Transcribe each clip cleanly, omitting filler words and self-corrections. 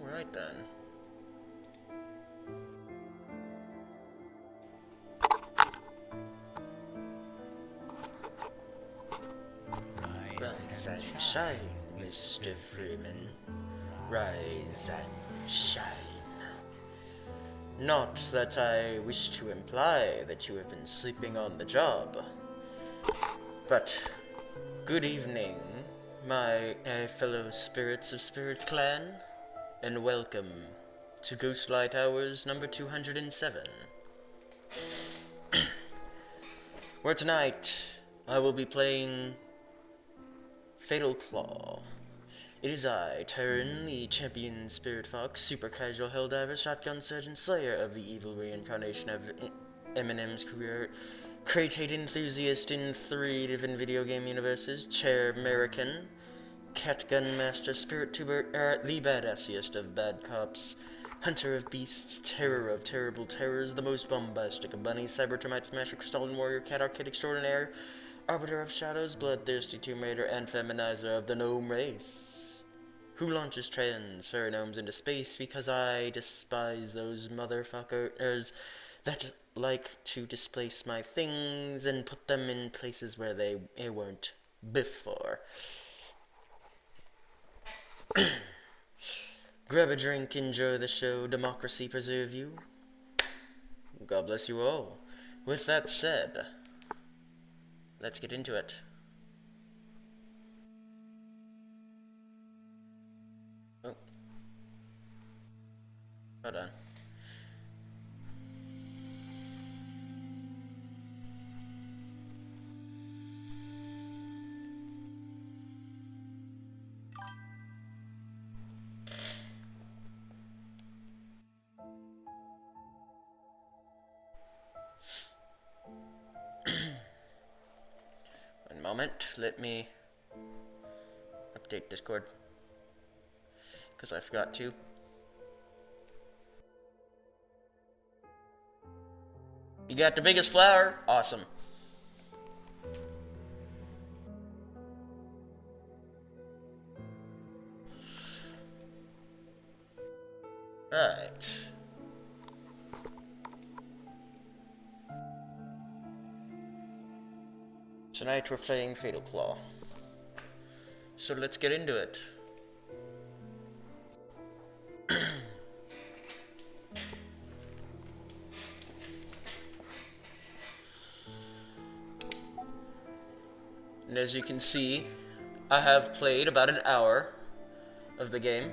Alright then. Rise and shine, Mr. Freeman. Rise and shine. Not that I wish to imply that you have been sleeping on the job, but good evening, my fellow spirits of Spirit Clan, and welcome to Ghostlight Hours number 207, where tonight I will be playing Fatal Claw. It is I, Terran, the champion Spirit Fox, super casual Helldiver, shotgun surgeon, slayer of the evil reincarnation of Eminem's career, created enthusiast in 3 different video game universes, chair American, catgun master, spirit tuber, the badassiest of bad cops, hunter of beasts, terror of terrible terrors, the most bombastic of bunnies, cyber termite smasher, crystalline warrior, cat arcade extraordinaire, arbiter of shadows, bloodthirsty tomb raider, and feminizer of the gnome race. who launches trans pheromones into space because I despise those motherfuckers that like to displace my things and put them in places where they weren't before. Grab a drink, enjoy the show, democracy preserve you. God bless you all. With that said, let's get into it. Oh. Hold on. One moment, let me update Discord, because I forgot to. You got the biggest flower? Awesome. Right. Tonight we're playing Fatal Claw. So let's get into it. And as you can see, I have played about an hour of the game.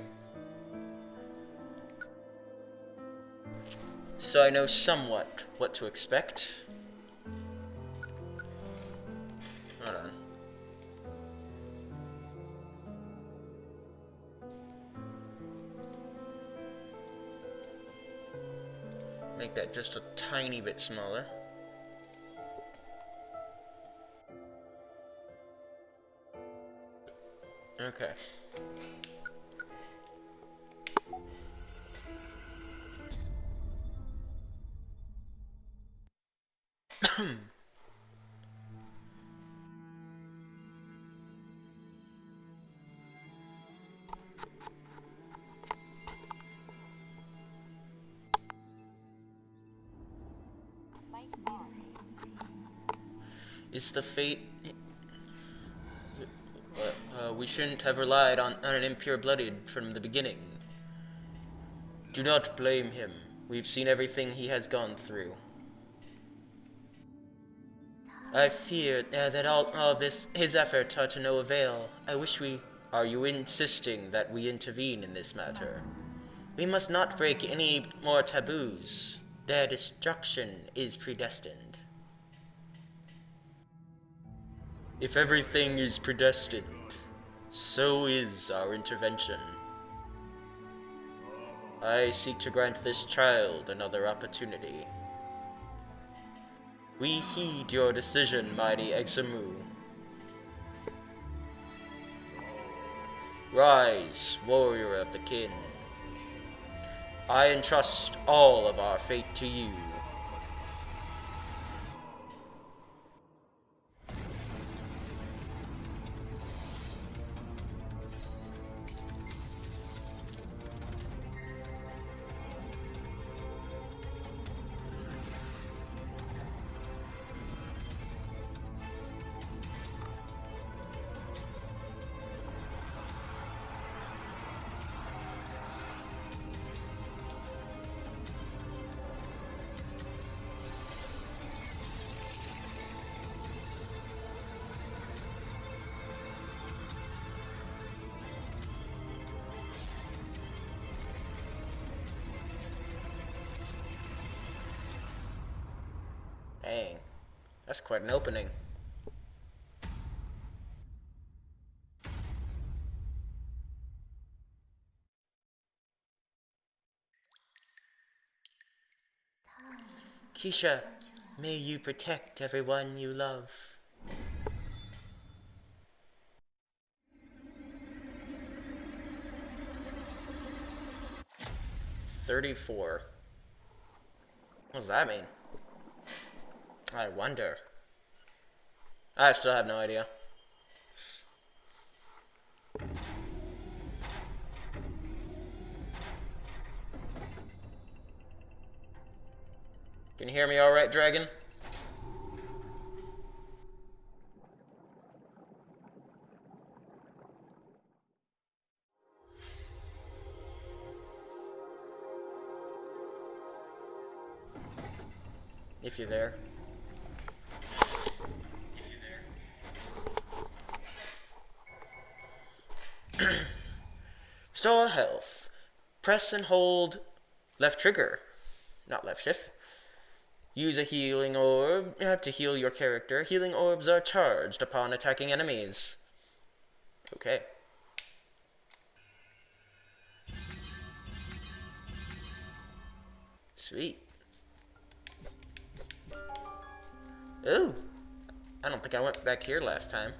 So I know somewhat what to expect. Hold on. Make that just a tiny bit smaller. Okay. It's the fate. We shouldn't have relied on an impure-blooded from the beginning. Do not blame him. We've seen everything he has gone through. I fear that all this, his efforts are to no avail. Are you insisting that we intervene in this matter? We must not break any more taboos. Their destruction is predestined. If everything is predestined, so is our intervention. I seek to grant this child another opportunity. We heed your decision, mighty Examu. Rise, warrior of the kin. I entrust all of our fate to you. Dang, that's quite an opening. Keisha, may you protect everyone you love. $34. What does that mean? I wonder. I still have no idea. Can you hear me alright, dragon? If you're there. Restore health. Press and hold left trigger, not left shift. Use a healing orb to heal your character. Healing orbs are charged upon attacking enemies. Okay. Sweet. Ooh. I don't think I went back here last time.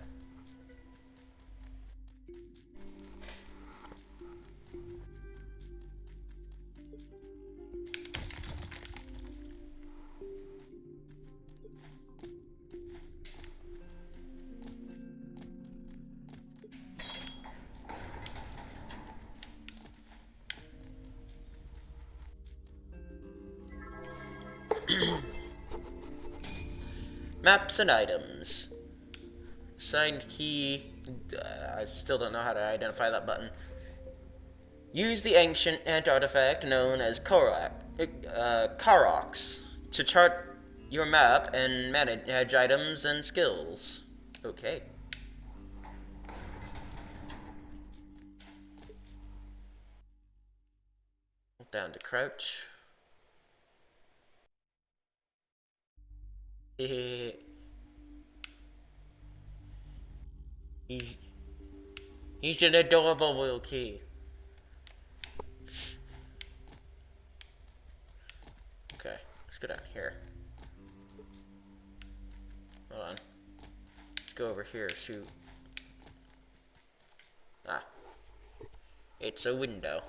Maps and items. Assigned key. I still don't know how to identify that button. Use the ancient artifact known as Karox to chart your map and manage items and skills. Okay. Down to crouch. He's an adorable little kid. Okay, let's go down here. Hold on. Let's go over here, shoot. Ah. It's a window.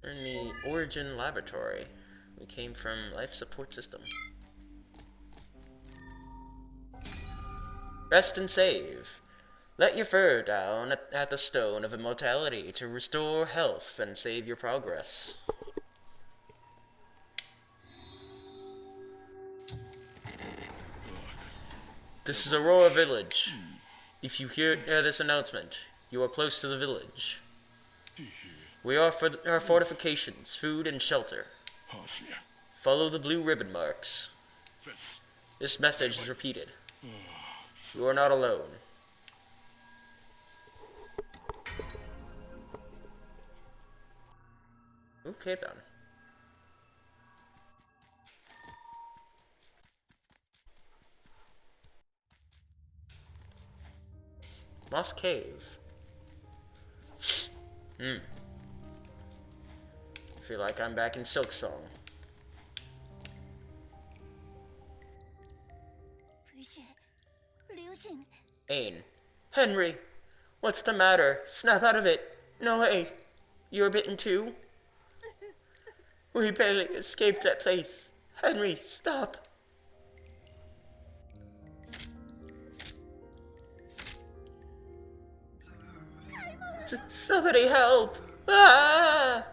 We're in the Origin Laboratory. We came from Life Support System. Rest and save. Let your fur down at the Stone of Immortality to restore health and save your progress. This is Aurora Village. If you hear this announcement, you are close to the village. We offer our fortifications, food, and shelter. Follow the blue ribbon marks. This message is repeated. You are not alone. Okay then. Moss Cave. I feel like I'm back in Silk Song. Ain. Henry! What's the matter? Snap out of it! No way! You're bitten too? We barely escaped that place. Henry, stop! Somebody help! Ah!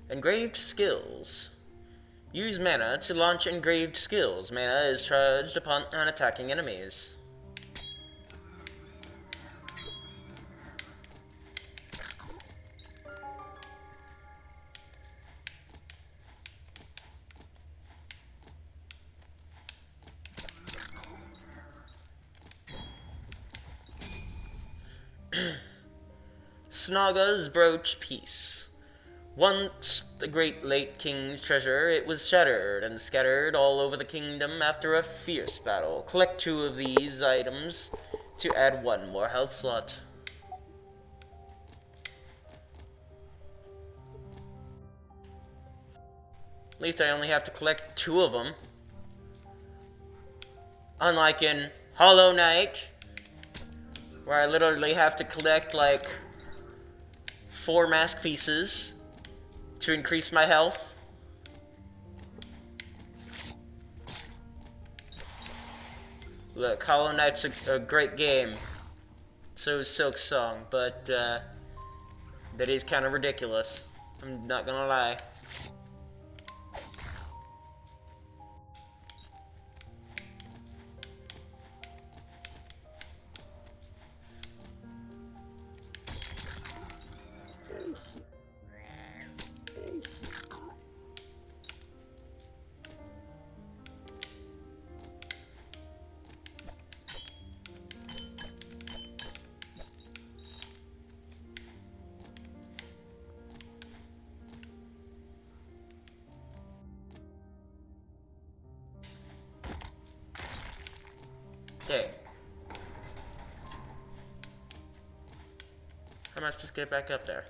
Engraved skills. Use mana to launch engraved skills. Mana is charged upon attacking enemies. Snaga's brooch piece. Once the great late king's treasure, it was shattered and scattered all over the kingdom after a fierce battle. Collect 2 of these items to add 1 more health slot. At least I only have to collect 2 of them. Unlike in Hollow Knight, where I literally have to collect like 4 mask pieces to increase my health. Look, Hollow Knight's a great game. So is Silk Song, but that is kind of ridiculous. I'm not gonna lie. Okay. How am I supposed to get back up there?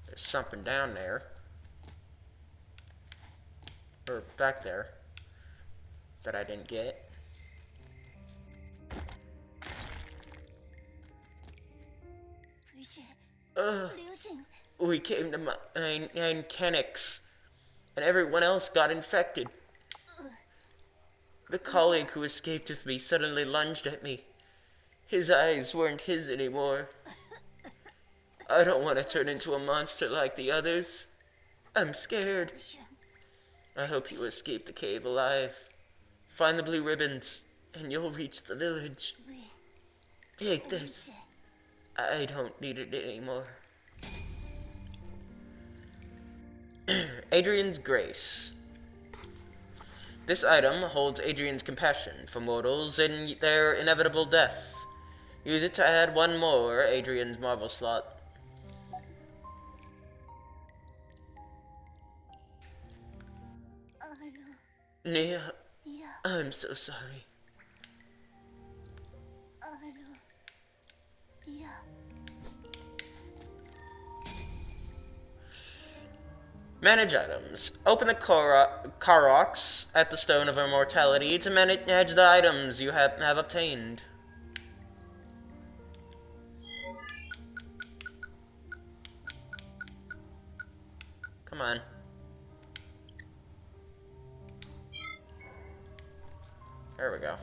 There's something down there. Or back there. That I didn't get. We came to Mine Kenix, and everyone else got infected. The colleague who escaped with me suddenly lunged at me. His eyes weren't his anymore. I don't want to turn into a monster like the others. I'm scared. I hope you escape the cave alive. Find the blue ribbons, and you'll reach the village. Take this. I don't need it anymore. Adrian's Grace. This item holds Adrian's compassion for mortals in their inevitable death. Use it to add 1 more Adrian's marble slot. Nia, I'm so sorry. Manage items. Open the Karoks at the Stone of Immortality to manage the items you have obtained. Come on. There we go.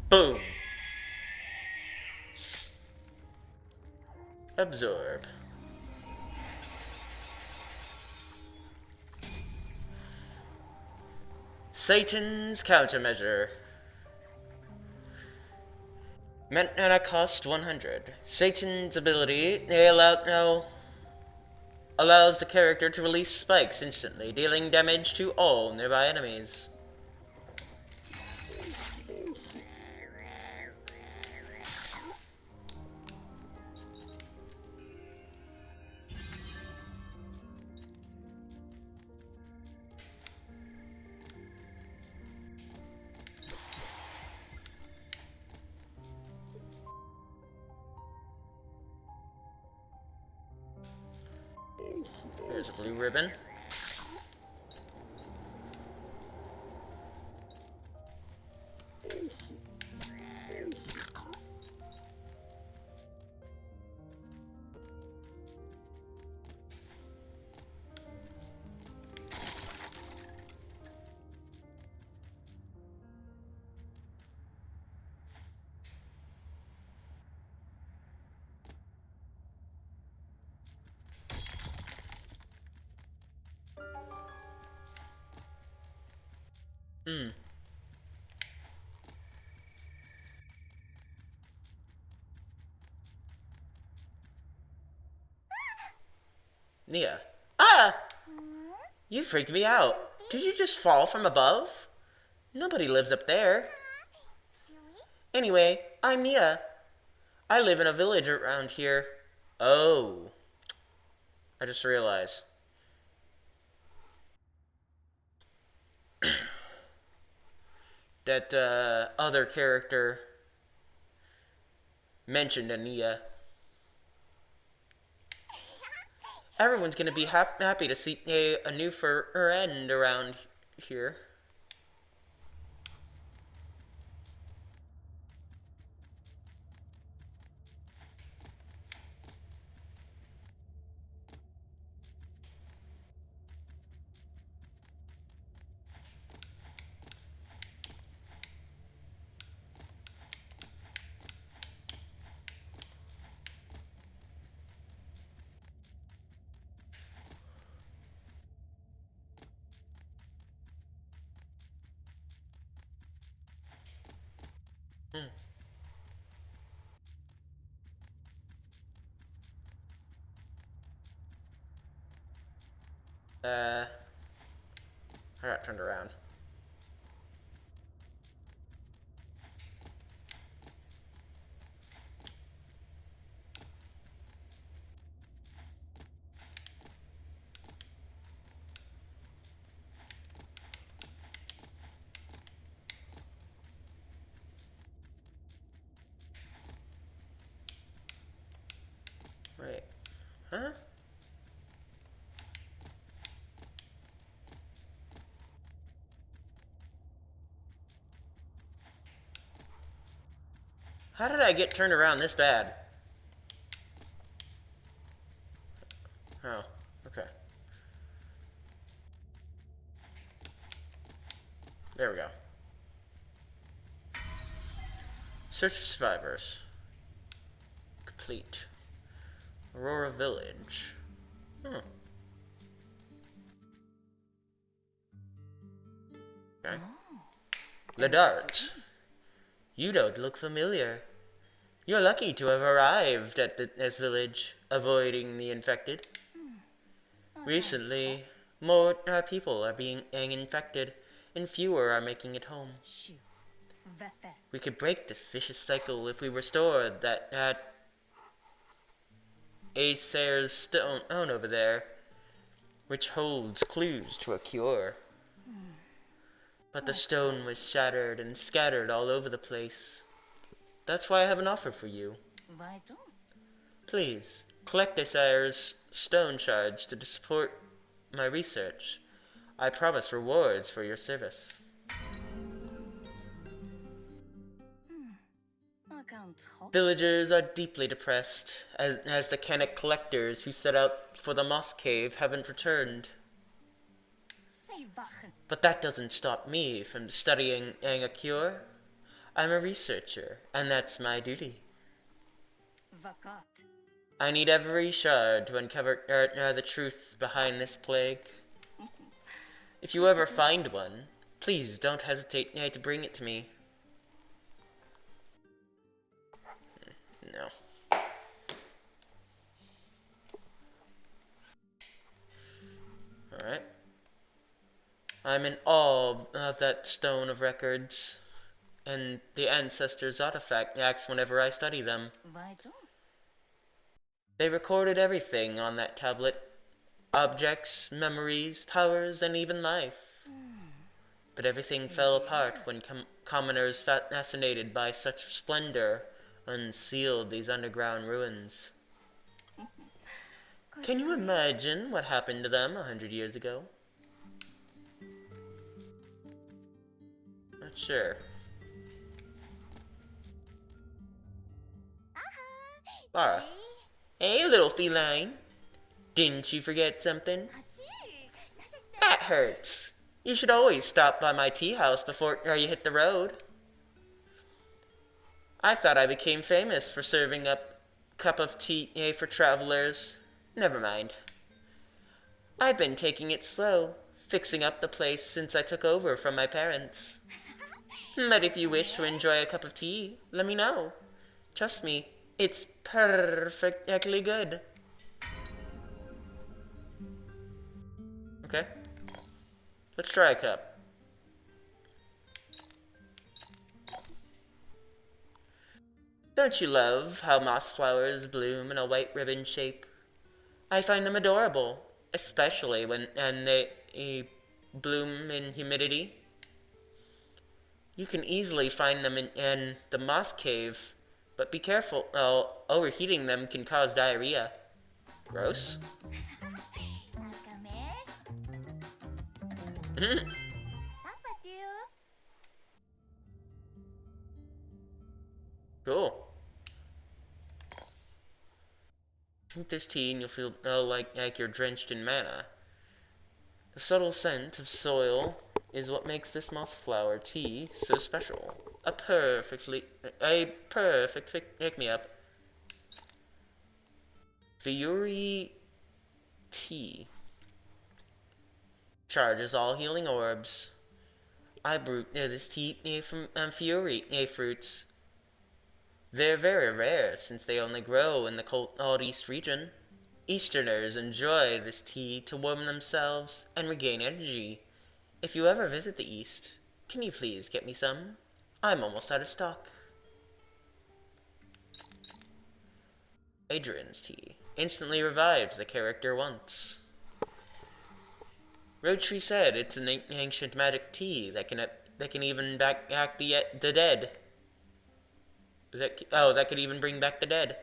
Boom. Absorb. Satan's countermeasure. Mana cost 100. Satan's ability allows the character to release spikes instantly, dealing damage to all nearby enemies. There's a blue ribbon. Nia. Ah! You freaked me out. Did you just fall from above? Nobody lives up there. Anyway, I'm Nia. I live in a village around here. Oh. I just realized. That other character mentioned Nia. Everyone's gonna be happy to see a new friend around here. I got turned around. Wait. Huh? How did I get turned around this bad? Oh, okay. There we go. Search for survivors. Complete. Aurora Village. Hmm. Okay. Ledart. You don't look familiar. You're lucky to have arrived at this village, avoiding the infected. Recently, more people are being infected, and fewer are making it home. We could break this vicious cycle if we restore that Acer's stone over there, which holds clues to a cure. But the stone was shattered and scattered all over the place. That's why I have an offer for you. Please, collect Acer's stone shards to support my research. I promise rewards for your service. Villagers are deeply depressed, as the Canic collectors who set out for the Moss Cave haven't returned. But that doesn't stop me from studying a cure. I'm a researcher, and that's my duty. I need every shard to uncover the truth behind this plague. If you ever find one, please don't hesitate to bring it to me. No. Alright. I'm in awe of that stone of records and the ancestors' artifacts whenever I study them. They recorded everything on that tablet. Objects, memories, powers, and even life. But everything fell apart when commoners fascinated by such splendor unsealed these underground ruins. Can you imagine what happened to them 100 years ago? Not sure. Lara. Hey, little feline. Didn't you forget something? That hurts. You should always stop by my tea house before you hit the road. I thought I became famous for serving up cup of tea for travelers. Never mind. I've been taking it slow, fixing up the place since I took over from my parents. But if you wish to enjoy a cup of tea, let me know. Trust me, it's perfectly good. Okay. Let's try a cup. Don't you love how moss flowers bloom in a white ribbon shape? I find them adorable, especially when they bloom in humidity. You can easily find them in the moss cave, but be careful. Overheating them can cause diarrhea. Gross. Cool. Drink this tea and you'll feel like you're drenched in mana. The subtle scent of soil is what makes this moss flower tea so special. A perfect pick-me-up. Fury tea. Charges all healing orbs. I brewed this tea from Fury fruits. They're very rare since they only grow in the cold East region. Easterners enjoy this tea to warm themselves and regain energy. If you ever visit the East, can you please get me some? I'm almost out of stock. Adrian's tea instantly revives the character once. Roadtree said it's an ancient magic tea that can even back the dead. That could even bring back the dead.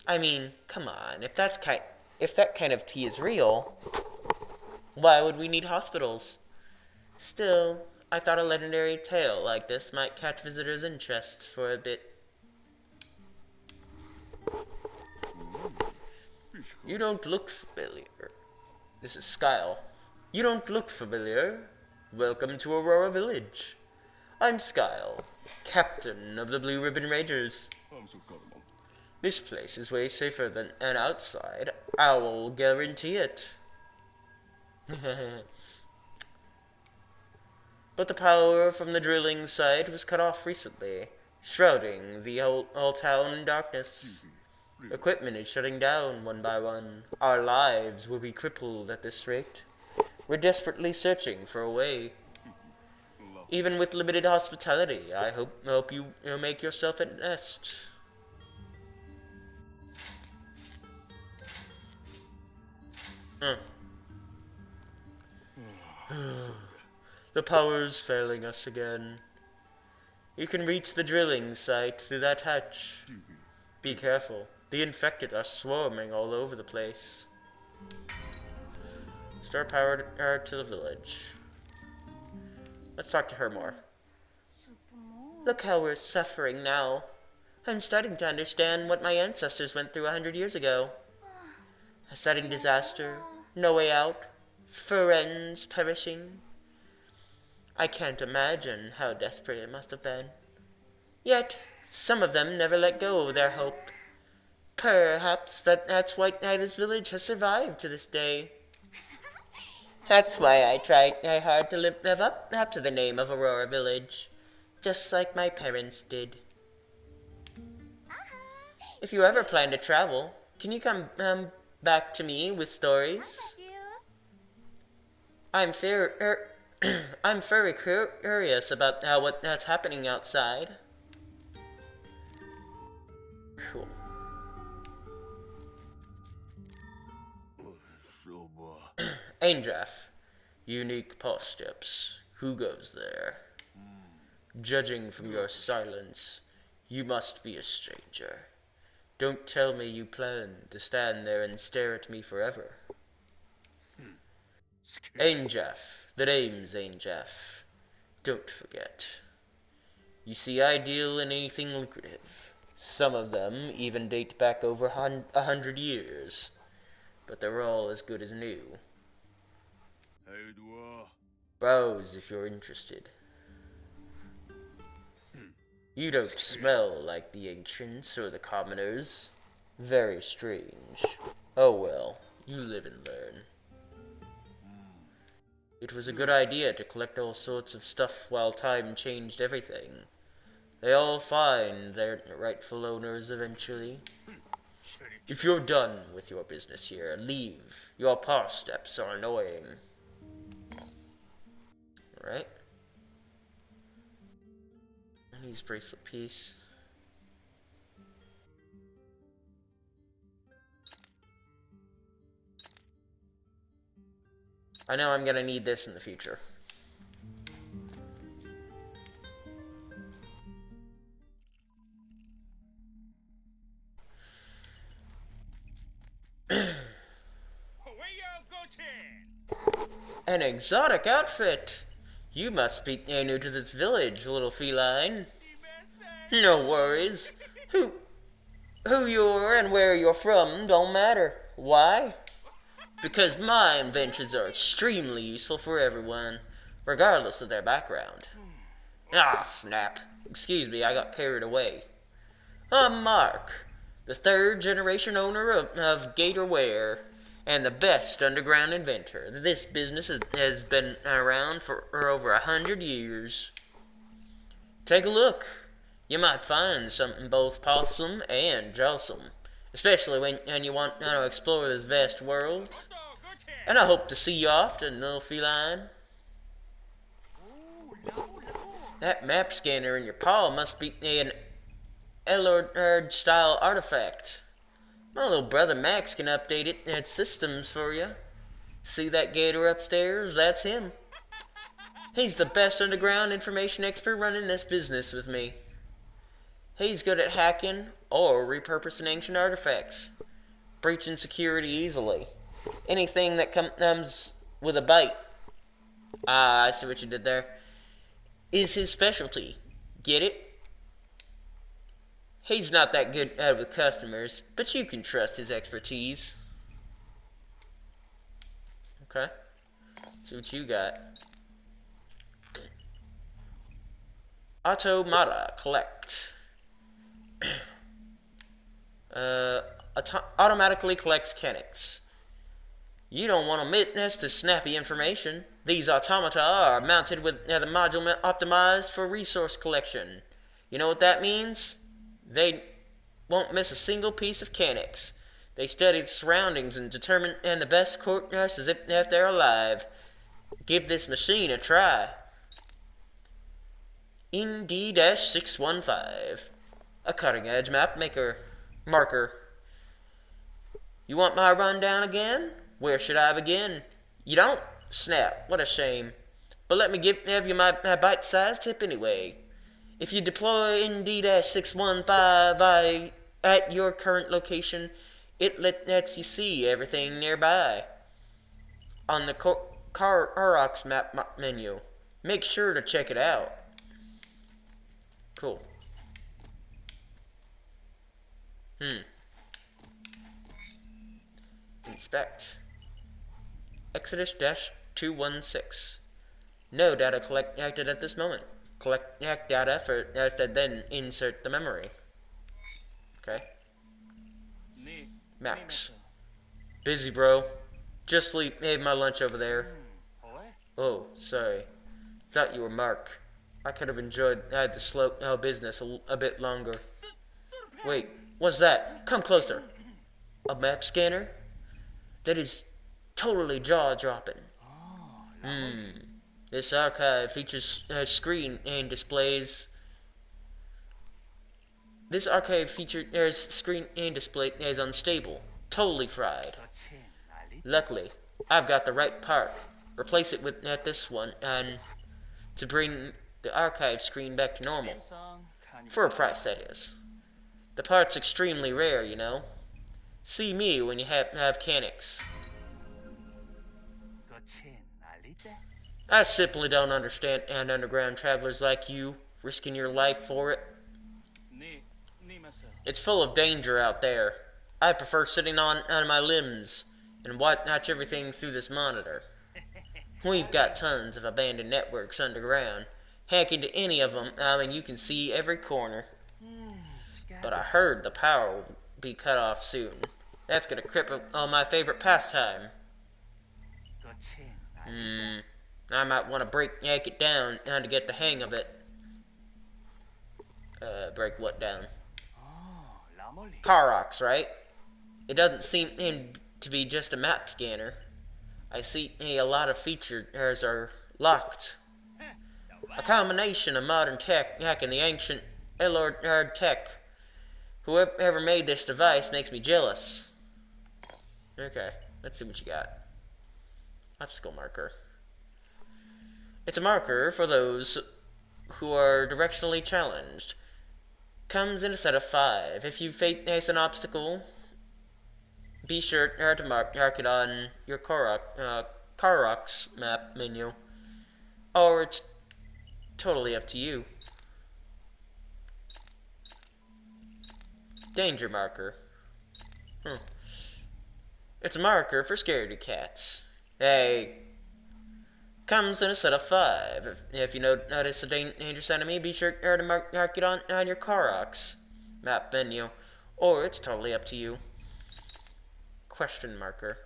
I mean, come on, if that kind of tea is real, why would we need hospitals? Still, I thought a legendary tale like this might catch visitors' interest for a bit. You don't look familiar. This is Skyle. You don't look familiar. Welcome to Aurora Village. I'm Skyle, captain of the Blue Ribbon Rangers. This place is way safer than outside. I will guarantee it. But the power from the drilling site was cut off recently, shrouding the whole town in darkness. Equipment is shutting down one by one. Our lives will be crippled at this rate. We're desperately searching for a way. Even with limited hospitality, I hope you make yourself a nest. The power's failing us again. You can reach the drilling site through that hatch. Be careful. The infected are swarming all over the place. Restore power to the village. Let's talk to her more. Look how we're suffering now. I'm starting to understand what my ancestors went through 100 years ago. A sudden disaster, no way out, friends perishing. I can't imagine how desperate it must have been. Yet, some of them never let go of their hope. Perhaps that's why this village has survived to this day. That's why I try hard to live up to the name of Aurora Village, just like my parents did. If you ever plan to travel, can you come back to me with stories? I'm very curious about what's happening outside. Cool. Aindraff. Unique paw steps. Who goes there? Judging from your silence, you must be a stranger. Don't tell me you plan to stand there and stare at me forever. Ainjaf. The name's Ainjaf. Don't forget. You see, I deal in anything lucrative. Some of them even date back over 100 years. But they're all as good as new. Browse if you're interested. You don't smell like the ancients or the commoners. Very strange. Oh well, you live and learn. It was a good idea to collect all sorts of stuff while time changed everything. They all find their rightful owners eventually. If you're done with your business here, leave. Your pass steps are annoying. Alright. I need bracelet piece. I know I'm gonna need this in the future. An exotic outfit! You must be new to this village, little feline. No worries. Who you are and where you're from don't matter. Why? Because my inventions are extremely useful for everyone, regardless of their background. Ah, snap. Excuse me, I got carried away. I'm Mark, the third generation owner of Gatorware, and the best underground inventor. This business has been around for over 100 years. Take a look. You might find something both awesome and jawsome, especially when you want to explore this vast world. And I hope to see you often, little feline. That map scanner in your paw must be an Elord-style artifact. My little brother Max can update its systems for you. See that gator upstairs? That's him. He's the best underground information expert running this business with me. He's good at hacking or repurposing ancient artifacts, breaching security easily. Anything that comes with a bite, I see what you did there, is his specialty. Get it? He's not that good with customers, but you can trust his expertise. Okay. See what you got. Automata collect. Automatically collects mechanics. You don't want to miss the snappy information. These automata are mounted with the module optimized for resource collection. You know what that means? They won't miss a single piece of mechanics. They study the surroundings and determine the best course if they're alive. Give this machine a try. ND-615. A cutting-edge map marker. You want my rundown again? Where should I begin? You don't? Snap. What a shame. But let me give you my bite-sized tip anyway. If you deploy ND-615 at your current location, it lets you see everything nearby. On the Karox map menu. Make sure to check it out. Cool. Inspect. Exodus-216. No data collected at this moment. Collect data for then insert the memory. Okay. Max. Busy, bro. Just made my lunch over there. Oh, sorry. Thought you were Mark. I could have enjoyed the slow business a bit longer. Wait, what's that? Come closer. A map scanner? That is totally jaw-dropping. This archive features screen and displays. This archive features screen and display is unstable, totally fried. Luckily, I've got the right part. Replace it with this one, and to bring the archive screen back to normal. For a price, that is. The part's extremely rare, you know. See me when you have canics. I simply don't understand underground travelers like you, risking your life for it. It's full of danger out there. I prefer sitting on my limbs and watch everything through this monitor. We've got tons of abandoned networks underground. Hack into any of them, and you can see every corner. But I heard the power will be cut off soon. That's gonna cripple my favorite pastime. I might want to yank it down to get the hang of it. Break what down? Karoks, right? It doesn't seem to be just a map scanner. I see a lot of features are locked. A combination of modern tech and the ancient Elord tech. Whoever made this device makes me jealous. Okay, let's see what you got. Obstacle marker. It's a marker for those who are directionally challenged. Comes in a set of 5. If you face an obstacle, be sure to mark it on your Karoks map menu, or it's totally up to you. Danger marker. It's a marker for scaredy cats. Hey. Comes in a set of 5. If you notice a dangerous enemy, be sure to mark it on your Karoks map menu, or it's totally up to you. Question marker.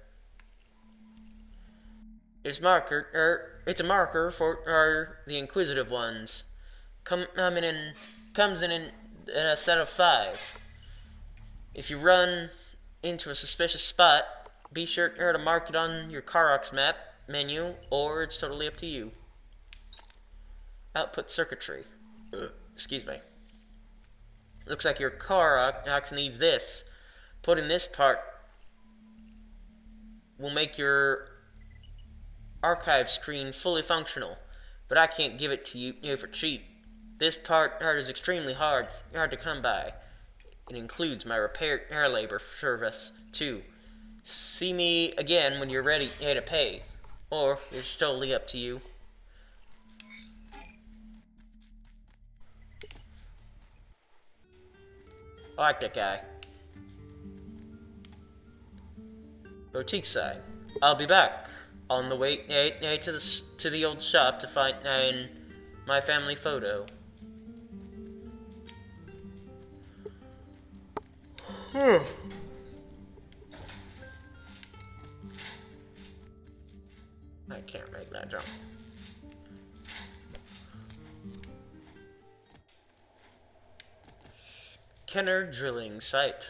It's a marker for the inquisitive ones. Comes in a set of 5. If you run into a suspicious spot, be sure to mark it on your Karoks map menu, or it's totally up to you. Output circuitry. Excuse me. Looks like your Karoks needs this. Putting this part will make your archive screen fully functional, but I can't give it to you for cheap. This part is extremely hard to come by. It includes my repair labor service too. See me again when you're ready to pay, or it's totally up to you. I like that guy. Boutique side. I'll be back on the way to the old shop to find my family photo. I can't make that jump. Kenner drilling site.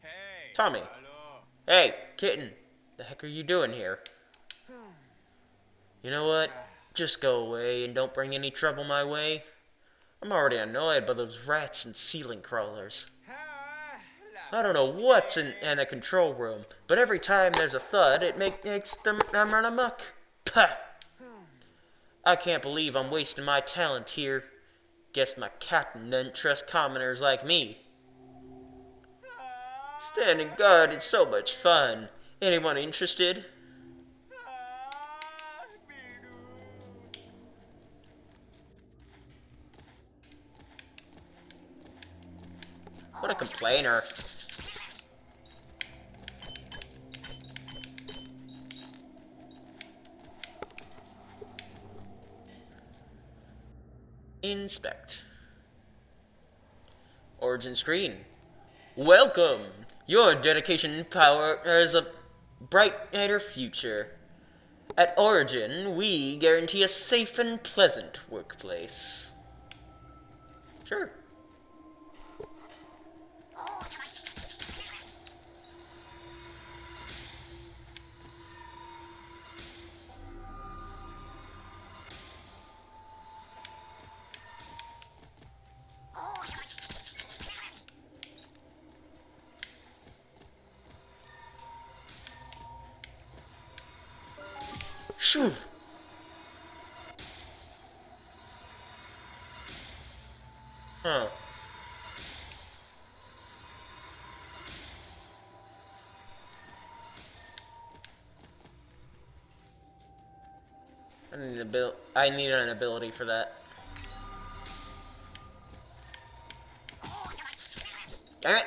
Hey. Tommy. Hello. Hey, kitten. The heck are you doing here? You know what? Just go away and don't bring any trouble my way. I'm already annoyed by those rats and ceiling crawlers. I don't know what's in the control room, but every time there's a thud, it makes them run amok. Pah! I can't believe I'm wasting my talent here. Guess my captain doesn't trust commoners like me. Standing guard is so much fun. Anyone interested? What a complainer. Inspect. Origin screen. Welcome! Your dedication powers a brighter future. At Origin, we guarantee a safe and pleasant workplace. Sure. Shoo! Huh. I need an ability for that. Dang it!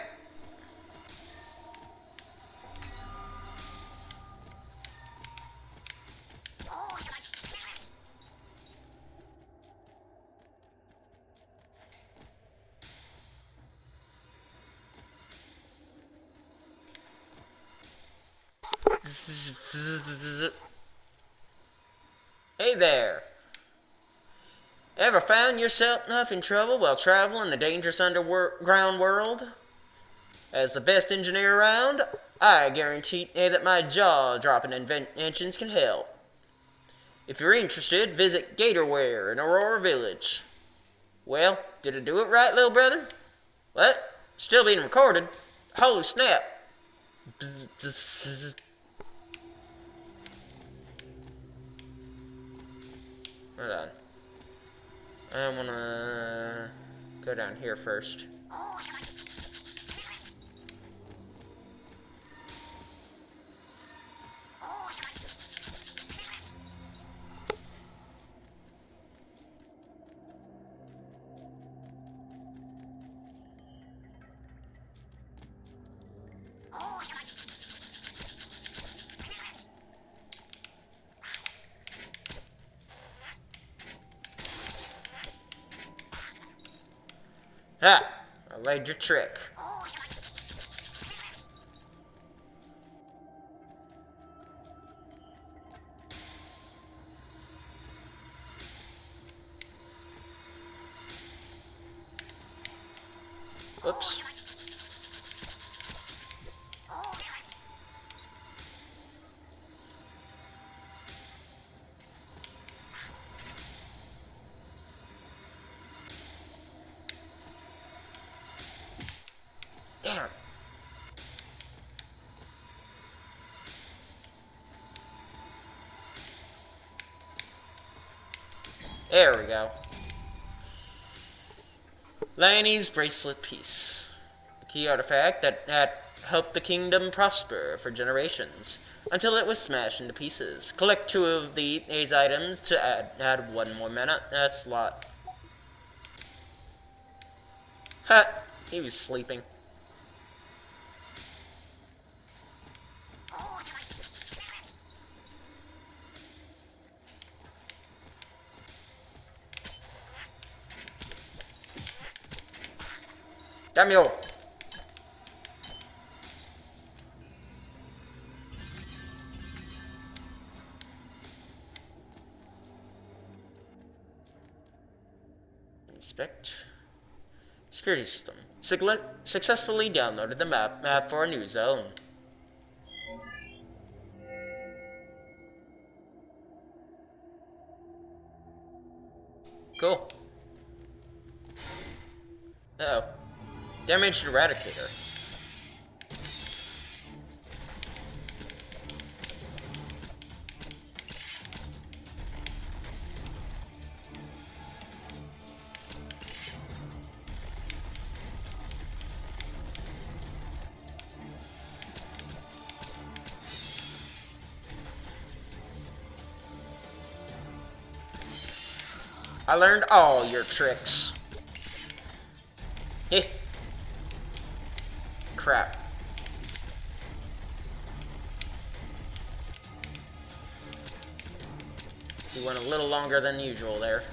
Hey there! Ever found yourself in trouble while traveling the dangerous underground world? As the best engineer around, I guarantee that my jaw-dropping inventions can help. If you're interested, visit Gatorware in Aurora Village. Well, did I do it right, little brother? What? Still being recorded? Holy snap! Hold on. I wanna go down here first. Ha! I laid your trick. Oops. Damn. There we go. Lanny's bracelet piece. A key artifact that helped the kingdom prosper for generations, until it was smashed into pieces. Collect 2 of these items to add 1 more mana slot. Ha! He was sleeping. Damn you! Inspect. Security system. Successfully downloaded the map for a new zone. Cool. Uh-oh. Damaged Eradicator. I learned all your tricks. Heh. Crap. You went a little longer than usual there.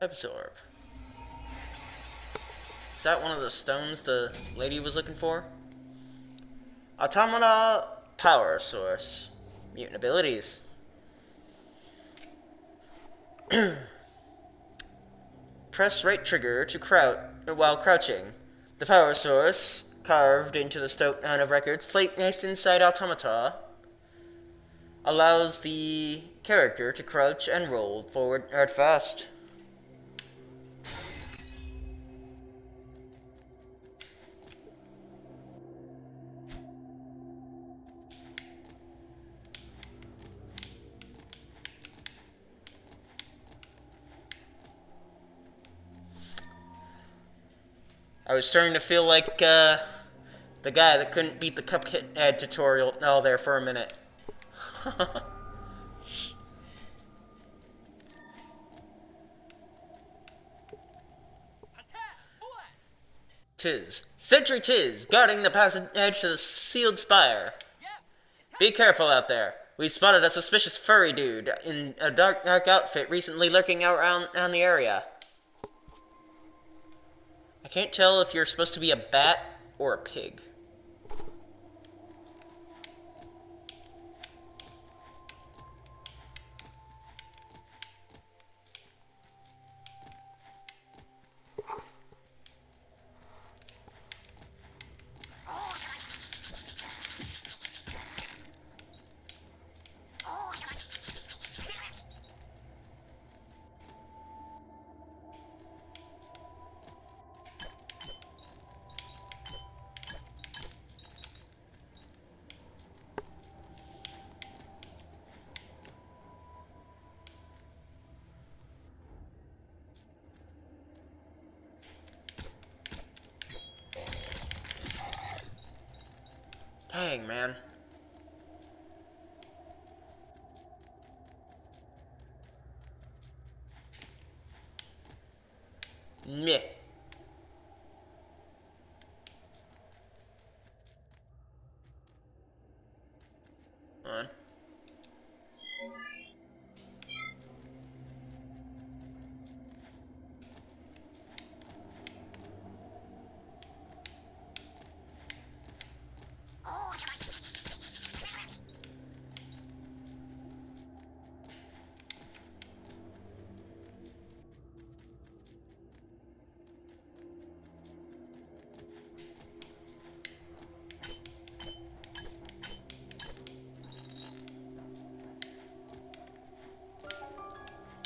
Absorb. Is that one of the stones the lady was looking for? Automata power source. Mutant abilities. Press right trigger to while crouching. The power source, carved into the stone of records, plate placed inside automata, allows the character to crouch and roll forward hard fast. I was starting to feel like the guy that couldn't beat the Cuphead tutorial there for a minute. Sentry Tis, guarding the passage to the sealed spire. Be careful out there. We spotted a suspicious furry dude in a dark outfit recently lurking around the area. I can't tell if you're supposed to be a bat or a pig. Dang, man. Meh. On.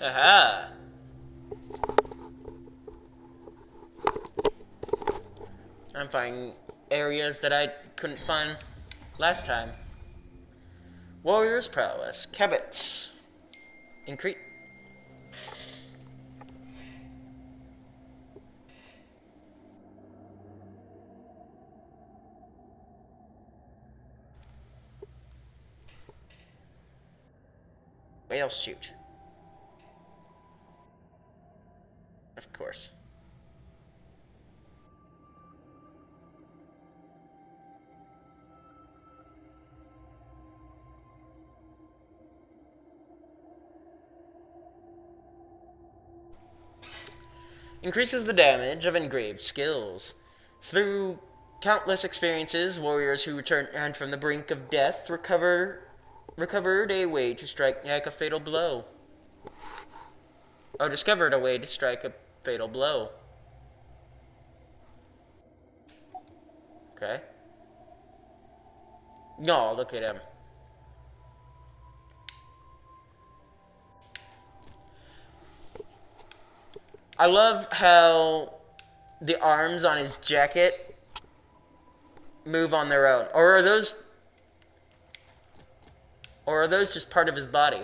Aha! I'm finding areas that I couldn't find last time. Warrior's prowess. Cabot. Increase. Whale shoot. Of course. Increases the damage of engraved skills. Through countless experiences, warriors who returned from the brink of death recovered a way to strike a fatal blow. Or discovered a way to strike a fatal blow. Okay. No, look at him. I love how the arms on his jacket move on their own. Or are those just part of his body?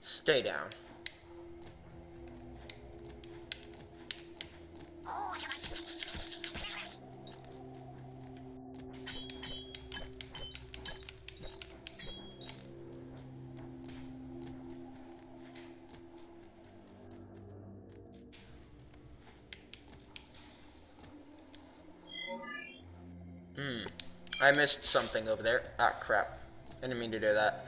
Stay down. I missed something over there. Ah, crap. I didn't mean to do that.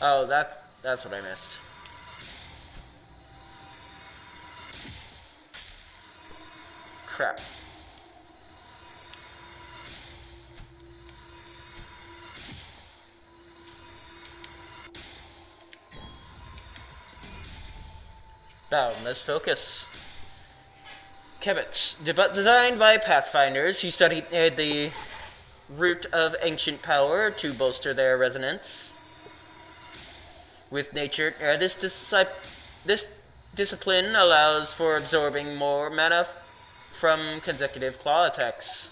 Oh, that's what I missed. Crap. Now, let's focus. Kevitz, designed by Pathfinders who studied the root of ancient power to bolster their resonance with nature. This discipline allows for absorbing more mana from consecutive claw attacks.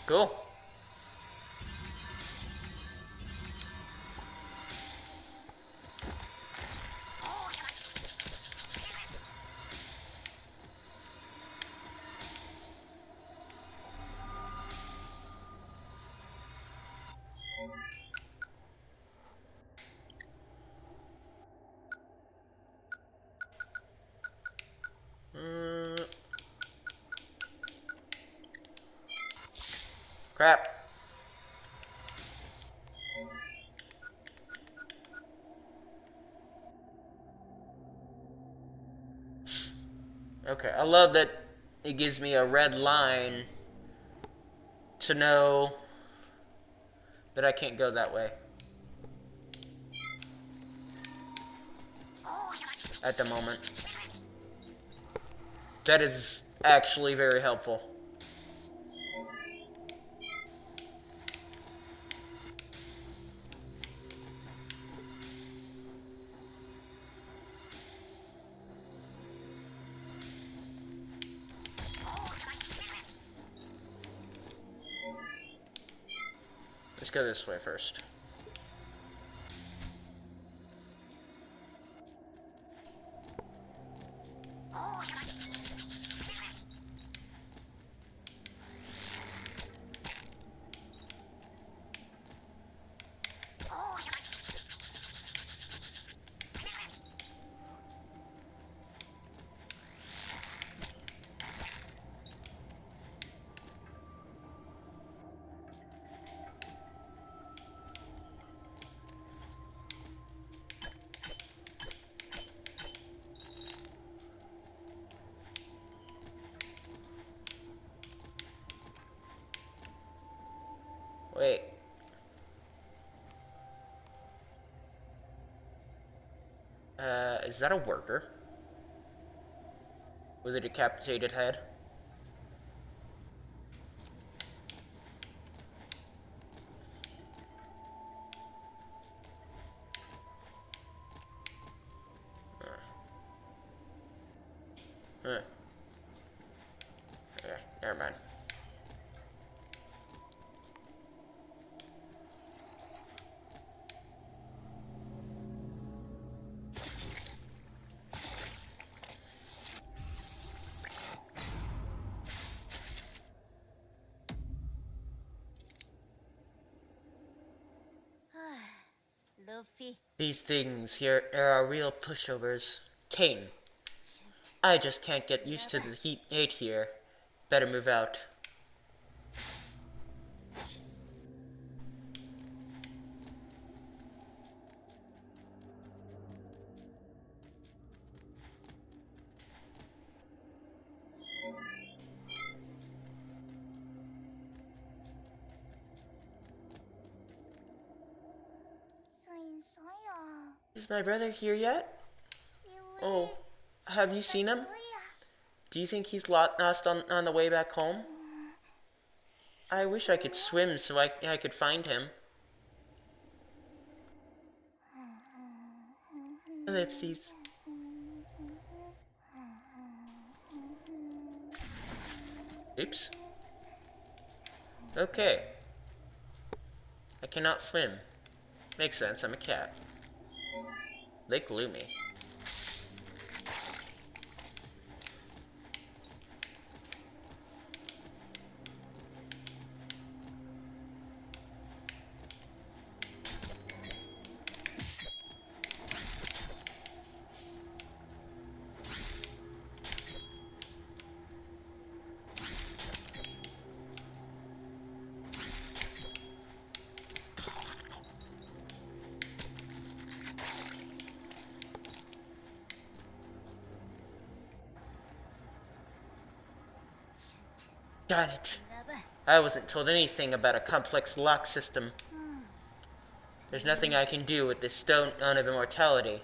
Cool. Crap. Okay, I love that it gives me a red line to know that I can't go that way. At the moment. That is actually very helpful. Let's go this way first. Wait. Is that a worker? With a decapitated head? Huh. Okay, never mind. These things here are real pushovers. Kane, I just can't get used to the heat here. Better move out. Is my brother here yet? Oh, have you seen him? Do you think he's lost on the way back home? I wish I could swim so I could find him. Ellipses. Oops. Okay. I cannot swim. Makes sense, I'm a cat. Lake Lumi. Darn it. I wasn't told anything about a complex lock system. There's nothing I can do with this stone of immortality.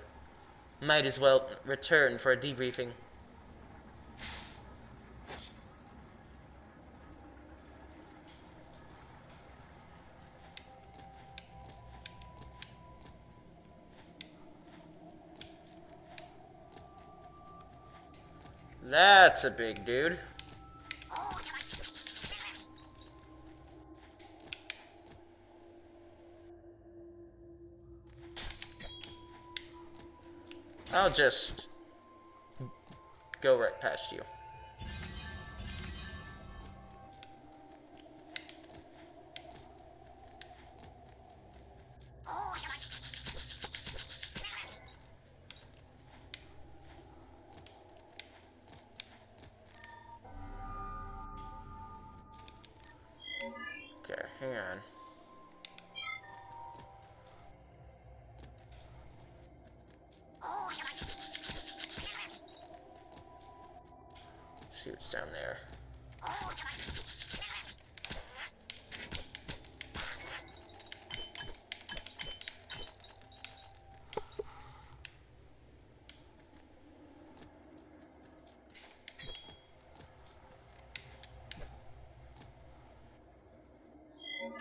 Might as well return for a debriefing. That's a big dude. I'll just go right past you. Okay, hang on. Let's see what's down there.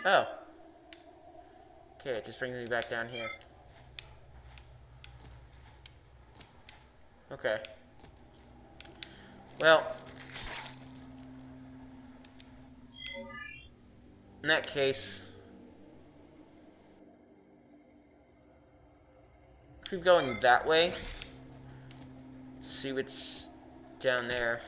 Oh. Okay, it just brings me back down here. Okay. Well, in that case, keep going that way. See what's down there.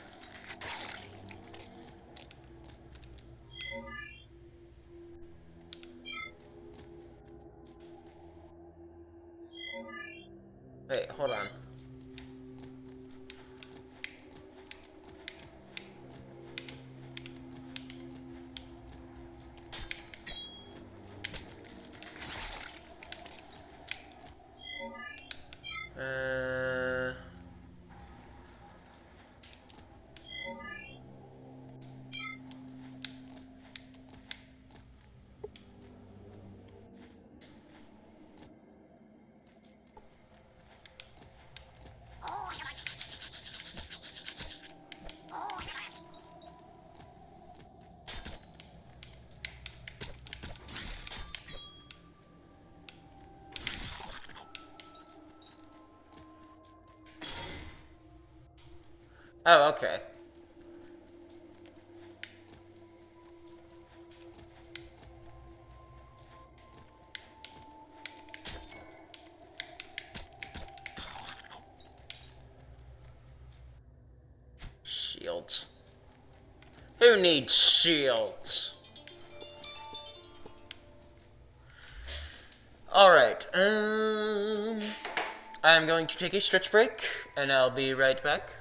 Wait, hold on. Oh, okay. Shields. Who needs shields? Alright, I'm going to take a stretch break, and I'll be right back.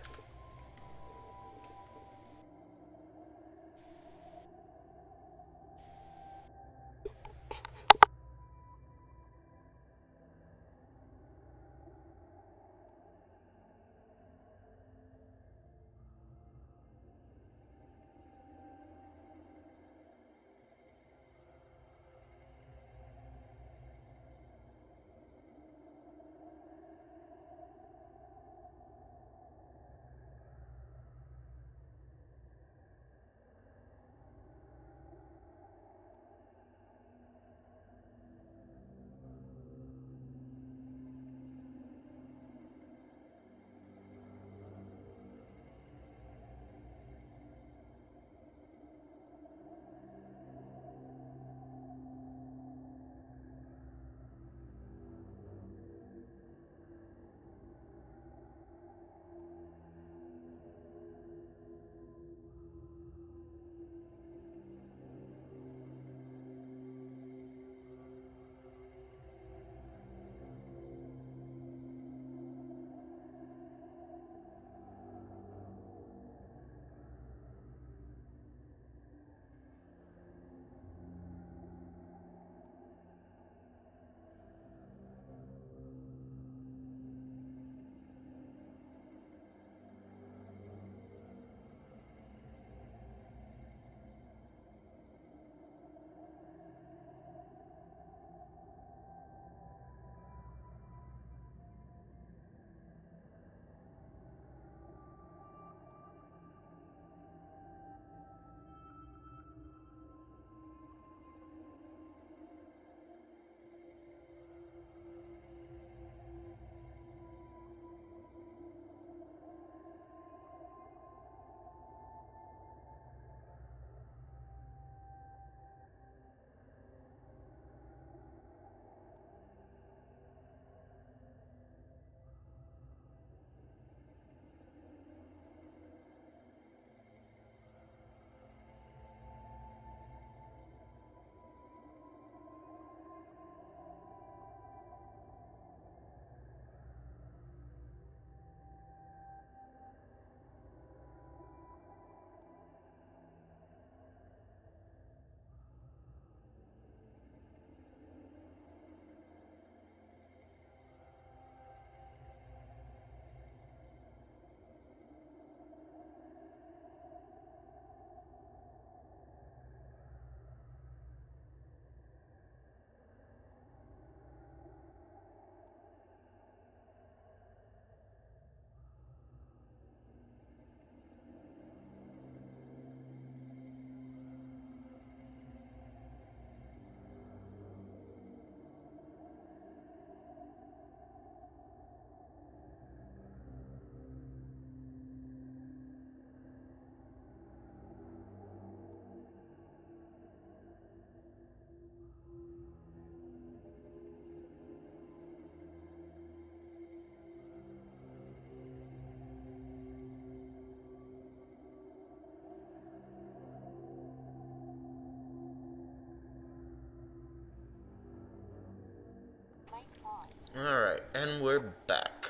Alright, and we're back.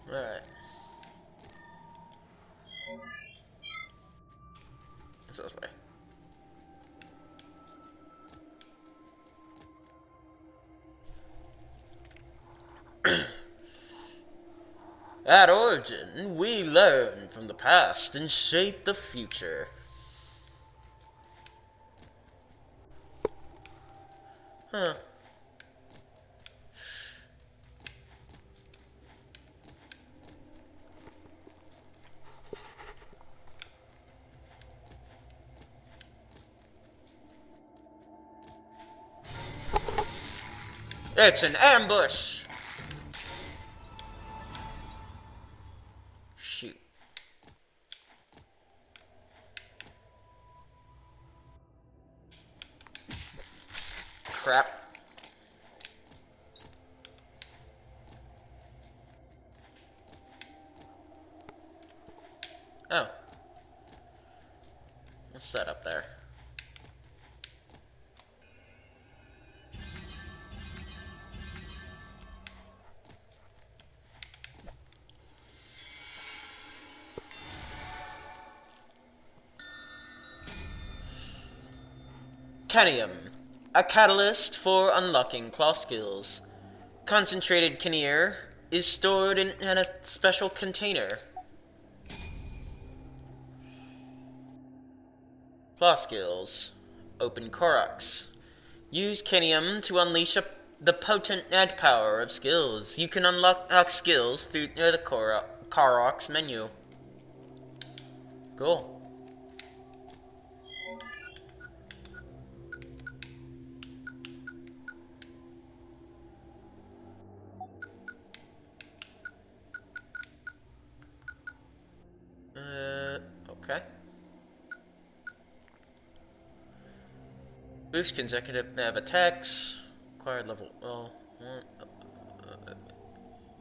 Alright. It's this way. At Origin, we learn from the past and shape the future. Huh. It's an ambush! Shoot. Crap. Oh. What's that up there? Canium, a catalyst for unlocking claw skills. Concentrated Kinnear is stored in a special container. Claw skills. Open Koroks. Use Canium to unleash the potent add power of skills. You can unlock skills through the Koroks menu. Cool. Okay. Boost consecutive attacks. Acquired level. Well,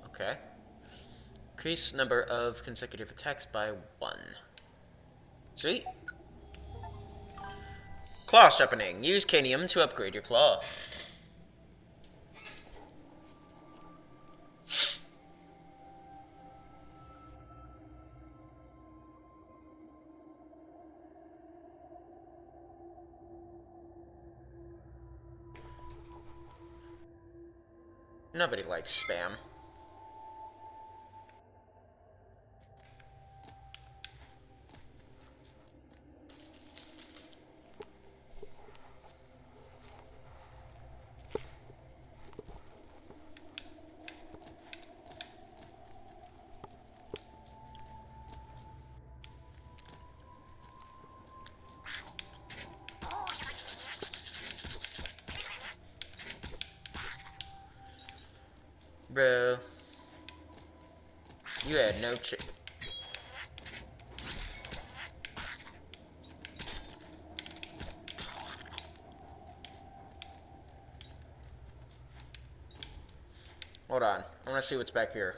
okay. Increase number of consecutive attacks by 1. Sweet. Claw sharpening. Use Canium to upgrade your claw. Nobody likes spam. Bro. You had no Hold on. I want to see what's back here.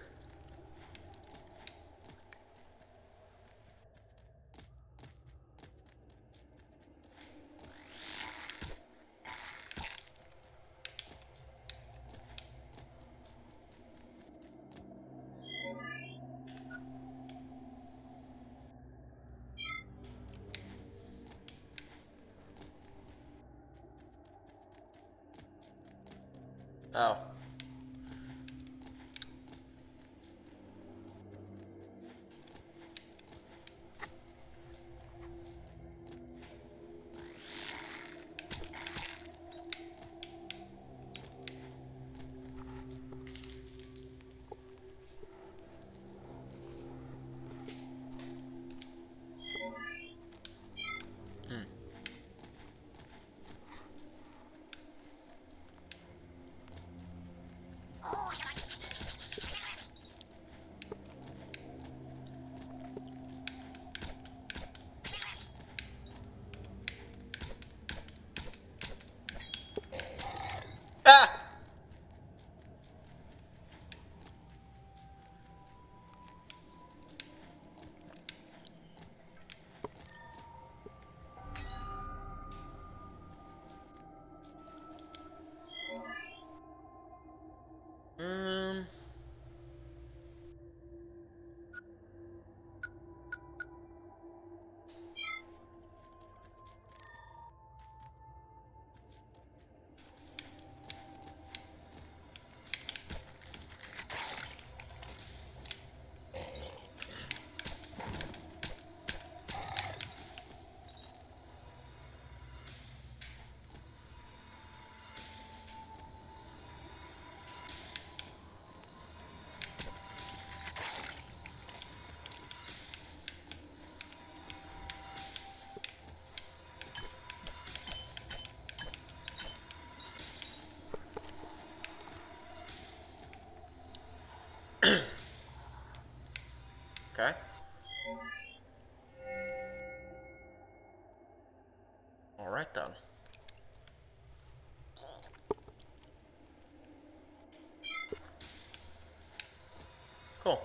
Oh. Alright then. Cool.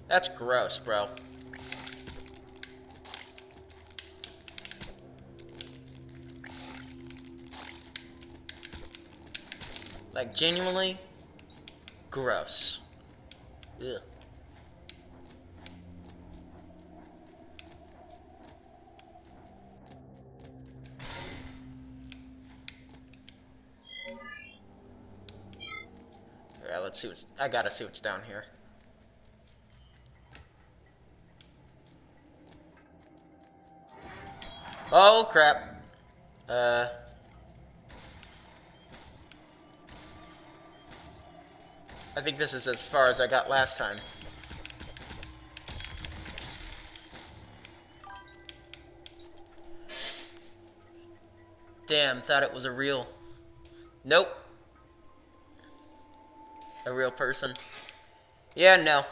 That's gross, bro. Like, genuinely gross. Ugh. Yeah, let's see what's... I gotta see what's down here. Oh, crap. I think this is as far as I got last time. Damn, thought it was a real... Nope. A real person. Yeah, no.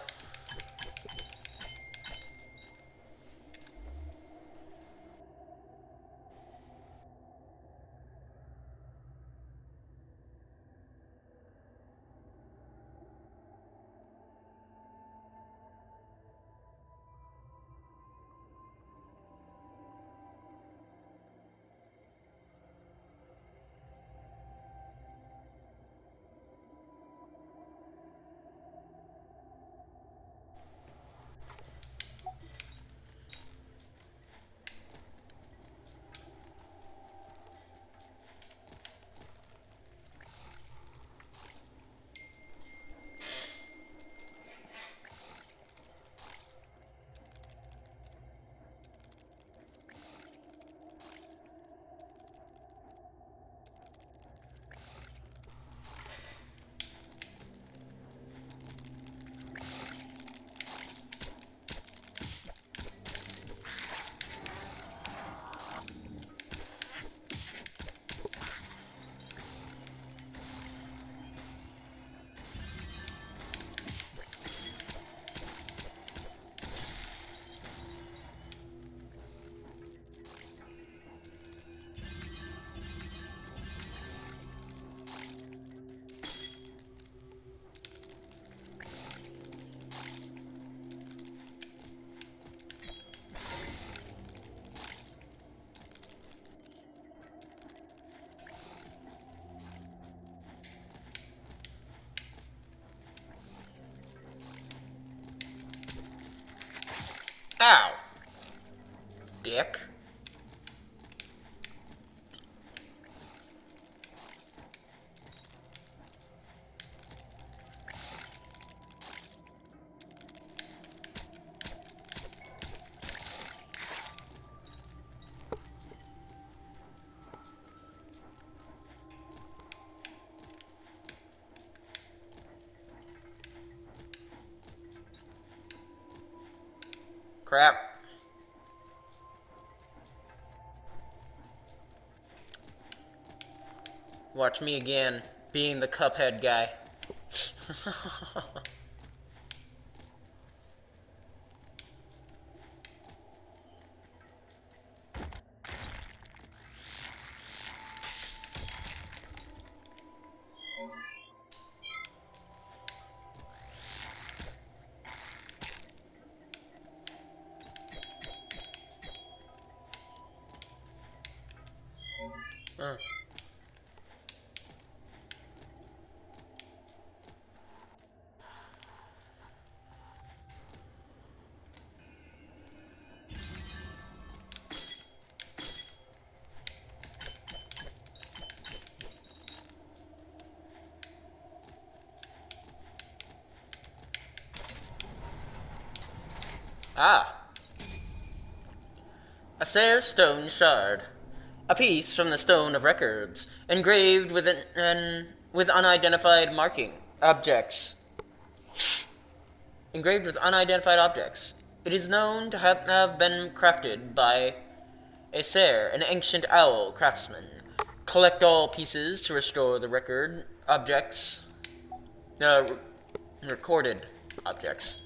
Ow. Dick. Crap. Watch me again, being the Cuphead guy. Huh. Ah. A Sare stone shard. A piece from the Stone of Records, engraved with with unidentified marking objects. Engraved with unidentified objects. It is known to have been crafted by a Sare, an ancient owl craftsman. Collect all pieces to restore the record objects. Recorded objects.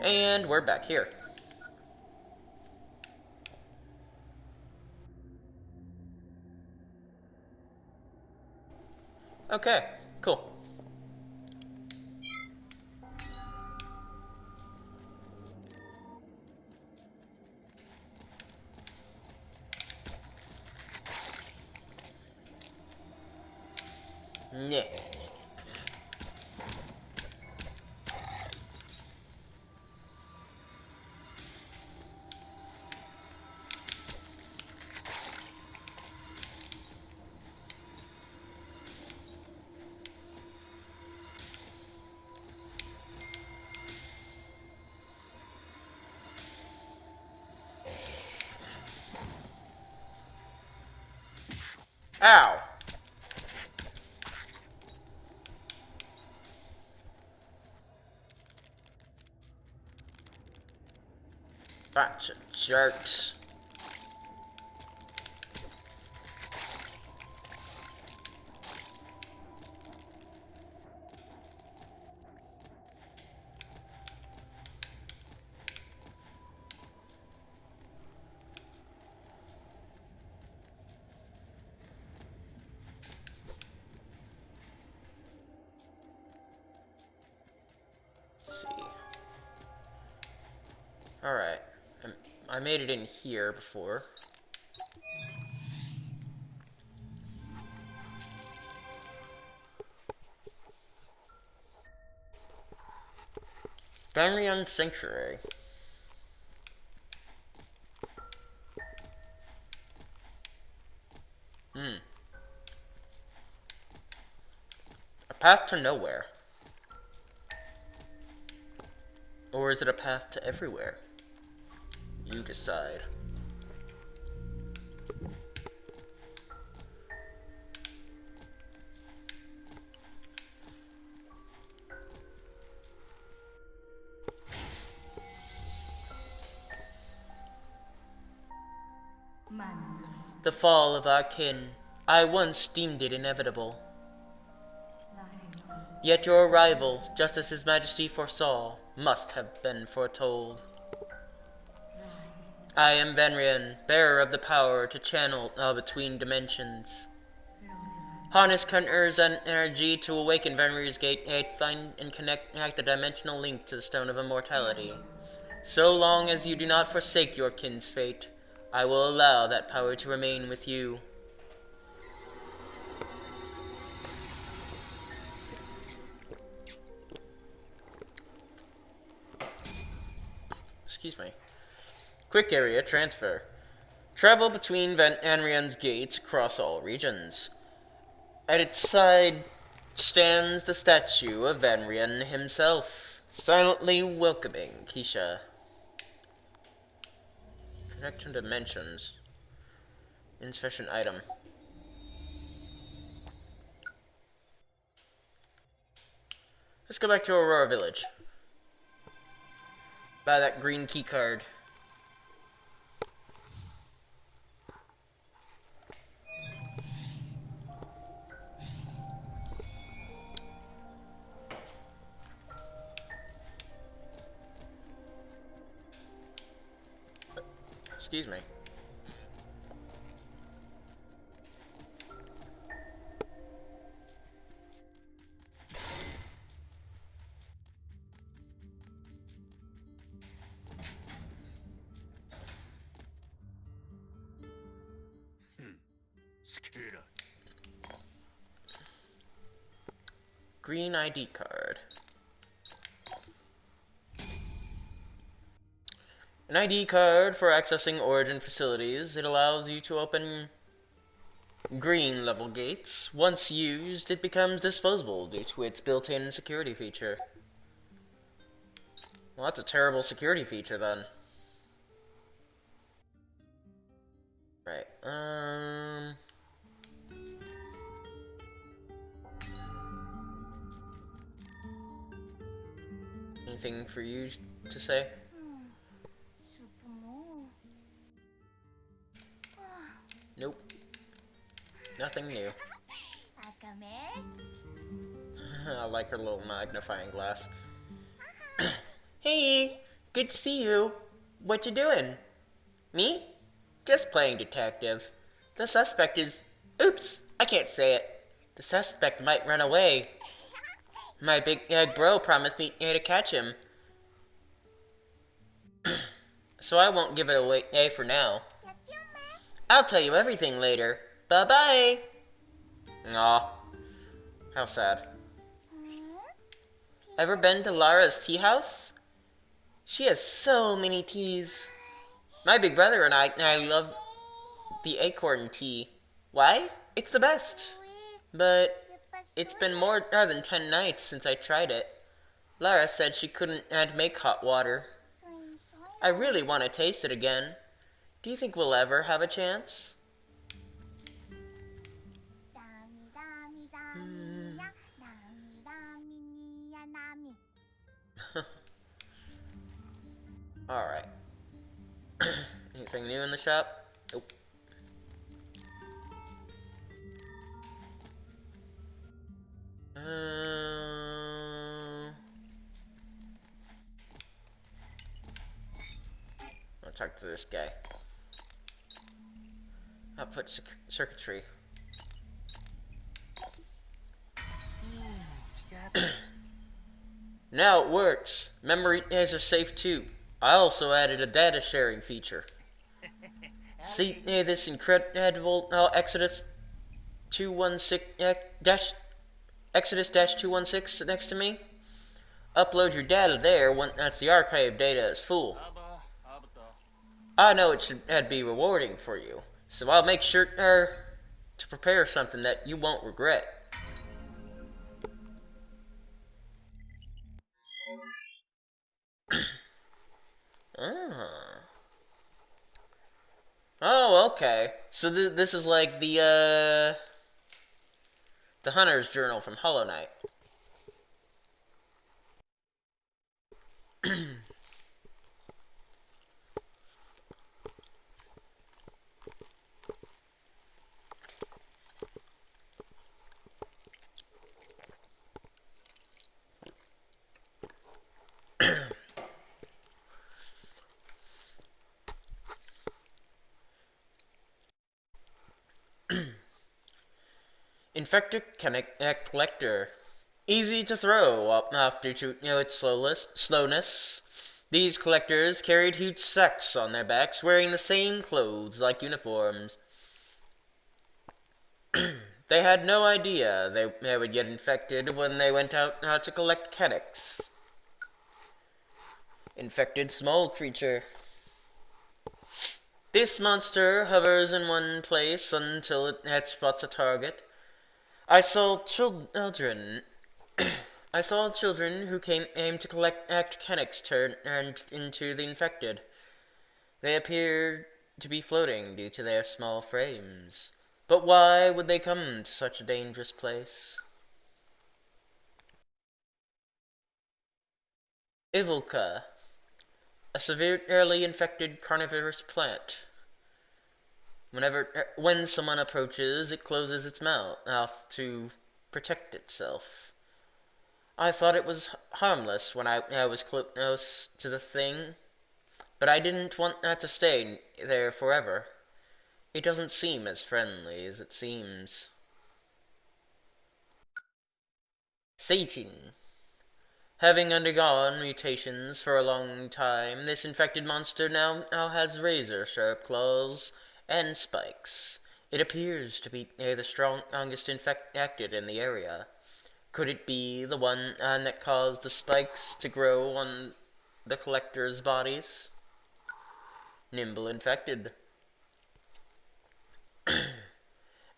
And we're back here. Okay, cool. Yeah. Ow! Bunch of jerks. Let's see. Alright. I made it in here before. Banrian Sanctuary. A path to nowhere. Or is it a path to everywhere? You decide. The fall of our kin. I once deemed it inevitable. Yet your arrival, just as His Majesty foresaw, must have been foretold. I am Venrian, bearer of the power to channel between dimensions. Harness Kunter's energy to awaken Venrir's gate, find and connect the dimensional link to the Stone of Immortality. So long as you do not forsake your kin's fate, I will allow that power to remain with you. Excuse me. Quick area transfer. Travel between Venrian's gates across all regions. At its side stands the statue of Venrian himself, silently welcoming Keisha. Connection dimensions. Insufficient item. Let's go back to Aurora Village. Buy that green key card. Excuse me. Green ID card. An ID card for accessing Origin facilities. It allows you to open Green level gates. Once used, it becomes disposable due to its built-in security feature. Well, that's a terrible security feature then. Right, anything for you to say? Nope. Nothing new. I like her little magnifying glass. Hey, good to see you. What you doing? Me? Just playing detective. The suspect is... Oops, I can't say it. The suspect might run away. My big bro promised me to catch him. So I won't give it away for now. I'll tell you everything later. Bye-bye. Aw. How sad. Ever been to Lara's tea house? She has so many teas. My big brother and I love the acorn tea. Why? It's the best. But it's been more than 10 nights since I tried it. Lara said she couldn't make hot water. I really want to taste it again. Do you think we'll ever have a chance? Alright. Anything new in the shop? Nope. I'll talk to this guy. I'll put circuitry. Now it works. Memories are safe too. I also added a data sharing feature. See this incredible Exodus 216 Exodus 216 next to me? Upload your data there once the archive data is full. I know it should be rewarding for you, so I'll make sure to prepare something that you won't regret. Oh, okay. So this is like the Hunter's Journal from Hollow Knight. Infected Collector. Easy to throw off due to its slowness. These collectors carried huge sacks on their backs, wearing the same clothes like uniforms. They had no idea they would get infected when they went out to collect Kennex. Infected small creature. This monster hovers in one place until it spots a target. I saw children who aimed to collect Kennex turned into the infected. They appeared to be floating due to their small frames. But why would they come to such a dangerous place? Ivilka, a severely infected carnivorous plant. When someone approaches, it closes its mouth to protect itself. I thought it was harmless when I was close to the thing, but I didn't want that to stay there forever. It doesn't seem as friendly as it seems. Satan. Having undergone mutations for a long time, this infected monster now has razor-sharp claws and spikes. It appears to be the strongest infected in the area. Could it be the one that caused the spikes to grow on the collector's bodies? Nimble infected.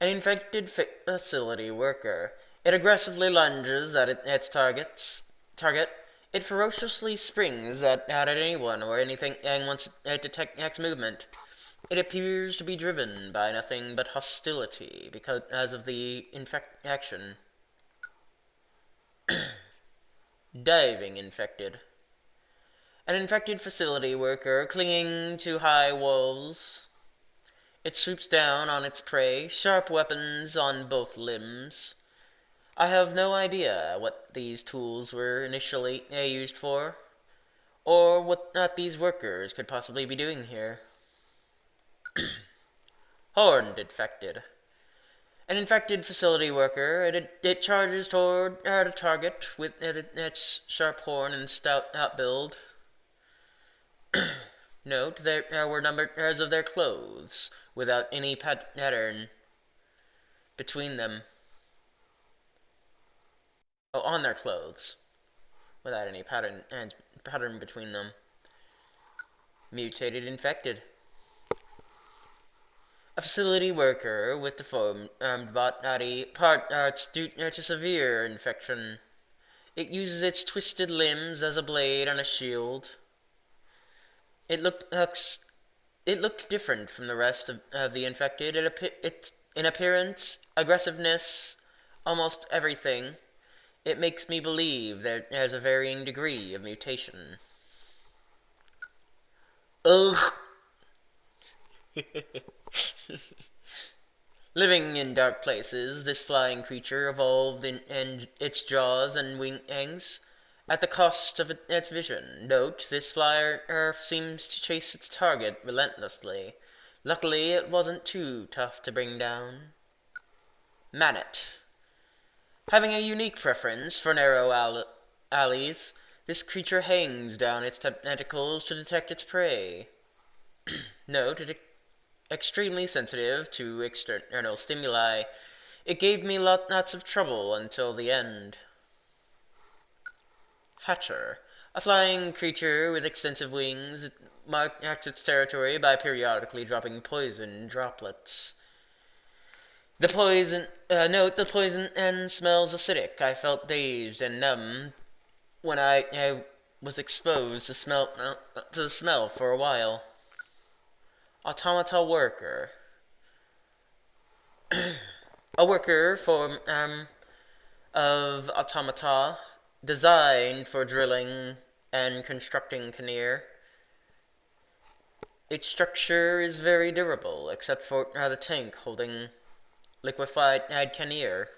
An infected facility worker. It aggressively lunges at its target. It ferociously springs at anyone or anything and once it detects movement. It appears to be driven by nothing but hostility because of the action. Diving infected. An infected facility worker clinging to high walls. It swoops down on its prey, sharp weapons on both limbs. I have no idea what these tools were initially used for, or what these workers could possibly be doing here. Horned infected. An infected facility worker, it charges toward the target with its sharp horn and stout build. Note, there were numbers of their clothes, without any pattern between them. Oh, on their clothes, without any pattern between them. Mutated infected. A facility worker with deformed body parts due to severe infection. It uses its twisted limbs as a blade and a shield. It looked different from the rest of the infected. In appearance, aggressiveness, almost everything. It makes me believe that there's a varying degree of mutation. Ugh! Living in dark places, this flying creature evolved in its jaws and wings at the cost of its vision. Note, this flyer seems to chase its target relentlessly. Luckily, it wasn't too tough to bring down. Manet. Having a unique preference for narrow alleys, this creature hangs down its tentacles to detect its prey. Note, it extremely sensitive to external stimuli. It gave me lots of trouble until the end. Hatcher. A flying creature with extensive wings, it marks its territory by periodically dropping poison droplets. The poison and smells acidic. I felt dazed and numb when I was exposed to the smell for a while. Automata worker. A worker form of automata designed for drilling and constructing Kinnear. Its structure is very durable, except for the tank holding liquefied Kinnear.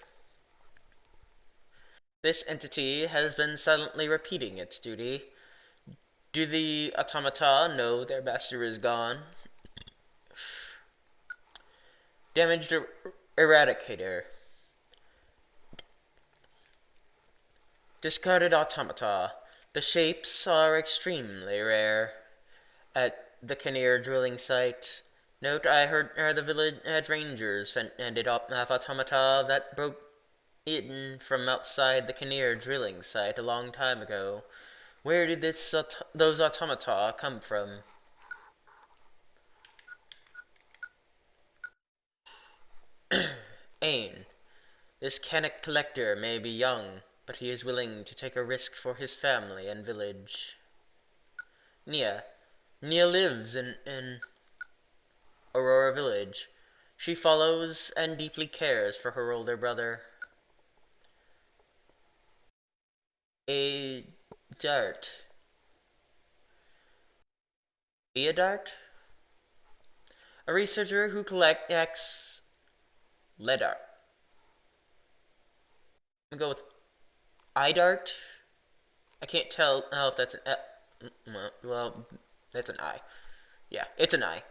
This entity has been silently repeating its duty. Do the automata know their master is gone? Damaged Eradicator. Discarded automata. The shapes are extremely rare. At the Kinnear drilling site. Note, I heard the village rangers ended up have automata that broke in from outside the Kinnear drilling site a long time ago. Where did those automata come from? Ain. This Canic collector may be young, but he is willing to take a risk for his family and village. Nia. Nia lives in Aurora Village. She follows and deeply cares for her older brother. A dart. A dart? A researcher who collects lead art. I'm gonna go with I-dart. I can't tell if that's an well, that's an I. Yeah, it's an I.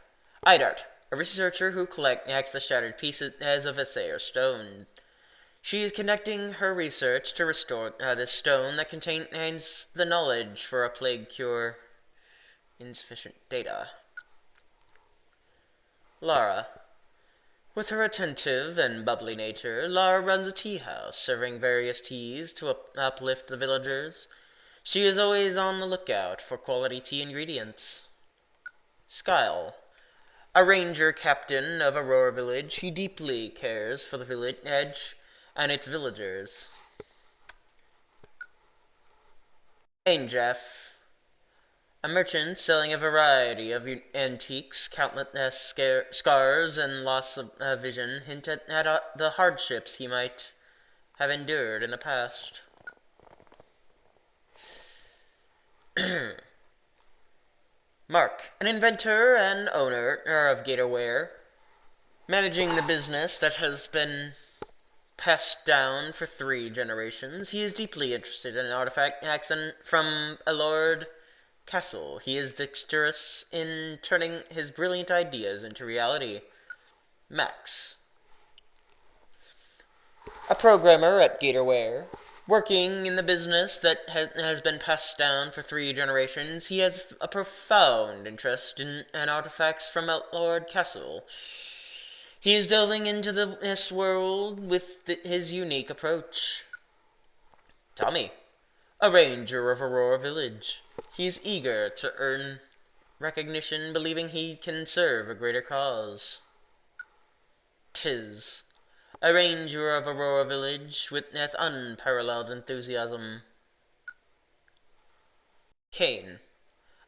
I-dart. A researcher who collects the shattered pieces of a Sayer stone. She is connecting her research to restore this stone that contains the knowledge for a plague cure. Insufficient data. Lara. With her attentive and bubbly nature, Lara runs a tea house, serving various teas to uplift the villagers. She is always on the lookout for quality tea ingredients. Skyle. A ranger captain of Aurora Village, he deeply cares for the village and its villagers. Angef, a merchant selling a variety of antiques, countless scars, and loss of vision hint at the hardships he might have endured in the past. Mark, an inventor and owner of Gatorware, managing the business that has been passed down for 3 generations. He is deeply interested in artifacts from a lord castle. He is dexterous in turning his brilliant ideas into reality. Max, a programmer at Gatorware, working in the business that has been passed down for 3 generations. He has a profound interest in artifacts from Outlord Castle. He is delving into this world with his unique approach. Tommy, a ranger of Aurora Village. He is eager to earn recognition, believing he can serve a greater cause. Tiz, a ranger of Aurora Village with unparalleled enthusiasm. Kane,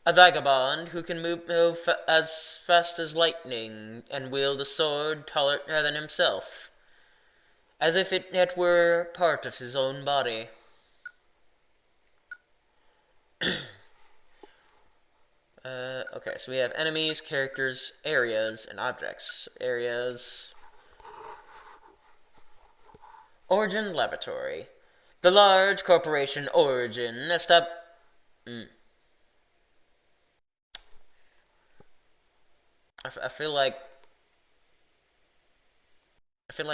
a vagabond who can move as fast as lightning and wield a sword taller than himself, as if it were part of his own body. Okay, so we have enemies, characters, areas, and objects. Areas. Origin Laboratory. The large corporation Origin I feel like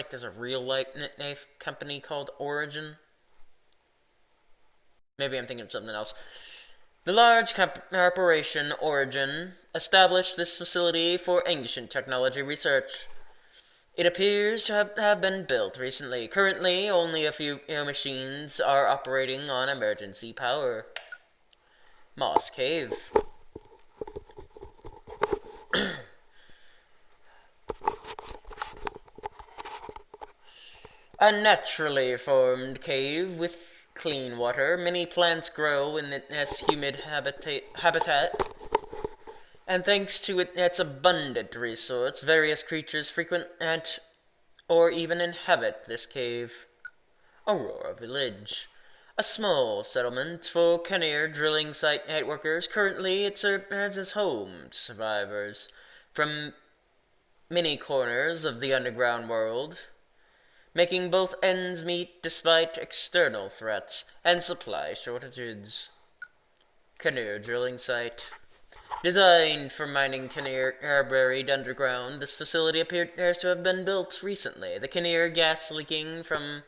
there's a real life company called Origin. Maybe I'm thinking of something else. The large corporation Origin established this facility for ancient technology research. It appears to have been built recently. Currently, only a few machines are operating on emergency power. Moss Cave. A naturally formed cave with clean water. Many plants grow in this humid habitat, and thanks to its abundant resource, various creatures frequent or even inhabit this cave. Aurora Village, a small settlement for Kinnear drilling site workers. Currently, it serves as home to survivors from many corners of the underground world, making both ends meet despite external threats and supply shortages. Kinnear drilling site. Designed for mining Kinnear buried underground, this facility appears to have been built recently. The Kinnear gas leaking from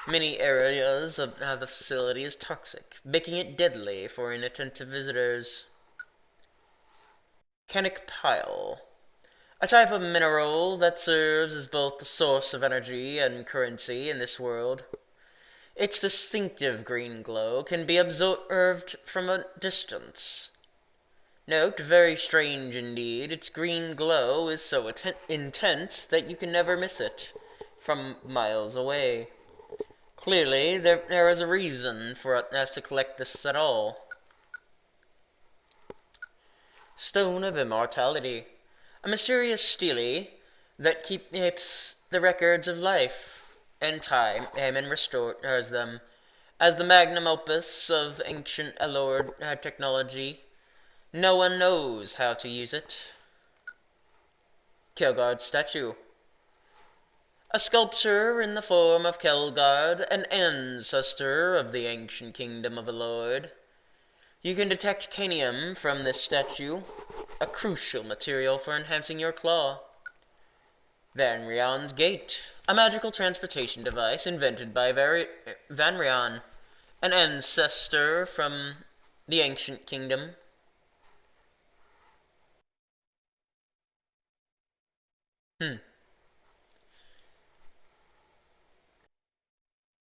many areas of the facility is toxic, making it deadly for inattentive visitors. Canic Pile. A type of mineral that serves as both the source of energy and currency in this world. Its distinctive green glow can be observed from a distance. Note, very strange indeed, its green glow is so intense that you can never miss it from miles away. Clearly, there is a reason for us to collect this at all. Stone of Immortality. A mysterious stele that keeps the records of life and time and restores them. As the magnum opus of ancient Allord technology, no one knows how to use it. Kelgard statue. A sculpture in the form of Kelgard, an ancestor of the ancient kingdom of Allord. You can detect canium from this statue, a crucial material for enhancing your claw. Van Rion's Gate, a magical transportation device invented by Van Rion, an ancestor from the ancient kingdom.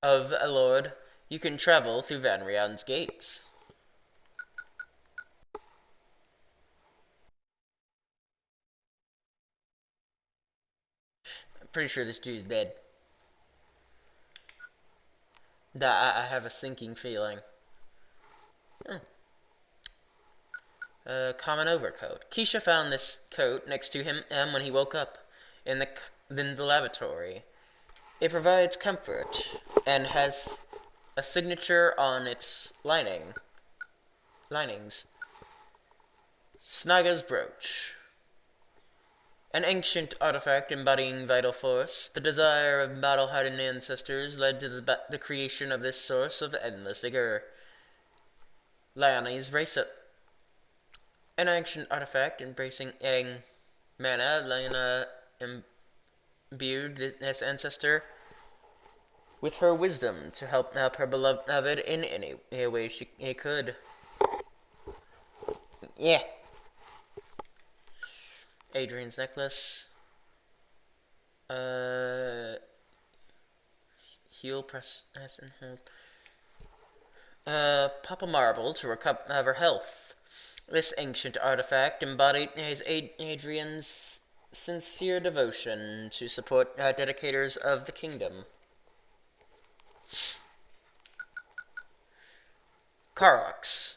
Of Allord, you can travel through Van Rion's gates. Pretty sure this dude's dead. I have a sinking feeling. Common overcoat. Keisha found this coat next to him when he woke up in the laboratory. It provides comfort and has a signature on its linings. Snaga's brooch. An ancient artifact embodying vital force, the desire of battle-hardened ancestors led to the creation of this source of endless vigor. Leonie's bracelet. An ancient artifact embracing mana. Lena imbued this ancestor with her wisdom to help her beloved in any way she could. Yeah. Adrian's necklace. Heal, press, and hold. Pop a marble to recover health. This ancient artifact embodies Adrian's sincere devotion to support dedicators of the kingdom. Karox.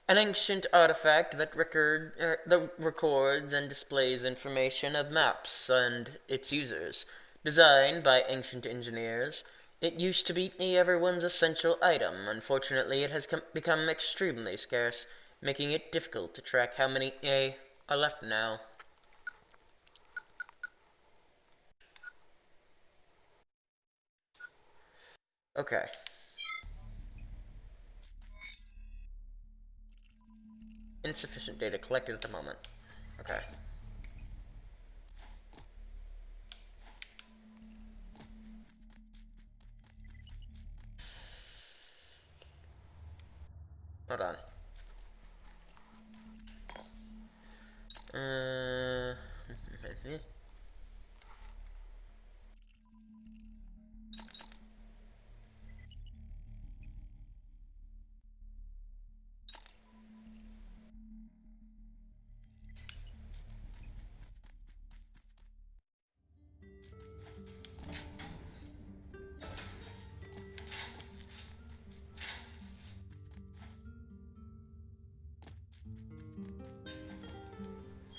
An ancient artifact that records and displays information of maps and its users. Designed by ancient engineers, it used to be everyone's essential item. Unfortunately, it has become extremely scarce, making it difficult to track how many are left now. Okay. Insufficient data collected at the moment. Okay. Hold on.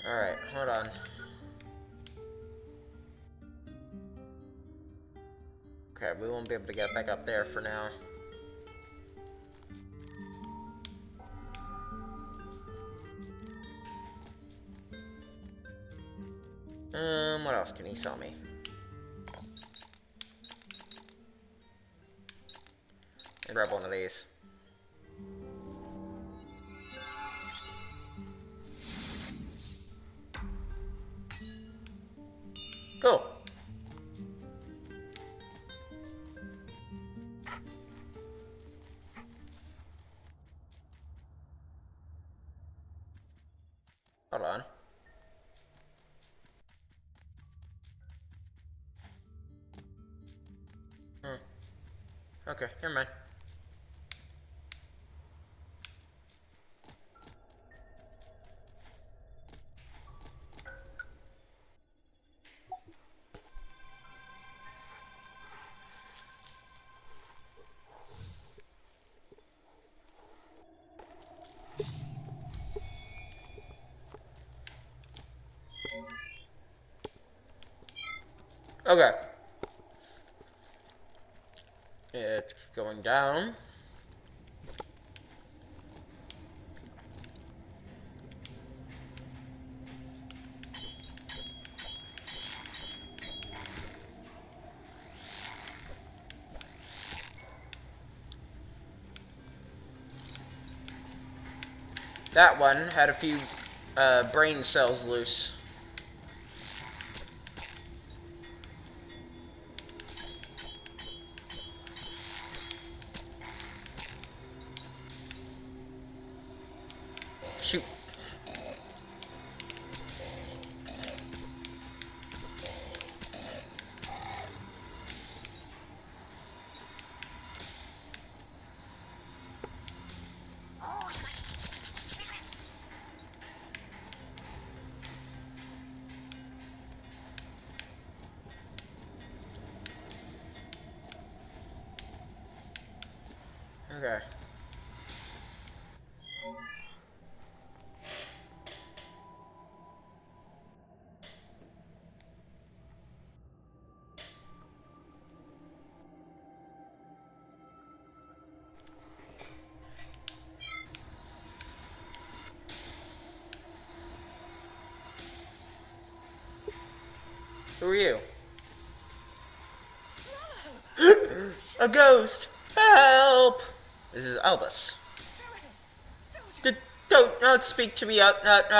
Alright, hold on. Okay, we won't be able to get back up there for now. What else can he sell me? I'll grab one of these. Cool. Hold on. Okay, never mind. Okay. It's going down. That one had a few brain cells loose. Shoot. Okay. Who are you? A ghost! Help! This is Albus. Don't speak to me out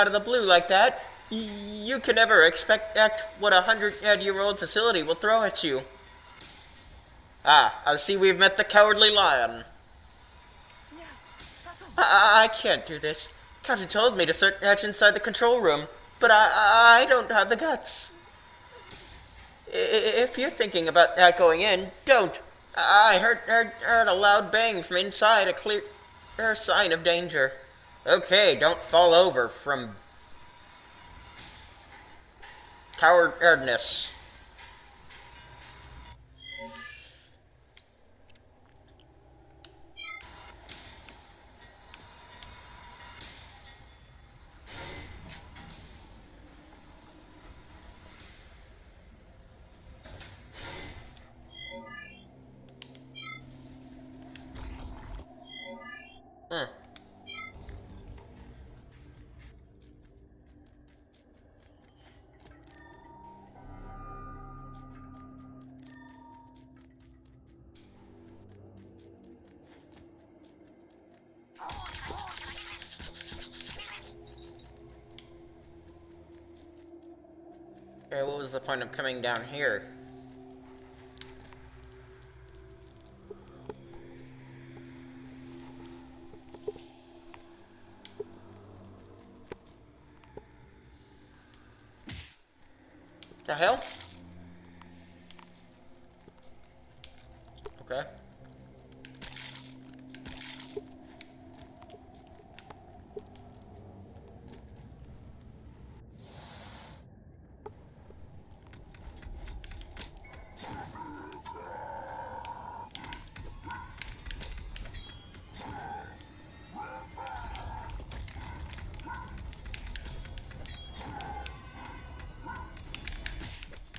of the blue like that. You can never expect what a 100-year-old facility will throw at you. Ah, I see we've met the Cowardly Lion. I can't do this. Captain told me to search inside the control room, but I don't have the guts. If you're thinking about going in, don't. I heard a loud bang from inside, a clear sign of danger. Okay, don't fall over from cowardness. Huh. Okay, what was the point of coming down here? The hell? Okay.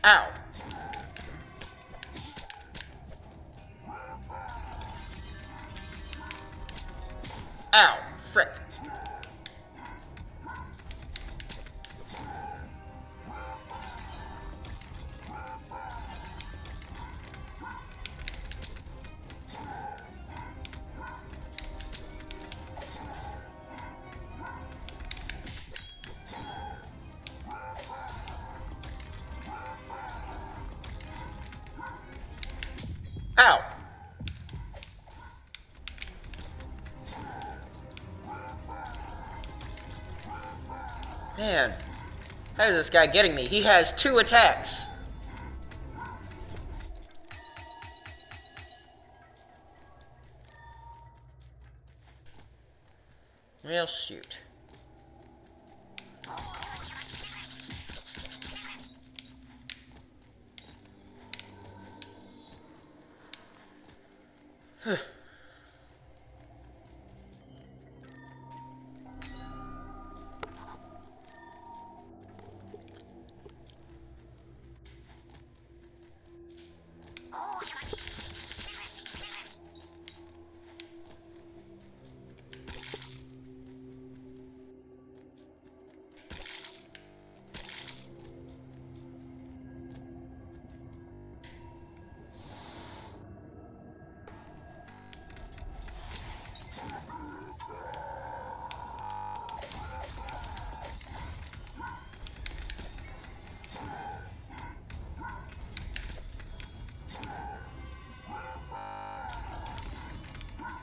Ow. Ow. Frick. Ow. Man, how is this guy getting me? He has 2 attacks. Well, shoot.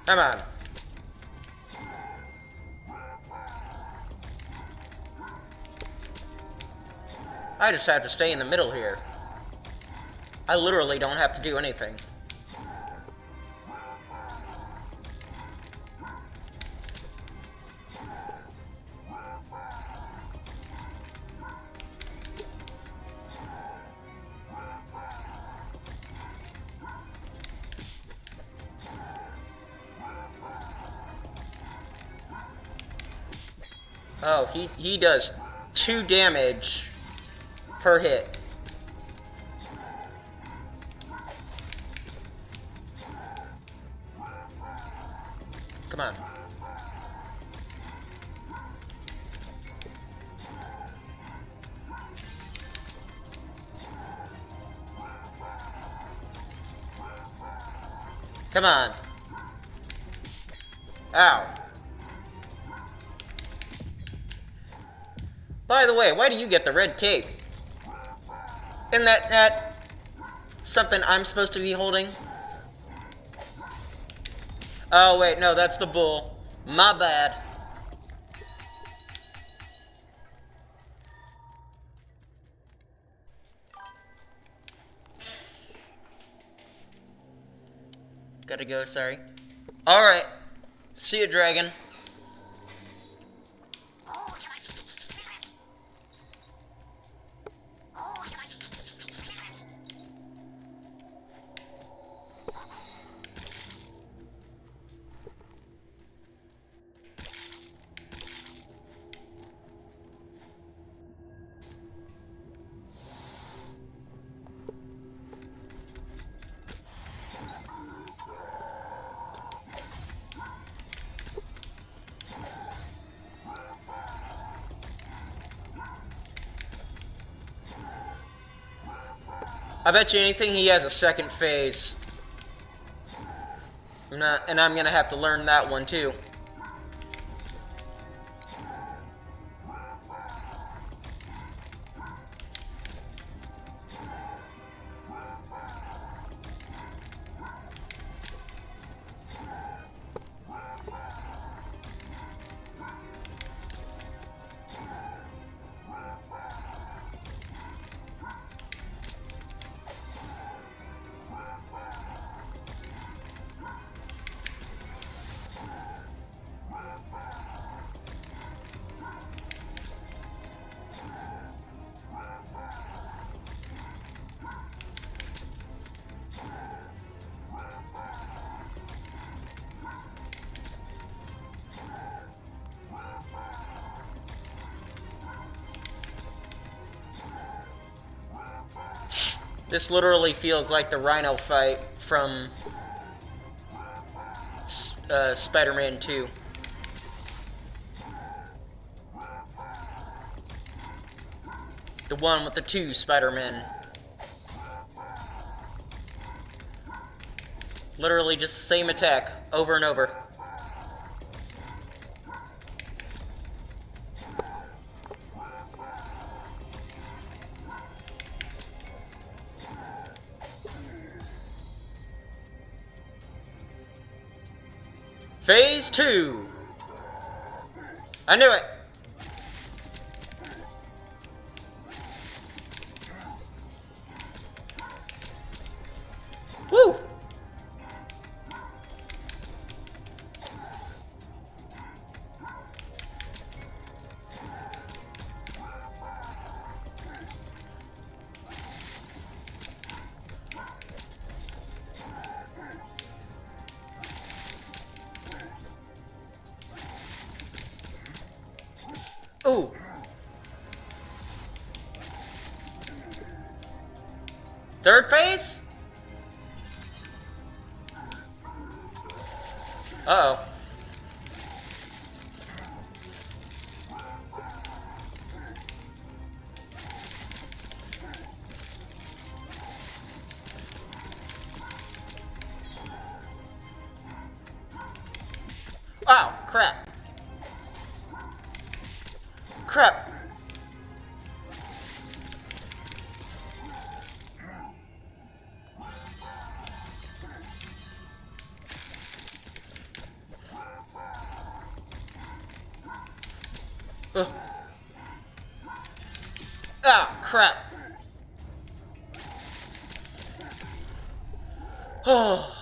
Come on. I just have to stay in the middle here. I literally don't have to do anything. Oh, he does 2 damage per hit. Come on. Come on. Ow. By the way, why do you get the red cape? Isn't that something I'm supposed to be holding? Oh, wait, no, that's the bull. My bad. Gotta go, sorry. Alright. See you, dragon. I bet you anything he has a second phase. I'm gonna have to learn that one too. This literally feels like the Rhino fight from Spider-Man 2. The one with the 2 Spider-Men. Literally just the same attack over and over. Phase 2. I knew it. Woo. Ooh. Third phase? Uh-oh. Oh, crap. Crap. Ah, crap. Oh.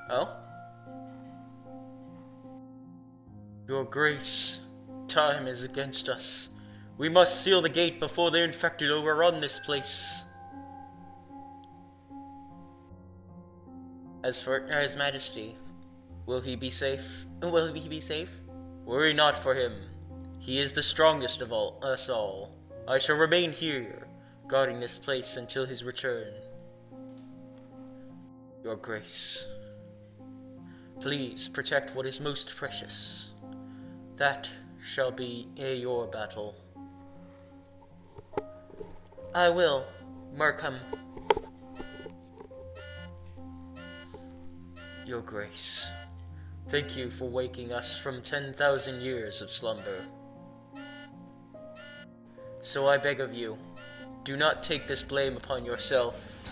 Oh? Your Grace, time is against us. We must seal the gate before the infected overrun this place. As for His Majesty, will he be safe? Will he be safe? Worry not for him. He is the strongest of us all. I shall remain here, guarding this place until his return. Your Grace, please protect what is most precious. That shall be your battle. I will, Markham. Your Grace, thank you for waking us from 10,000 years of slumber. So I beg of you, do not take this blame upon yourself.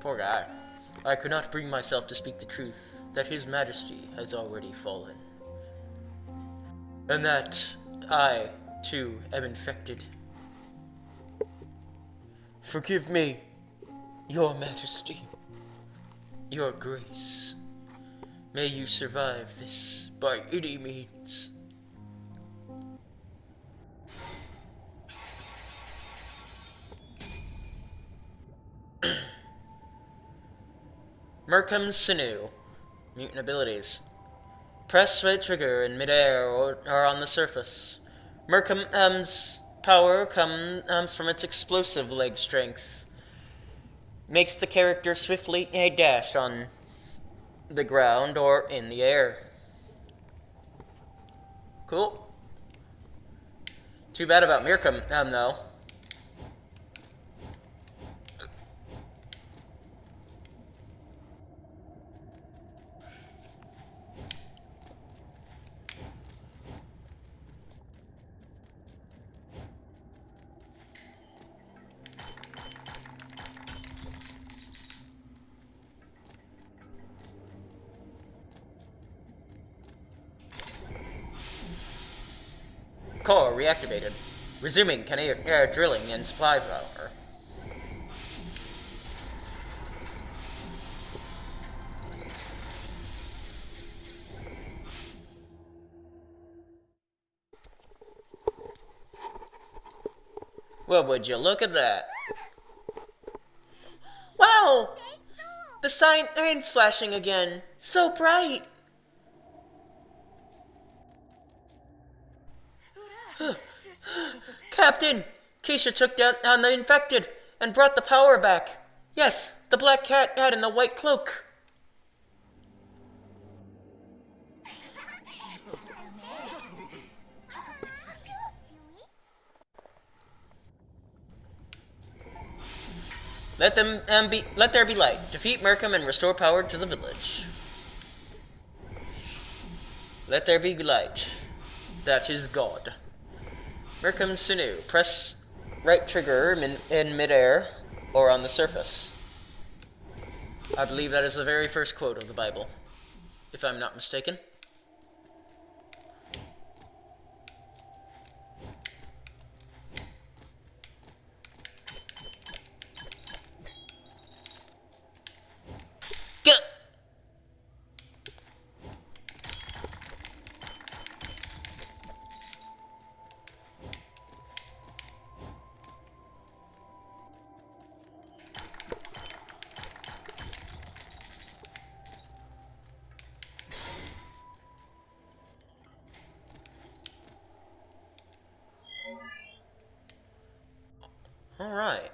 Poor guy. I could not bring myself to speak the truth, that His Majesty has already fallen. And that I, too, am infected. Forgive me, Your Majesty, Your Grace. May you survive this by any means. Markham's Sinew. Mutant abilities. Press right trigger in midair or on the surface. Markham's power comes from its explosive leg strength. Makes the character swiftly dash on the ground or in the air. Cool. Too bad about Markham, though. Core reactivated. Resuming air drilling and supply power. Well, would you look at that? Wow! The sign's flashing again. So bright! Captain! Keisha took down the infected and brought the power back. Yes, the black cat had in the white cloak. Let there be light. Defeat Markham and restore power to the village. Let there be light. That is God. Markham's Sinew. Press right trigger in midair or on the surface. I believe that is the very first quote of the Bible, if I'm not mistaken. Alright.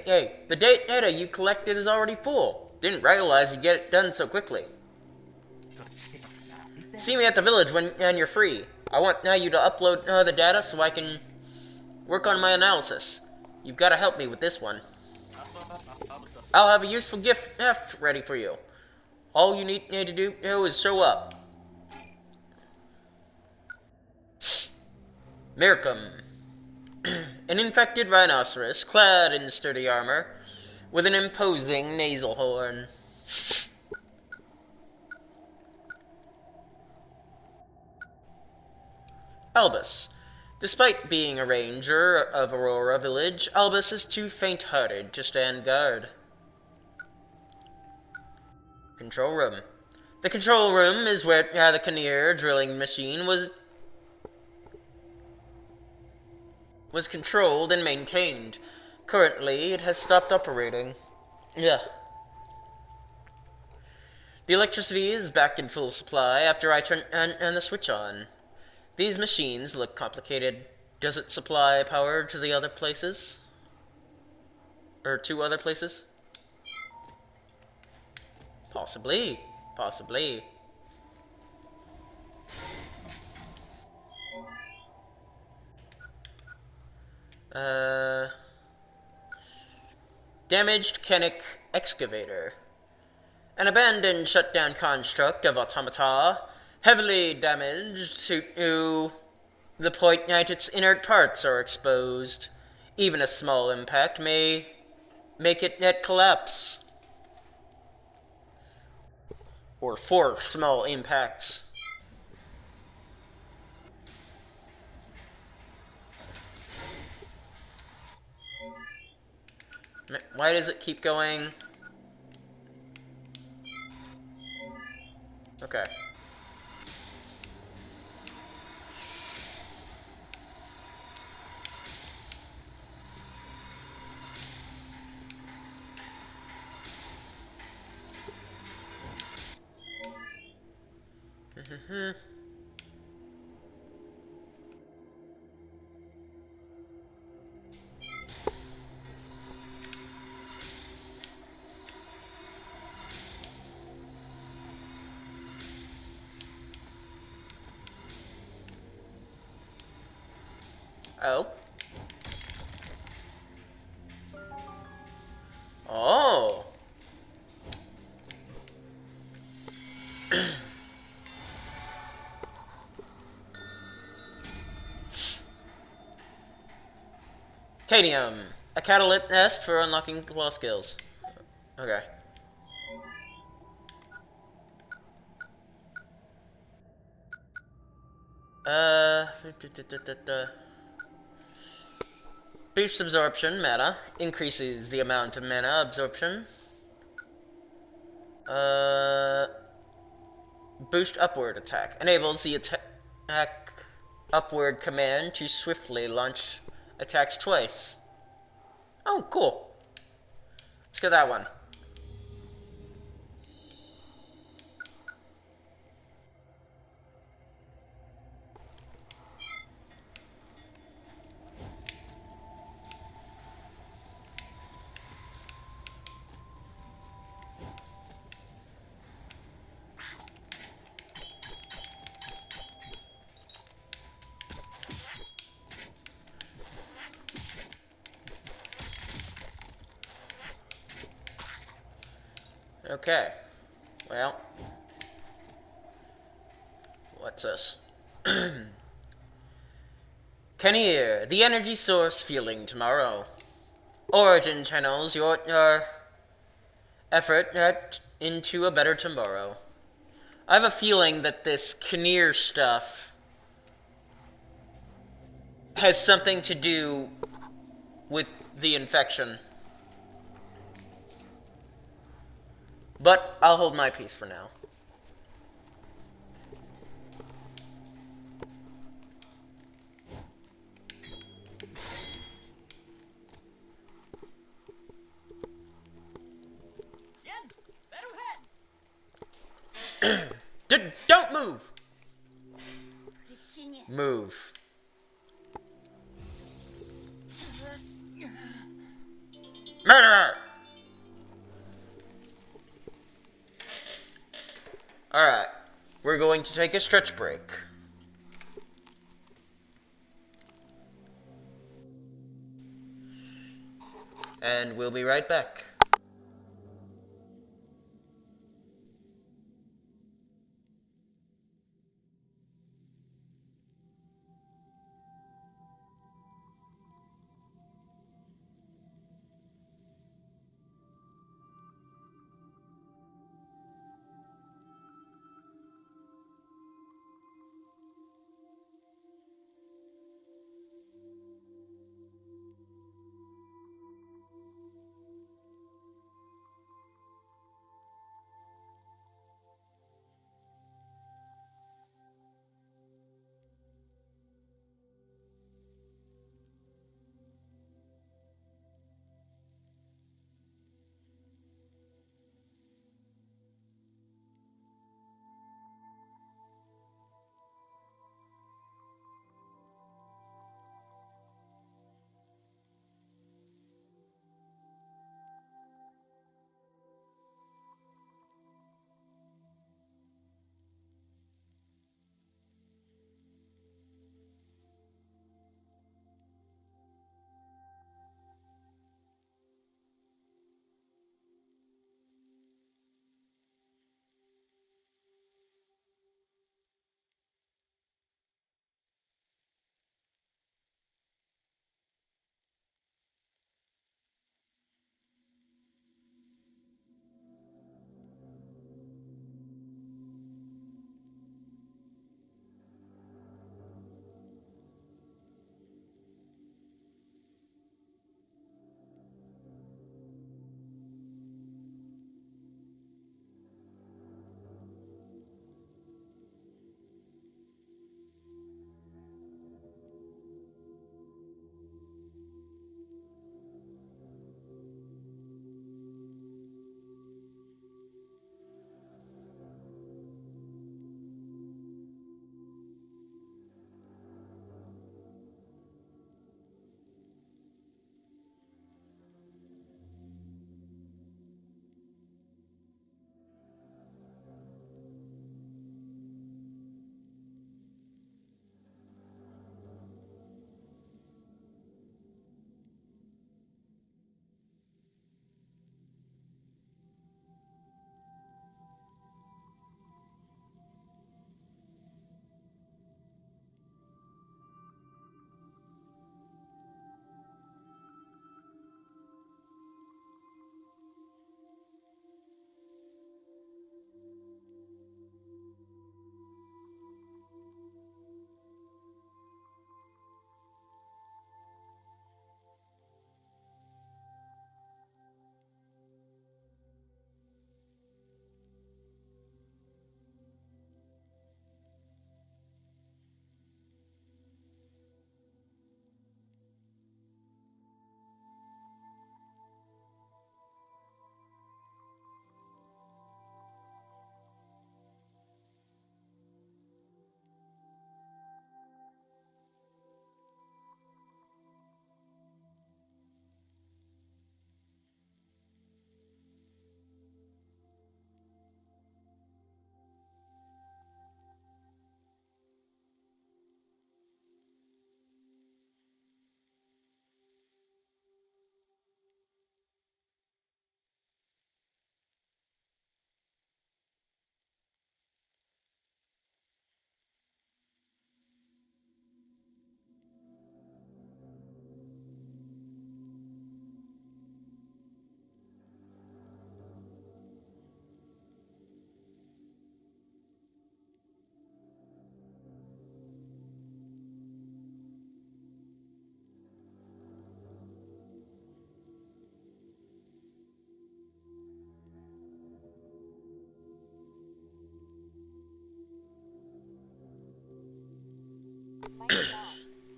Hey, the data you collected is already full. Didn't realize you'd get it done so quickly. See me at the village when you're free. I want you to upload the data so I can work on my analysis. You've got to help me with this one. I'll have a useful gift ready for you. All you need to do is show up. Mirkum. An infected rhinoceros, clad in sturdy armor, with an imposing nasal horn. Albus. Despite being a ranger of Aurora Village, Albus is too faint-hearted to stand guard. Control room. The control room is where the Kinnear drilling machine was controlled and maintained. Currently, it has stopped operating. Yeah. The electricity is back in full supply after I turn the switch on. These machines look complicated. Does it supply power to the other places? Or to other places? Possibly. Possibly. Damaged Kennic excavator. An abandoned shutdown construct of automata, heavily damaged to the point that its inert parts are exposed. Even a small impact may make it net collapse. Or 4 small impacts. Why does it keep going? Okay. Oh. Oh. Cadmium. A catalyst for unlocking claw skills. Okay. Boost absorption, mana. Increases the amount of mana absorption. Boost upward attack. Enables the attack upward command to swiftly launch attacks twice. Oh, cool. Let's get that one. Okay. Well. What's this? Kinnear, the energy source fueling tomorrow. Origin channels your effort into a better tomorrow. I have a feeling that this Kinnear stuff has something to do with the infection. But I'll hold my peace for now. Don't move! Move. Murderer! Alright, we're going to take a stretch break. And we'll be right back.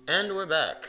And we're back.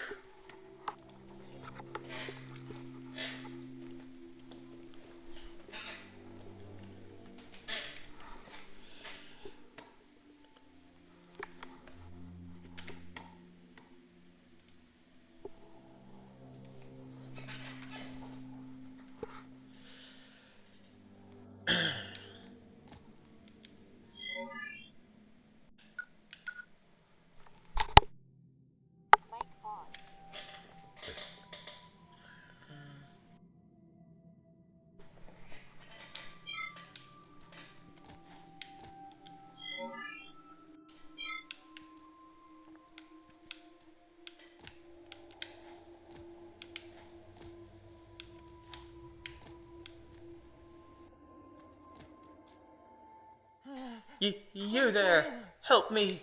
You there! Help me!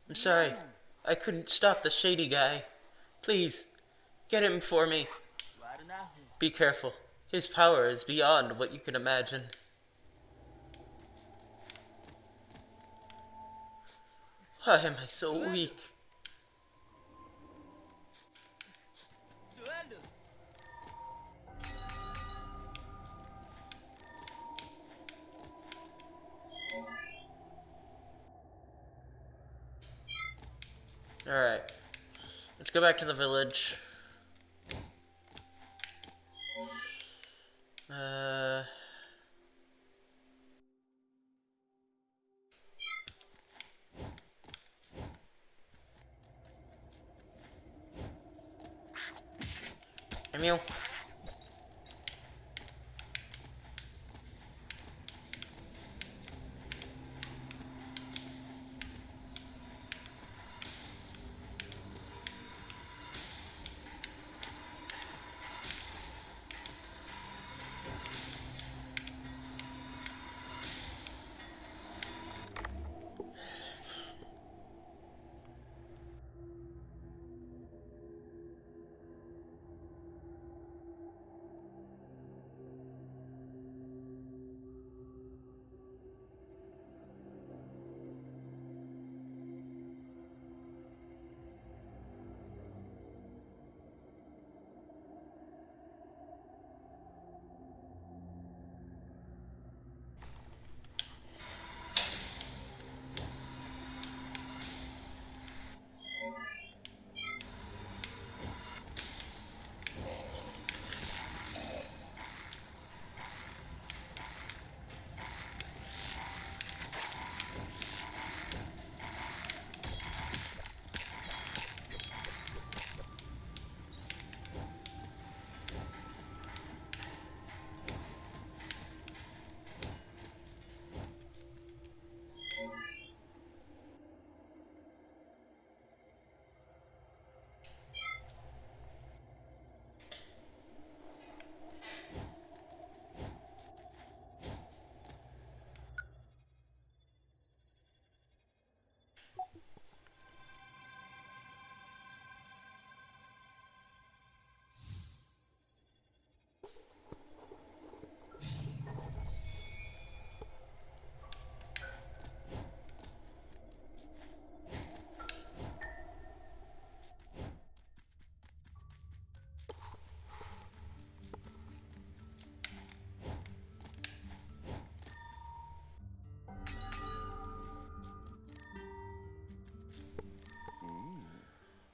I'm sorry. I couldn't stop the shady guy. Please, get him for me. Be careful. His power is beyond what you can imagine. Why am I so weak? Alright. Let's go back to the village. Emil.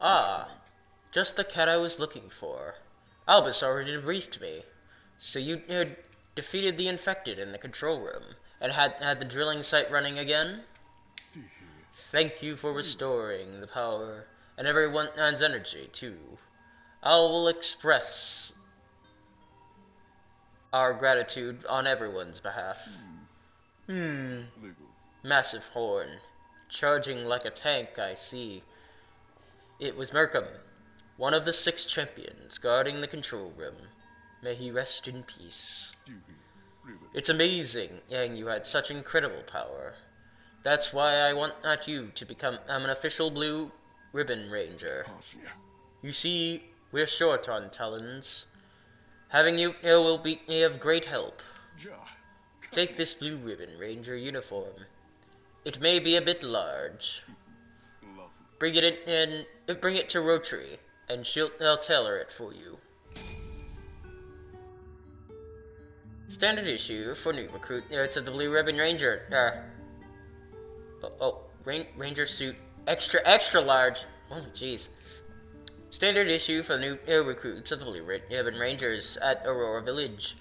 Ah, just the cat I was looking for. Albus already briefed me. So you had defeated the infected in the control room, and had the drilling site running again? Thank you for restoring the power, and everyone's energy, too. I will express our gratitude on everyone's behalf. Massive horn. Charging like a tank, I see. It was Merkham, one of the 6 champions guarding the control room. May he rest in peace. It's amazing, Yang, you had such incredible power. That's why I want you to become an official Blue Ribbon Ranger. You see, we're short on talons. Having you here will be of great help. Take this Blue Ribbon Ranger uniform. It may be a bit large, Bring it in and bring it to Rotary, and they'll tailor it for you. Standard issue for new recruits of the Blue Ribbon Ranger. Ranger suit, extra large. Holy jeez. Standard issue for new recruits of the Blue Ribbon Rangers at Aurora Village.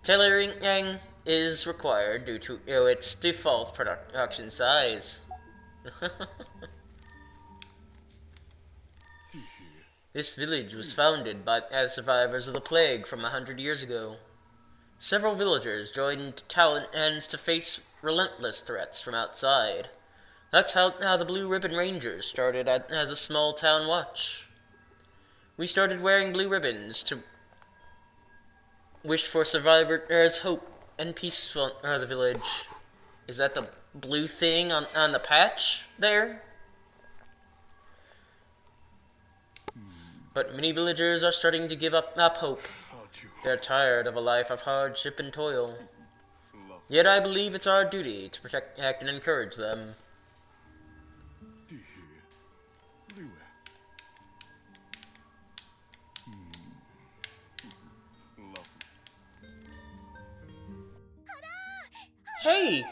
Tailoring is required due to its default production size. This village was founded by survivors of the plague from 100 years ago. Several villagers joined Talons to face relentless threats from outside. That's how the Blue Ribbon Rangers started as a small town watch. We started wearing blue ribbons to wish for survivors' hope and peace for the village. Is that the blue thing on the patch there? But many villagers are starting to give up hope. They're tired of a life of hardship and toil. Yet I believe it's our duty to protect and encourage them. Hey!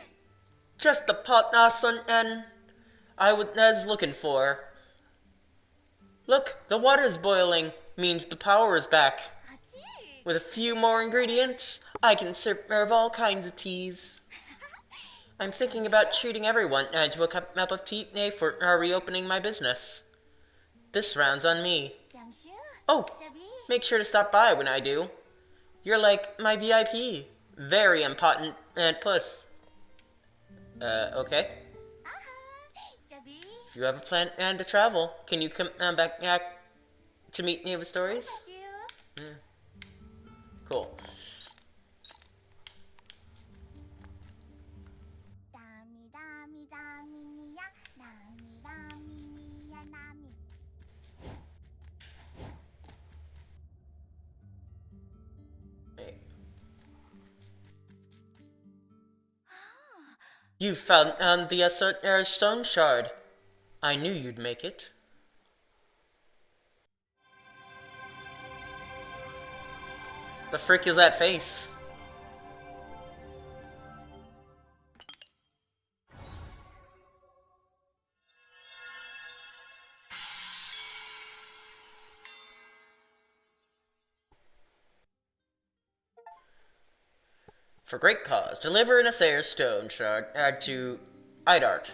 Just the partner and I was looking for. Look, the water's boiling. Means the power is back. With a few more ingredients, I can serve all kinds of teas. I'm thinking about treating everyone to a cup of tea for reopening my business. This round's on me. Oh, make sure to stop by when I do. You're like my VIP. Very important puss. Okay. If you have a plan to travel, can you come back to meet me with stories? Cool. You found the stone shard. I knew you'd make it. The frick is that face? For great cause, deliver an Assayer stone shard to Idart.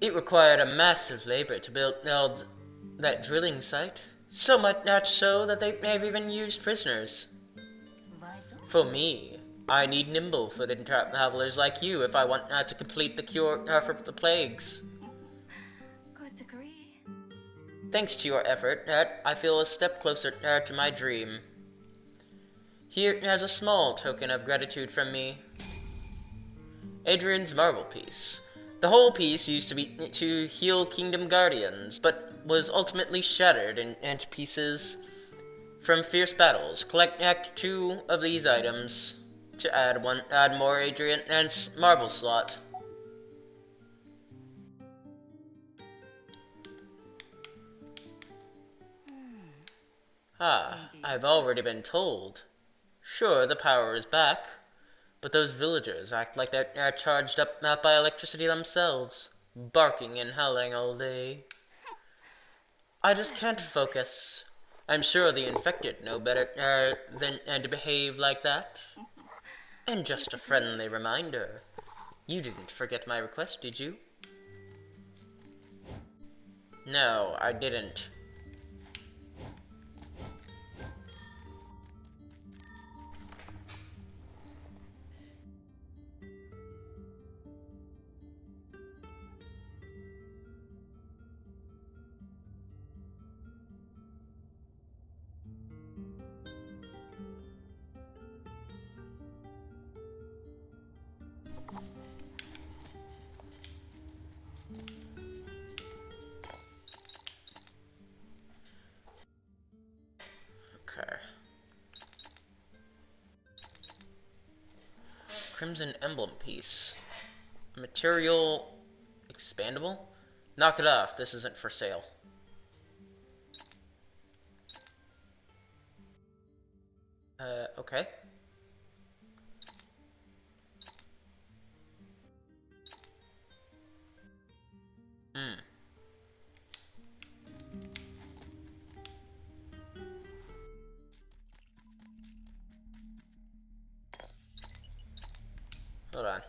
It required a massive labor to build that drilling site. So much so that they may have even used prisoners. For me, I need nimble-footed travelers like you if I want to complete the cure for the plagues. Thanks to your effort, I feel a step closer to my dream. Here is a small token of gratitude from me. Adrian's marble piece. The whole piece used to heal Kingdom Guardians, but was ultimately shattered into pieces from fierce battles. Collect 2 of these items to add more Adrian and marble slot. I've already been told. Sure, the power is back, but those villagers act like they're charged up by electricity themselves, barking and howling all day. I just can't focus. I'm sure the infected know better than to behave like that. And just a friendly reminder, you didn't forget my request, did you? No, I didn't. Okay. Crimson Emblem piece. Material expandable? Knock it off. This isn't for sale. Okay. Hold on.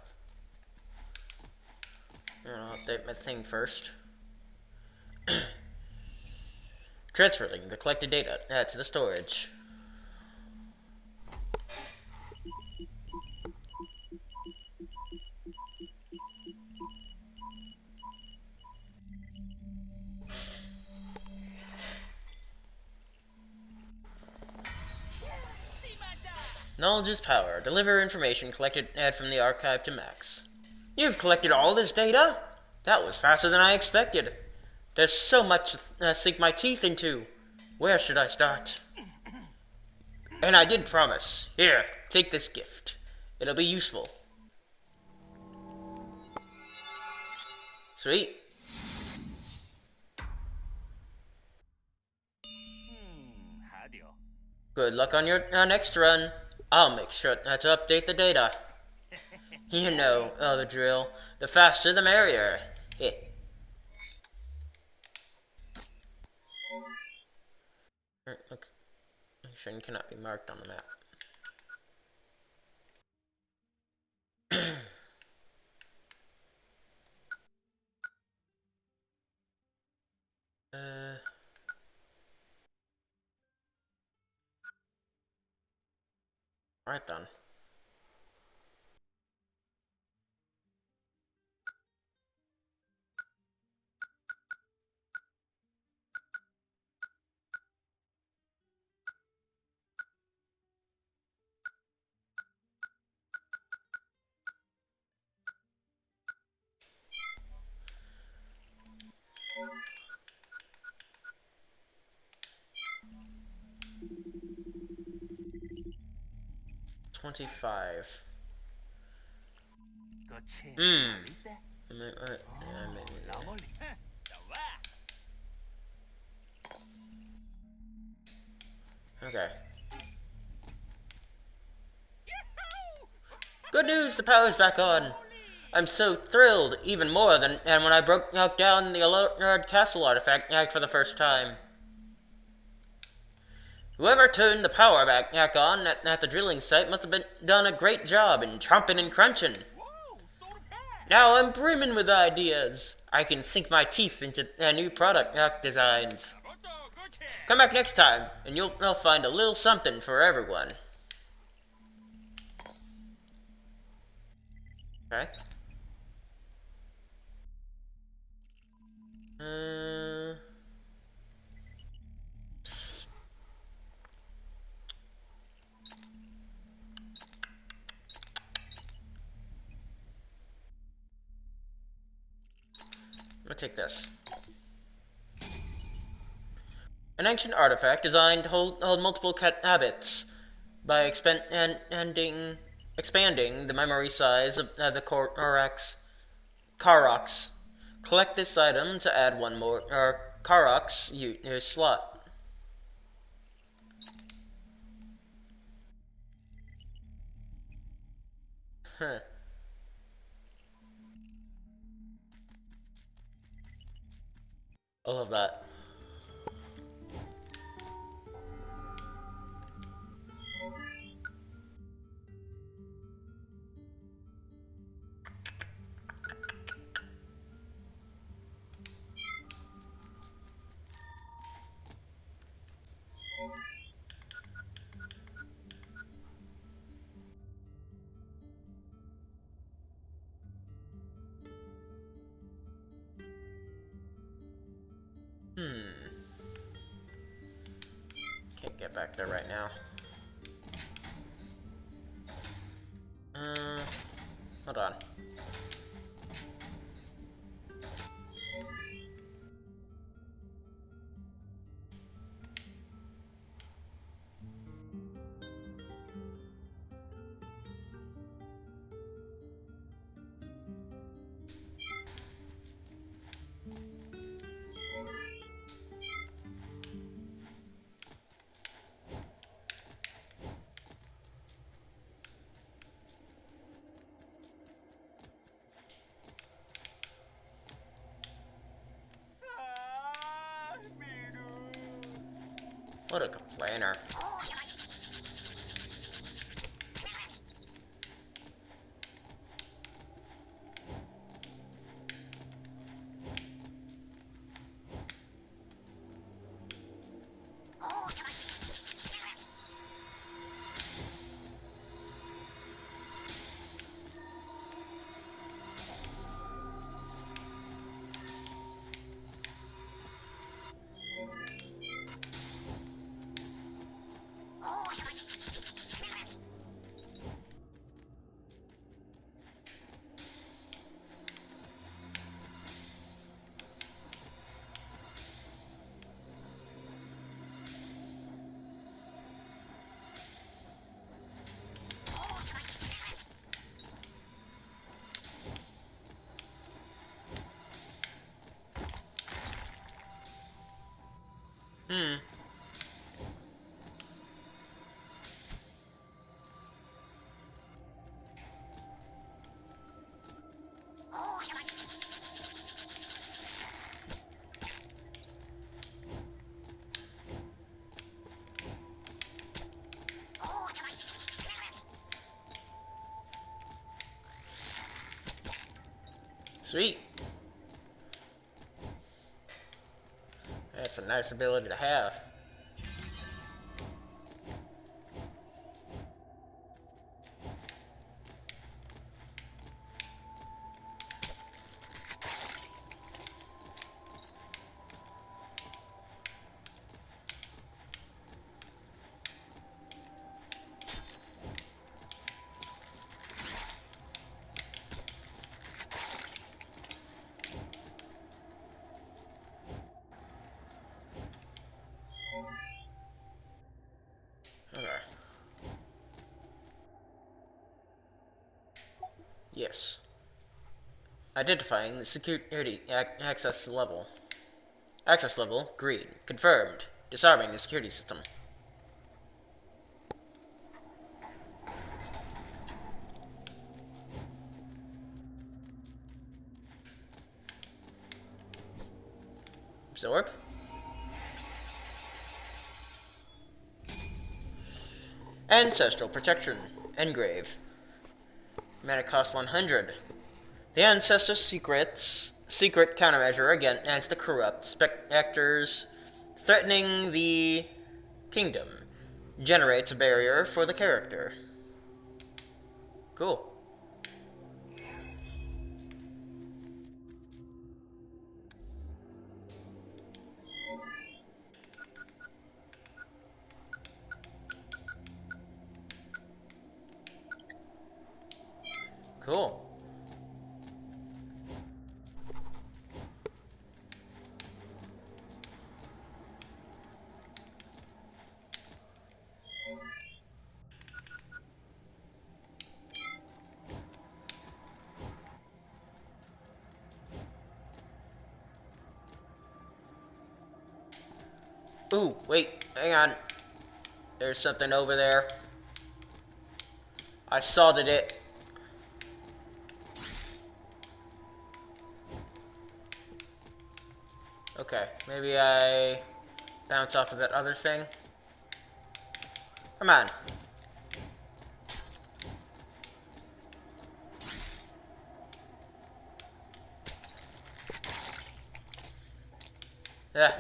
I'm gonna update my thing first. Transferring the collected data to the storage. Knowledge is power. Deliver information collected from the archive to Max. You've collected all this data? That was faster than I expected. There's so much to sink my teeth into. Where should I start? And I did promise. Here, take this gift. It'll be useful. Sweet. Good luck on your next run. I'll make sure to update the data. You know the drill. The faster the merrier. Location cannot be marked on the map. Alright then. $25. Okay. Good news, the power's back on. I'm so thrilled, even more than when I broke down the Alert Castle artifact for the first time. Whoever turned the power back on at the drilling site must have done a great job in chomping and crunching. Now I'm brimming with ideas. I can sink my teeth into new product designs. Come back next time, and you'll find a little something for everyone. Okay. I'm gonna take this. An ancient artifact designed to hold multiple habits by expanding the memory size of the Karoks. Collect this item to add one more Karoks slot. Huh. I love that. Can't get back there right now. Hold on. What a complainer. Sweet. That's a nice ability to have. Okay. Yes. Identifying the security access level. Access level, green. Confirmed. Disarming the security system. Absorb. Ancestral protection. Engrave. Mana cost 100. The Ancestor secret countermeasure against the corrupt specters threatening the kingdom. Generates a barrier for the character. Cool. Cool. Ooh, wait, hang on. There's something over there. I salted it. Okay, maybe I bounce off of that other thing. Come on. Yeah.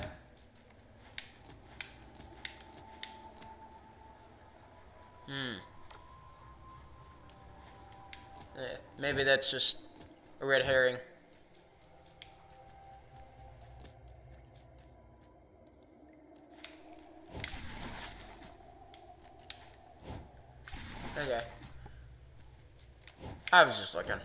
Yeah, maybe that's just a red herring. Okay. I was just looking.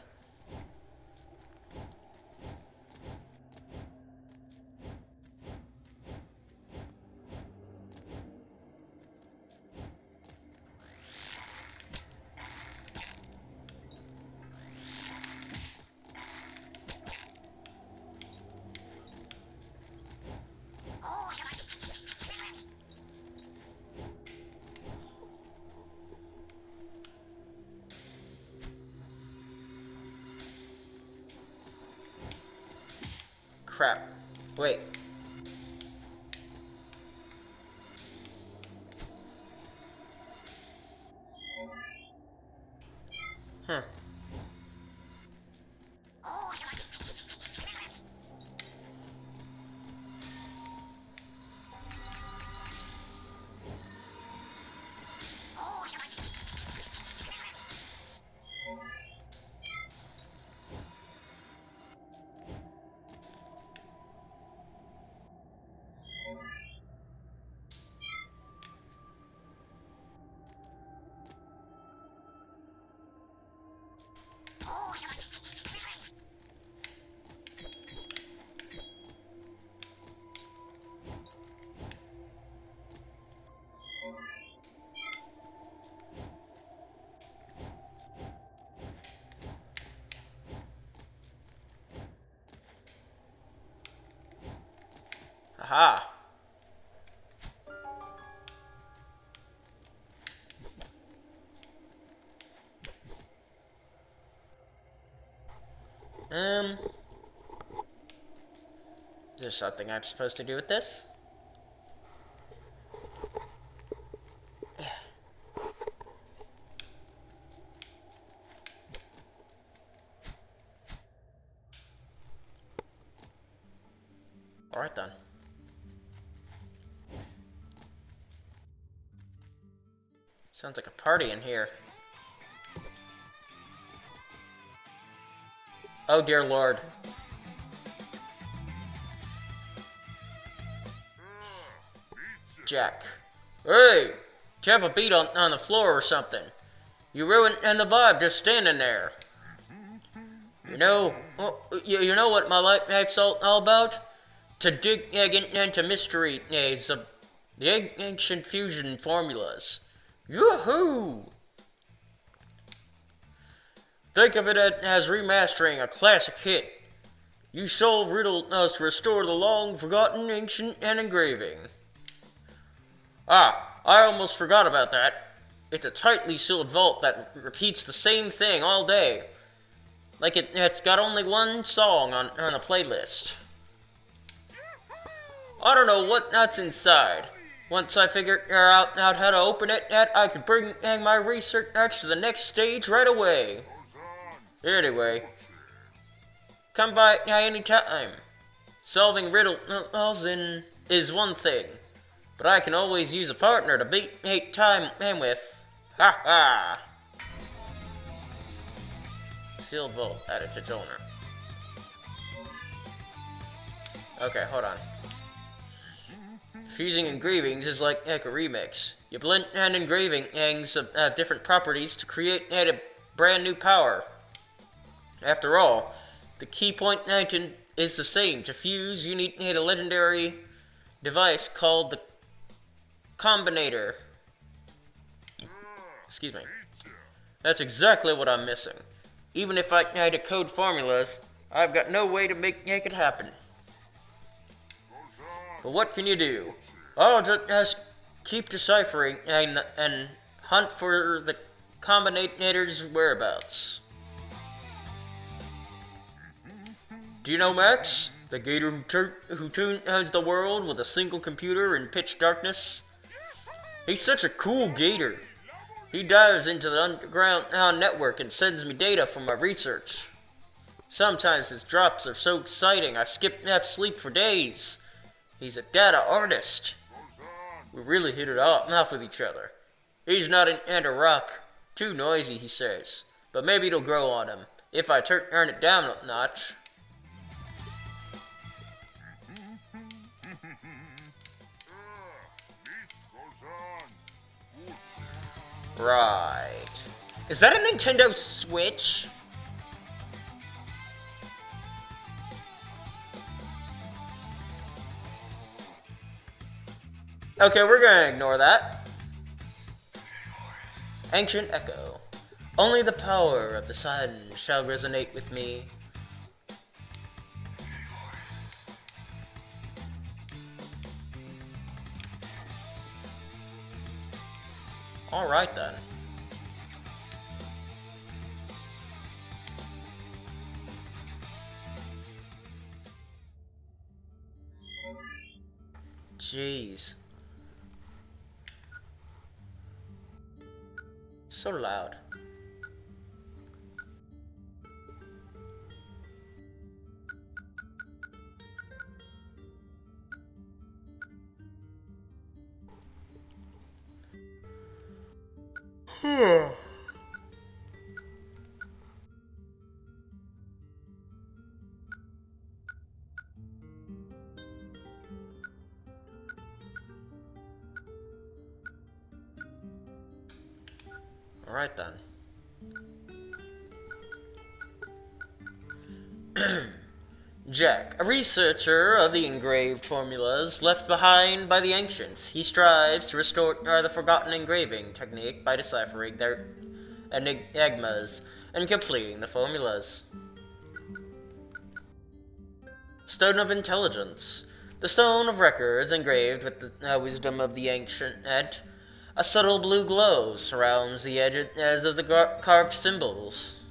Crap. Wait. Is there something I'm supposed to do with this? Alright then. Sounds like a party in here. Oh dear lord. Jack. Hey! Tap a beat on the floor or something. You ruined the vibe just standing there. You know what my life's all about? To dig into mysteries of the ancient fusion formulas. Yoo-hoo! Think of it as remastering a classic hit. You solve riddles to restore the long-forgotten ancient and engraving. Ah, I almost forgot about that. It's a tightly sealed vault that repeats the same thing all day. Like it's got only one song on the playlist. I don't know what's inside. Once I figure out how to open it, I could bring my research to the next stage right away. Anyway, come by any time. Solving riddles is one thing, but I can always use a partner to beat time with. Ha ha! Sealed vault added to donor. Okay, hold on. Fusing engravings is like a remix. You blend engravings of different properties to create a brand new power. After all, the key point is the same. To fuse, you need a legendary device called the Combinator. Excuse me. That's exactly what I'm missing. Even if I had to code formulas, I've got no way to make it happen. But what can you do? I'll just keep deciphering and hunt for the Combinator's whereabouts. Do you know Max? The gator who tunes the world with a single computer in pitch darkness? He's such a cool gator. He dives into the underground network and sends me data from my research. Sometimes his drops are so exciting I skip sleep for days. He's a data artist. We really hit it off with each other. He's not into rock. Too noisy, he says. But maybe it'll grow on him if I turn it down a notch. Right. Is that a Nintendo Switch? Okay, we're gonna ignore that. Ancient Echo. Only the power of the sun shall resonate with me. Alright then. Jeez. So loud. Alright then. Jack, a researcher of the engraved formulas left behind by the ancients. He strives to restore the forgotten engraving technique by deciphering their enigmas and completing the formulas. Stone of Intelligence. The stone of records engraved with the wisdom of the ancient. A subtle blue glow surrounds the edges of the carved symbols.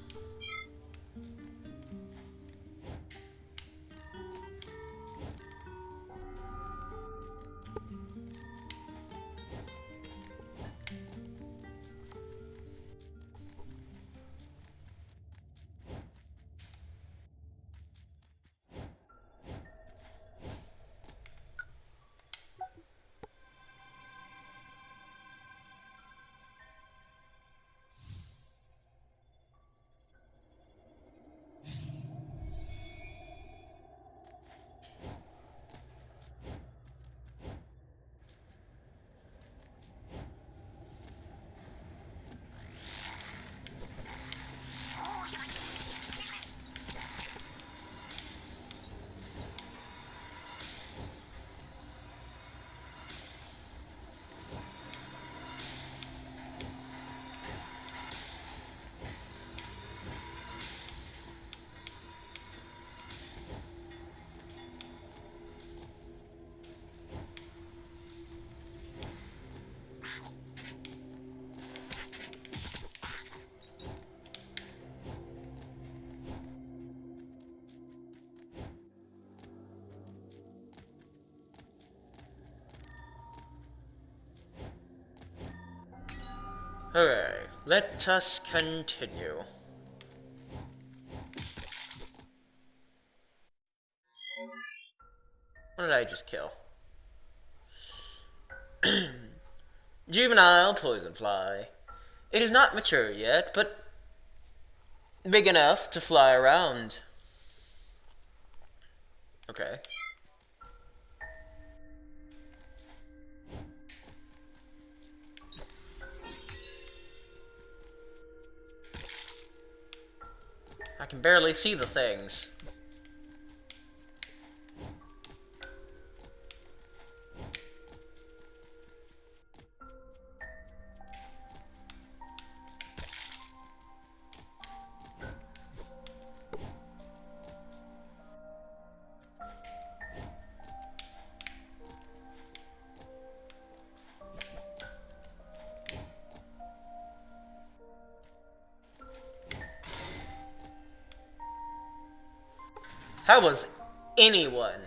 Okay, let us continue. What did I just kill? Juvenile poison fly. It is not mature yet, but big enough to fly around. Okay. I can barely see the things. How was anyone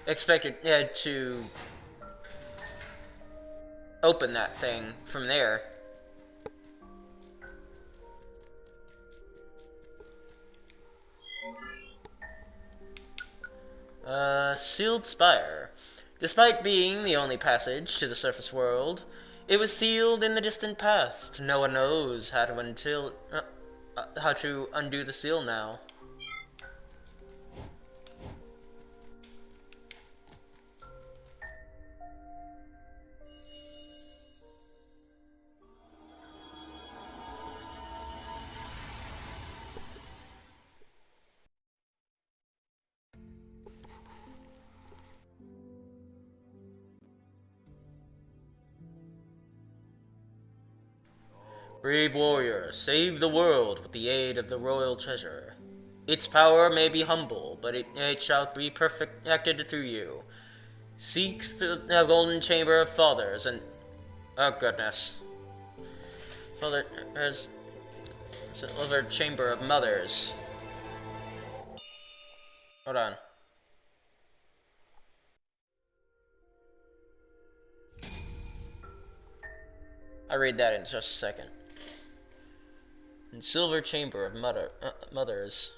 expected to open that thing from there? Sealed spire. Despite being the only passage to the surface world, it was sealed in the distant past. No one knows how to undo the seal now. Brave warrior, save the world with the aid of the royal treasure. Its power may be humble, but it shall be perfected through you. Seek the golden chamber of fathers and... Oh goodness. There's another chamber of mothers. Hold on. I'll read that in just a second. And silver chamber of mothers.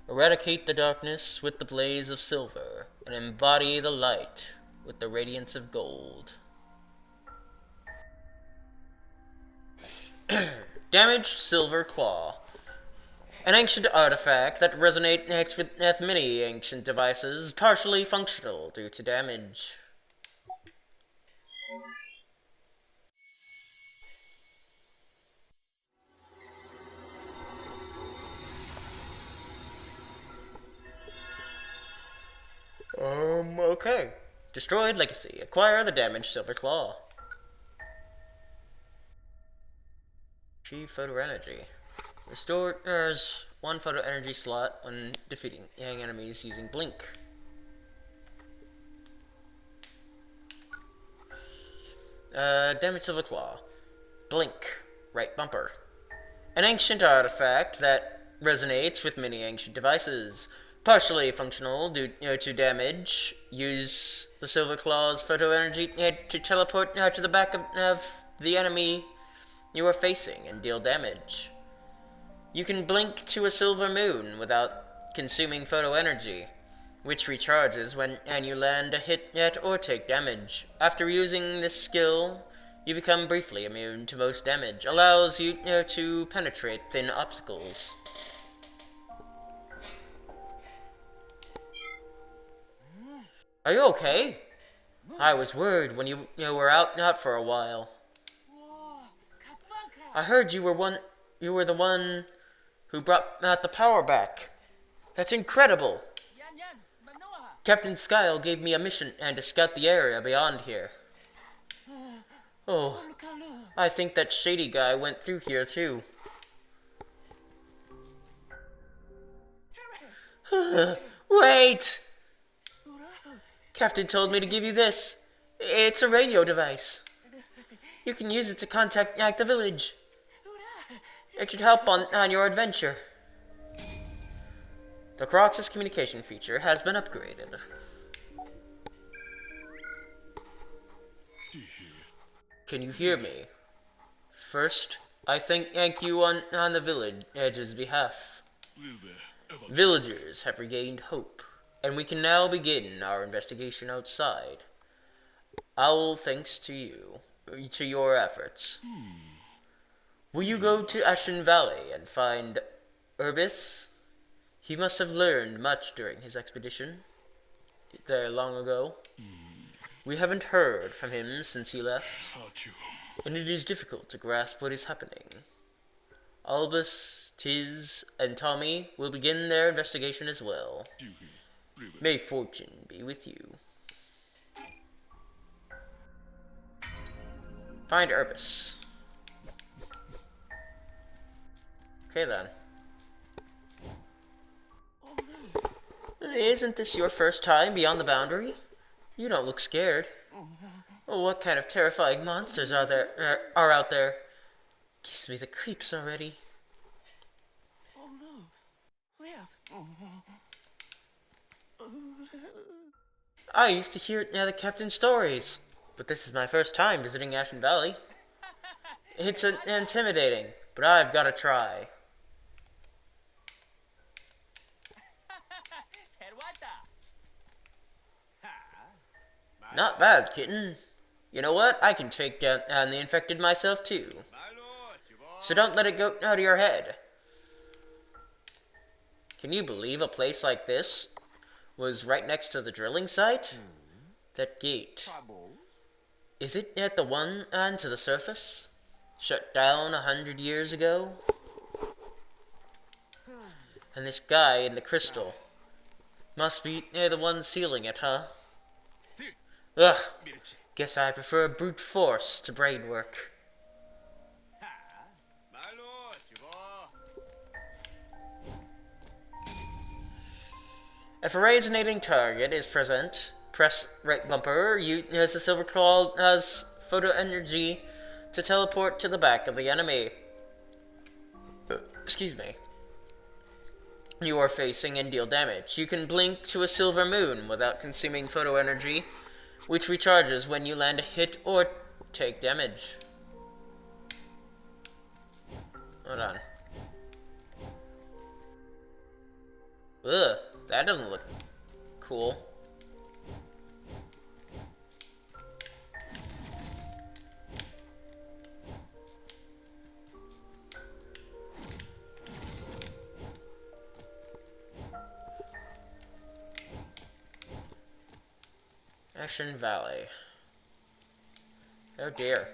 Eradicate the darkness with the blaze of silver, and embody the light with the radiance of gold. Damaged silver claw. An ancient artifact that resonates with many ancient devices, partially functional due to damage. Okay. Destroyed legacy. Acquire the damaged silver claw. Achieve photo energy. Restores one photo energy slot when defeating enemies using blink. Damage silver claw. Blink. Right bumper. An ancient artifact that resonates with many ancient devices. Partially functional due to damage. Use the silver claw's photo energy to teleport to the back of the enemy you are facing and deal damage. You can blink to a silver moon without consuming photo energy, which recharges when you land a hit or take damage. After using this skill, you become briefly immune to most damage. Allows you to penetrate thin obstacles. Are you okay? I was worried when you were out for a while. I heard you were the one who brought out the power back. That's incredible. Captain Skyle gave me a mission and to scout the area beyond here. Oh, I think that shady guy went through here too. Wait! Captain told me to give you this. It's a radio device. You can use it to contact the village. It should help on your adventure. The Crox's communication feature has been upgraded. Can you hear me? First, I thank you on the village's behalf. Villagers have regained hope, and we can now begin our investigation outside. All thanks to you, to your efforts. Will you go to Ashen Valley and find Urbis? He must have learned much during his expedition there long ago. We haven't heard from him since he left, and it is difficult to grasp what is happening. Albus, Tiz, and Tommy will begin their investigation as well. May fortune be with you. Find Urbis. Okay then. Isn't this your first time beyond the boundary? You don't look scared. Oh, what kind of terrifying monsters are out there? Gives me the creeps already. I used to hear the captain's stories, but this is my first time visiting Ashen Valley. It's intimidating, but I've got to try. Not bad, kitten. You know what? I can take down the infected myself too. So don't let it go out of your head. Can you believe a place like this was right next to the drilling site? That gate. Is it at the one to the surface? Shut down 100 years ago? And this guy in the crystal must be near the one sealing it, huh? Ugh, guess I prefer brute force to brain work. If a resonating target is present, press right bumper, use the silver claw as photo energy to teleport to the back of the enemy. Excuse me. You are facing and deal damage. You can blink to a silver moon without consuming photo energy, which recharges when you land a hit or take damage. Hold on. Ugh, that doesn't look cool. Ashen Valley. Oh dear.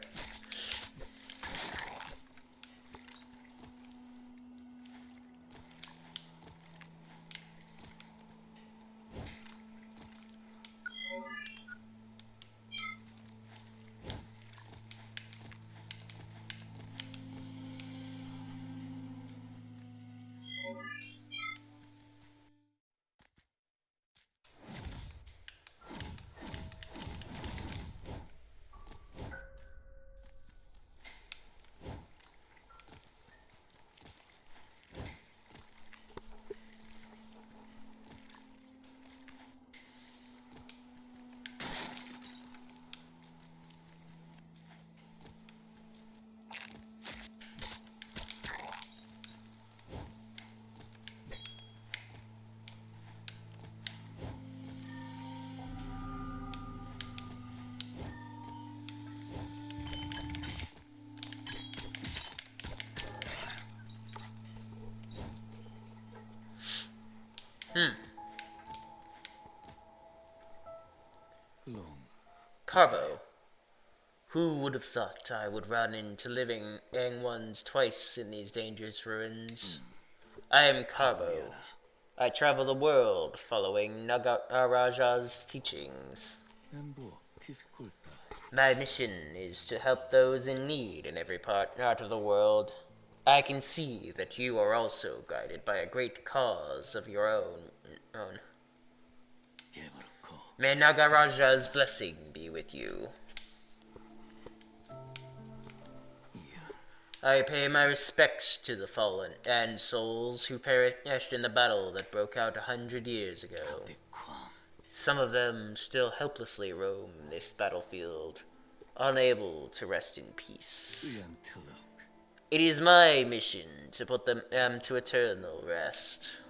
Carbo. Who would have thought I would run into living ones twice in these dangerous ruins? I am Carbo. I travel the world following Nagaraja's teachings. My mission is to help those in need in every part of the world. I can see that you are also guided by a great cause of your own. May Nagaraja's blessing be with you. I pay my respects to the fallen and souls who perished in the battle that broke out 100 years ago. Some of them still helplessly roam this battlefield, unable to rest in peace. It is my mission to put them to eternal rest.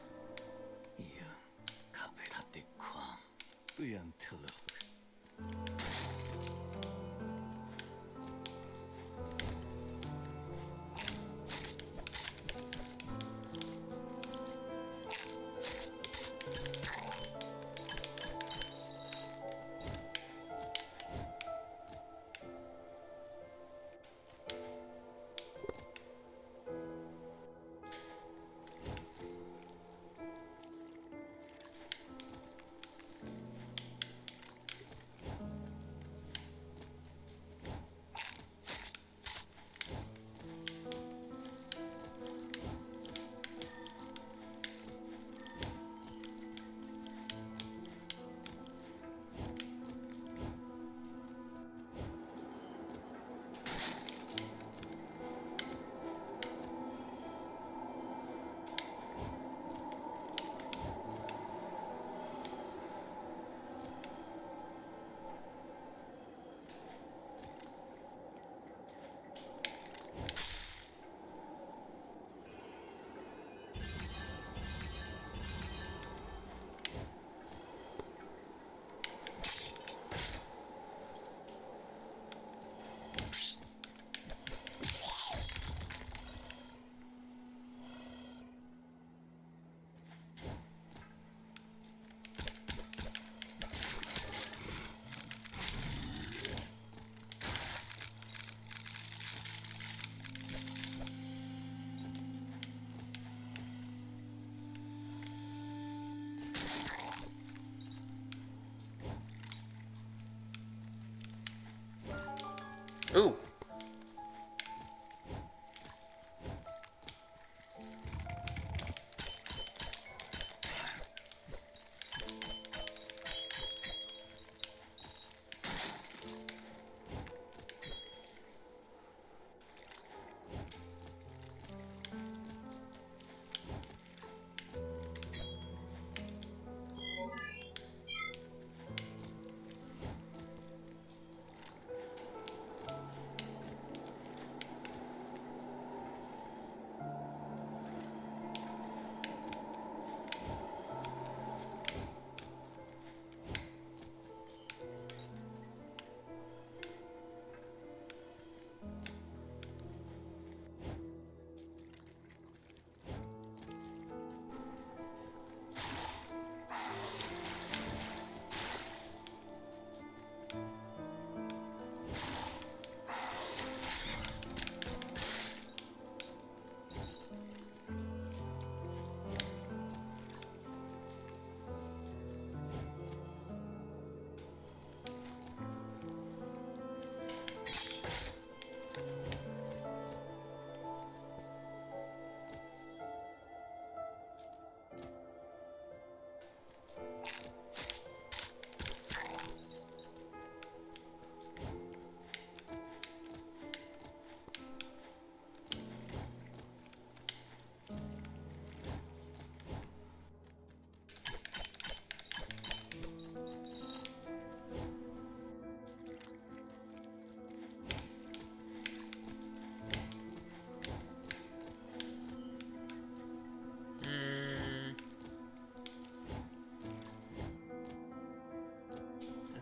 Ooh.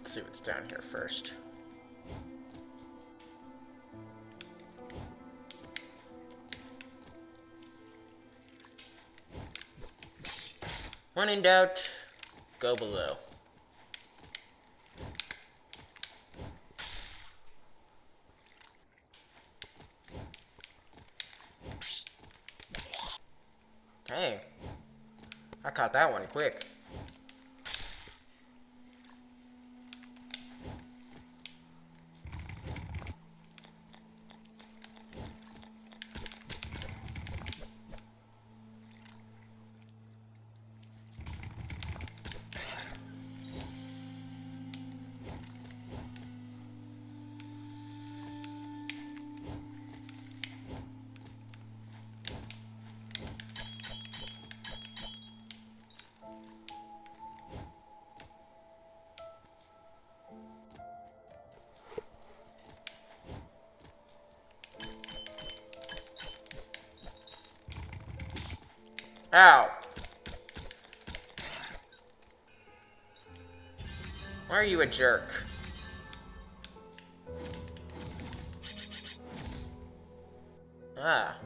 Let's see what's down here first. When in doubt, go below. Hey, I caught that one quick. Ow! Why are you a jerk? Ah.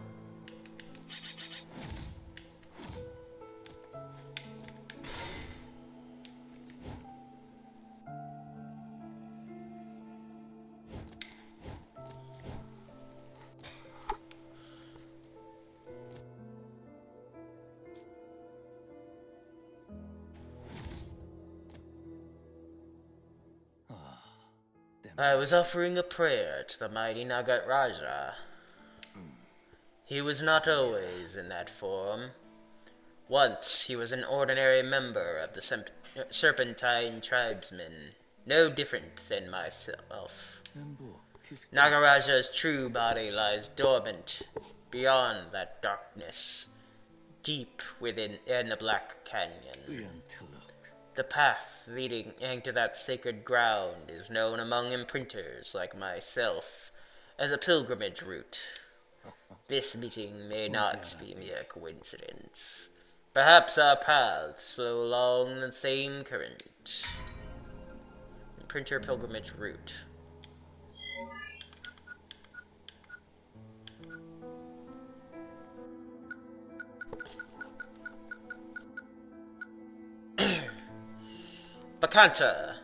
I was offering a prayer to the mighty Nagaraja. He was not always in that form. Once he was an ordinary member of the Serpentine tribesmen, no different than myself. Nagaraja's true body lies dormant beyond that darkness, deep within the Black Canyon. The path leading to that sacred ground is known among imprinters like myself as a pilgrimage route. This meeting may not be mere coincidence. Perhaps our paths flow along the same current. Imprinter pilgrimage route. Bacanta,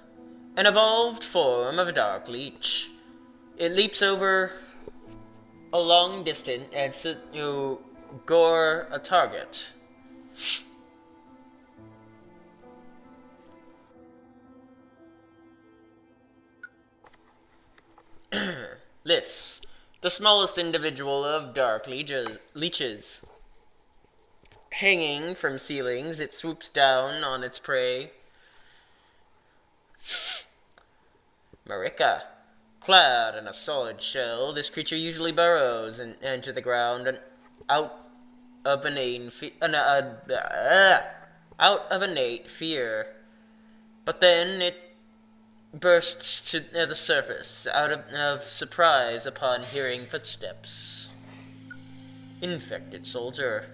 an evolved form of a dark leech. It leaps over a long distance and you gore a target. This, the smallest individual of dark leeches. Hanging from ceilings, it swoops down on its prey. Marika. Clad in a solid shell, this creature usually burrows into the ground and out of innate fear. But then it bursts to the surface out of surprise upon hearing footsteps. Infected soldier.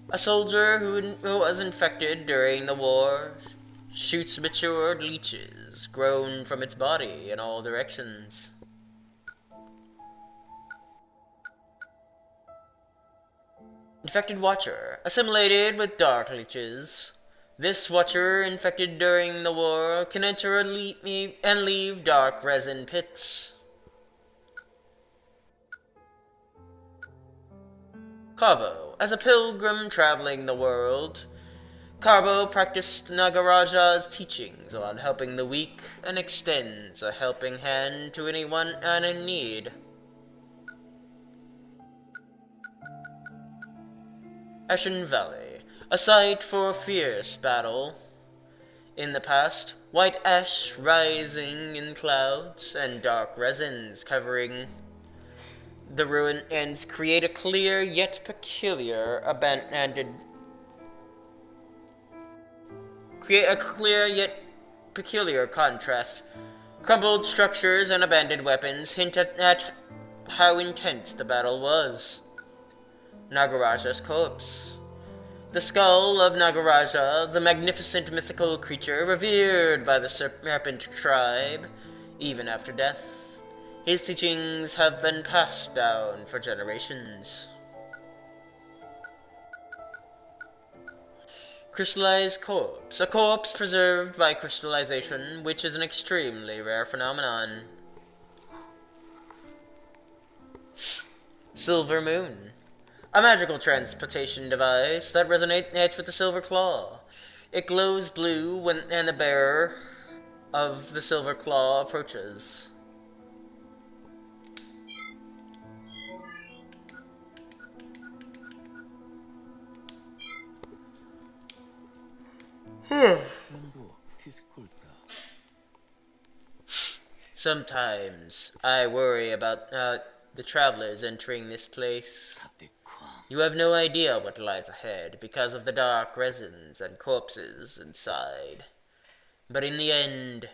A soldier who was infected during the war shoots matured leeches, grown from its body in all directions. Infected Watcher, assimilated with dark leeches. This Watcher, infected during the war, can enter and leave dark resin pits. Carbo, as a pilgrim traveling the world, Carbo practiced Nagaraja's teachings on helping the weak and extends a helping hand to anyone in need. Ashen Valley, a site for fierce battle. In the past, white ash rising in clouds and dark resins covering the ruined ends create a clear yet peculiar contrast. Crumbled structures and abandoned weapons hint at how intense the battle was. Nagaraja's corpse. The skull of Nagaraja, the magnificent mythical creature revered by the serpent tribe, even after death. His teachings have been passed down for generations. Crystallized corpse. A corpse preserved by crystallization, which is an extremely rare phenomenon. Silver Moon. A magical transportation device that resonates with the Silver Claw. It glows blue when the bearer of the Silver Claw approaches. Sometimes I worry about the travelers entering this place. You have no idea what lies ahead because of the dark resins and corpses inside. But in the end,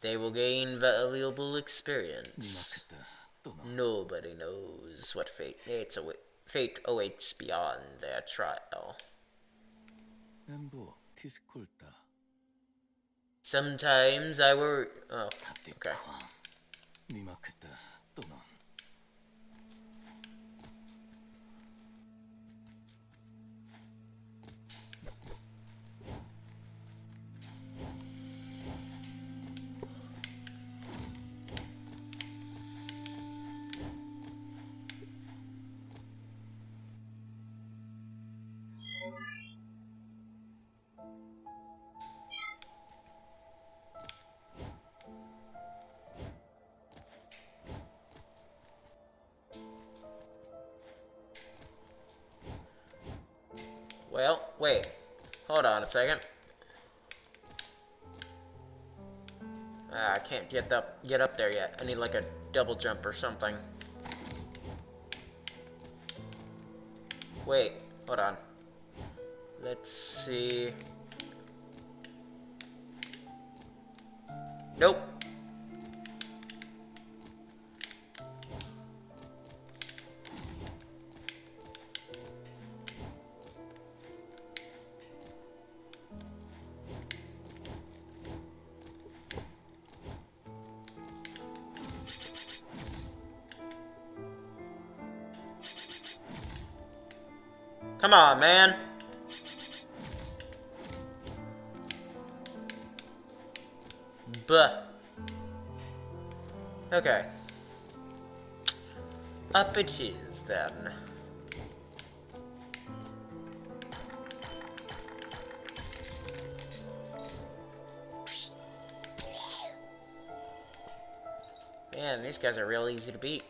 they will gain valuable experience. Nobody knows what fate fate awaits beyond their trial. Sometimes I worry. Oh, okay. Well, wait. Hold on a second. I can't get up there yet. I need like a double jump or something. Wait, hold on. Let's see. Nope. Come on, man. Buh. Okay. Up it is, then. Man, these guys are real easy to beat.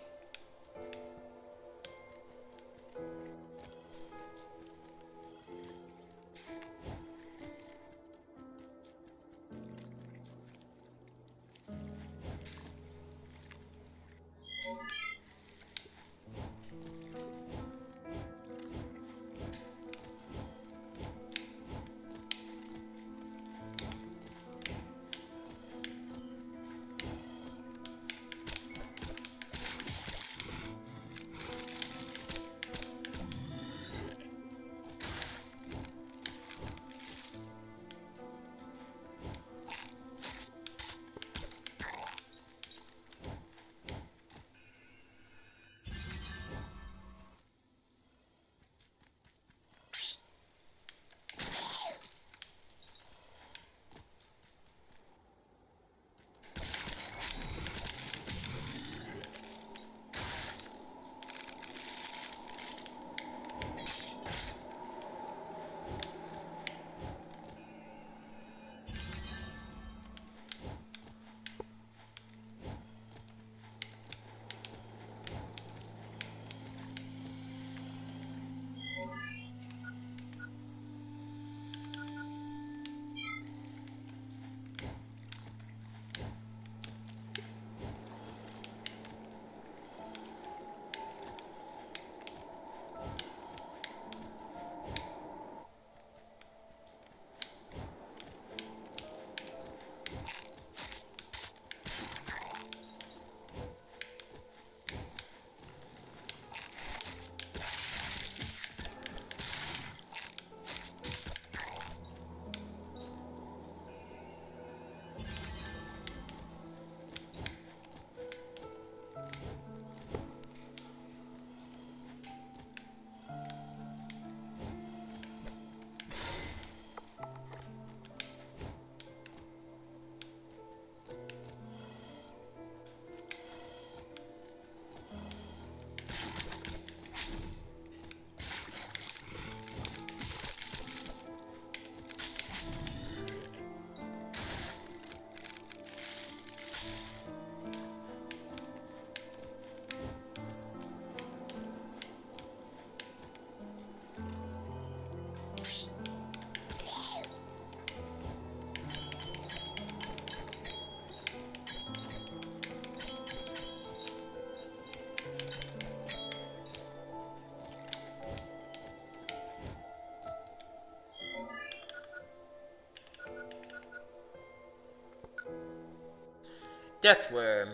Deathworm.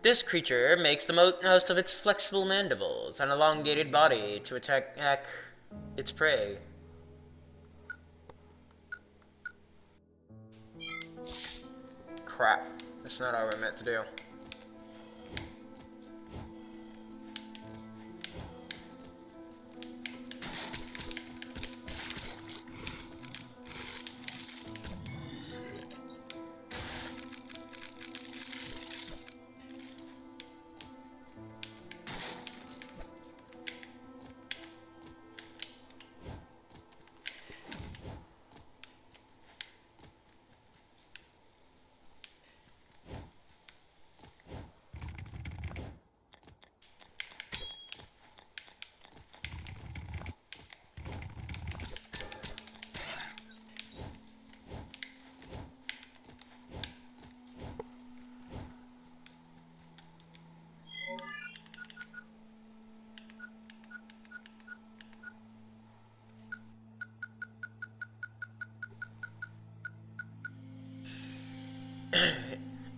This creature makes the most of its flexible mandibles and elongated body to attack its prey. Crap. That's not what I meant to do.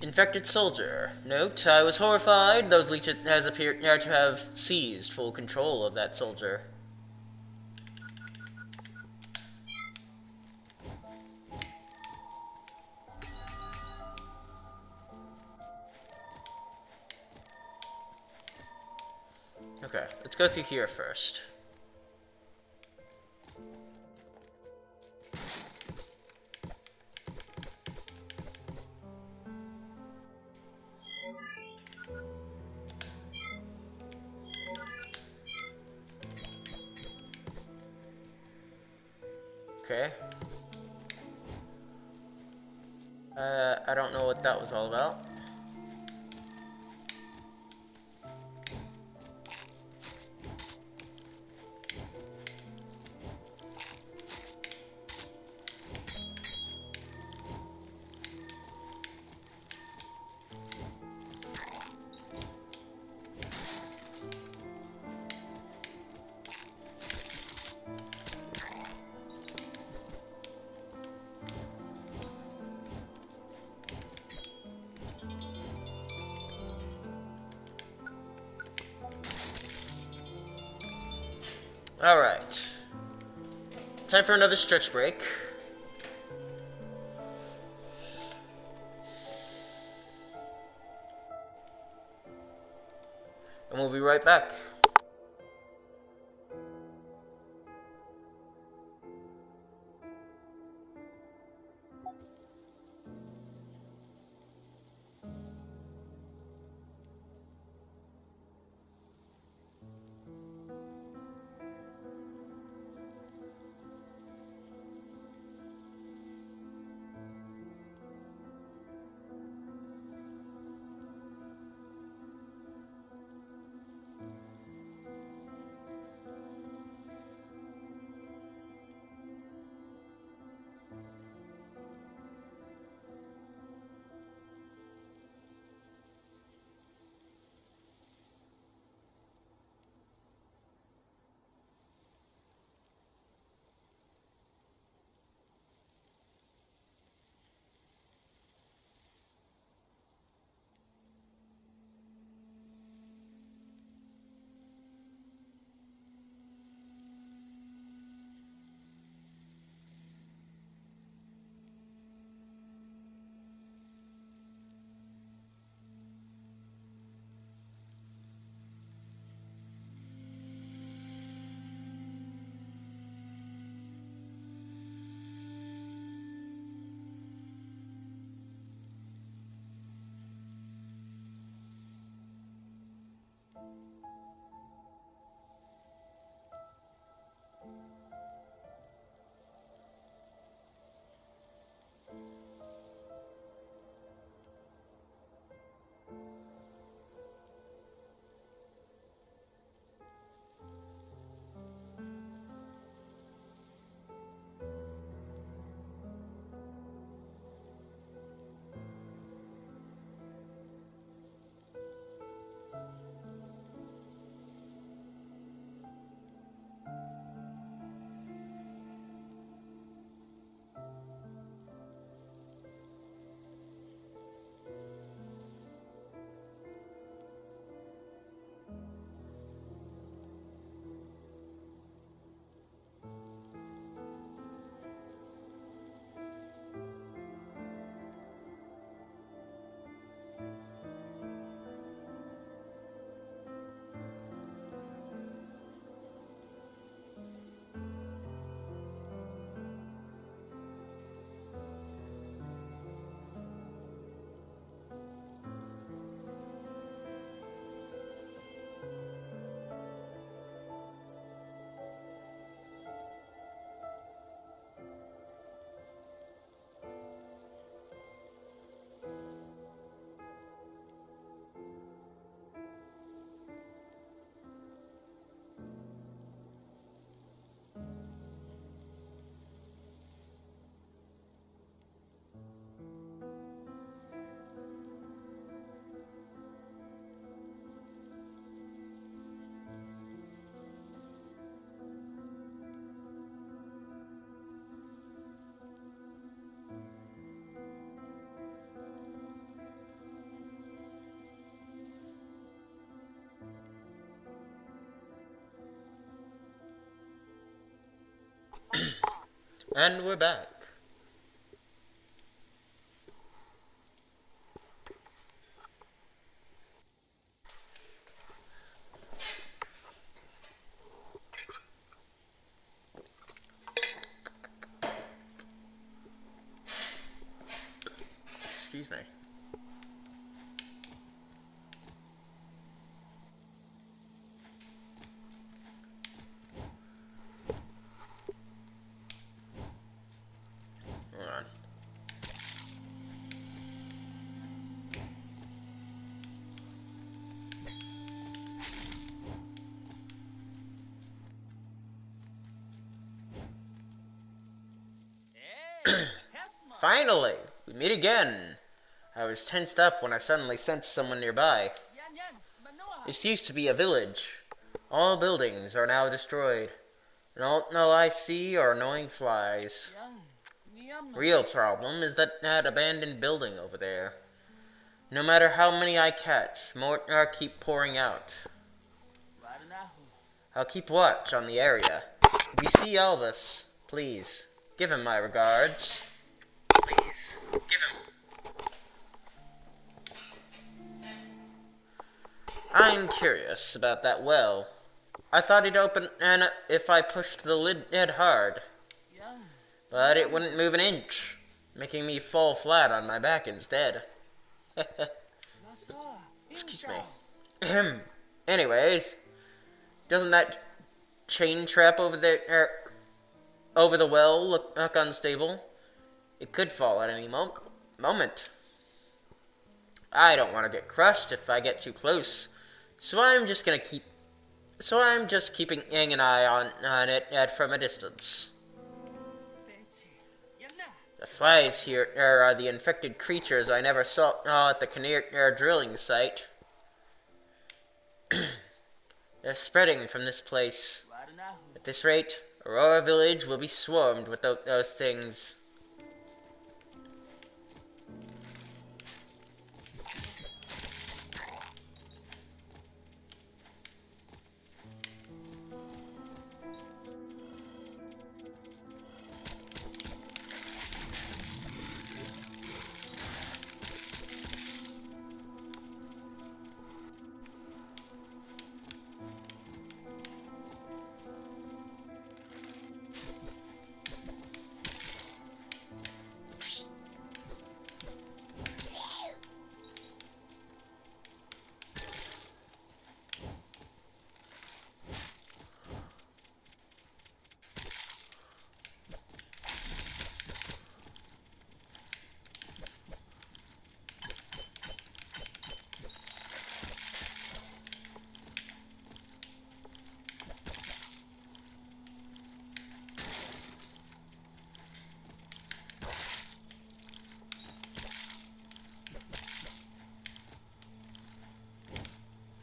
Infected soldier. Note, I was horrified. Those leeches appear to have seized full control of that soldier. Okay, let's go through here first. Okay. I don't know what that was all about. Alright. Time for another stretch break. And we'll be right back. And we're back. Excuse me. Hold on. Finally, we meet again. I was tensed up when I suddenly sensed someone nearby. This used to be a village. All buildings are now destroyed, and all I see are annoying flies. Real problem is that abandoned building over there. No matter how many I catch, more keep pouring out. I'll keep watch on the area. If you see Albus, please, give him my regards. Please, give him... I'm curious about that well. I thought it'd open if I pushed the lid hard. But it wouldn't move an inch, making me fall flat on my back instead. Excuse me. Anyways, doesn't that chain trap over there, over the well look unstable? It could fall at any moment. I don't want to get crushed if I get too close, so I'm just keeping an eye on it from a distance. The flies here are the infected creatures I never saw at the drilling site. They're spreading from this place. At this rate, Aurora Village will be swarmed with those things.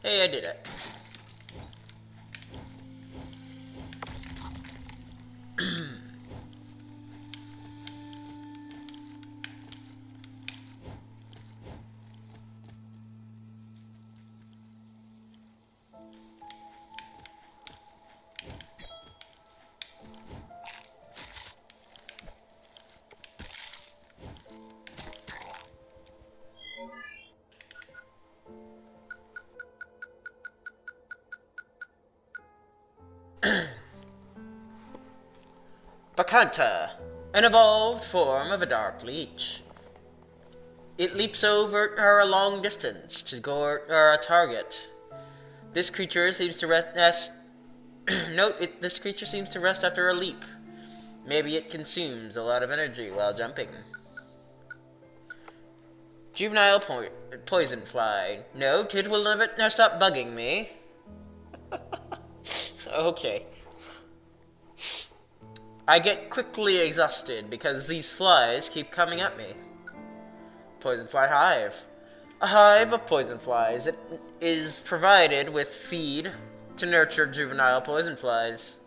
Hey, I did it. Bacanta, an evolved form of a dark leech. It leaps over a long distance to gore a target. This creature seems to rest. This creature seems to rest after a leap. Maybe it consumes a lot of energy while jumping. Juvenile poison fly. Note, it will never stop bugging me. Okay. I get quickly exhausted because these flies keep coming at me. Poison fly hive. A hive of poison flies. It is provided with feed to nurture juvenile poison flies.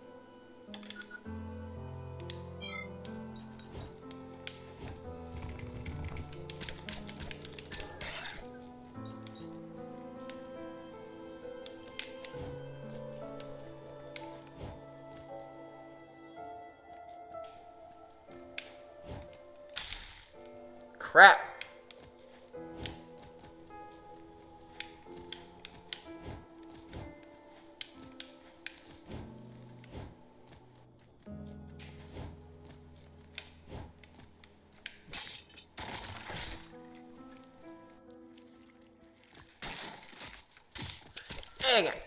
crap. Dang it.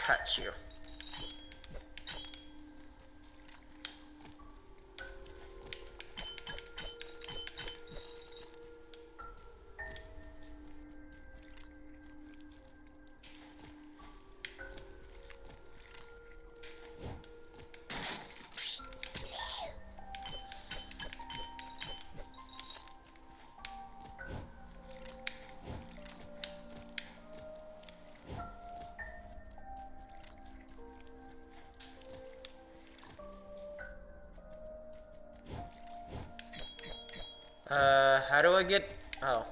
Catch you. How do I get... Oh.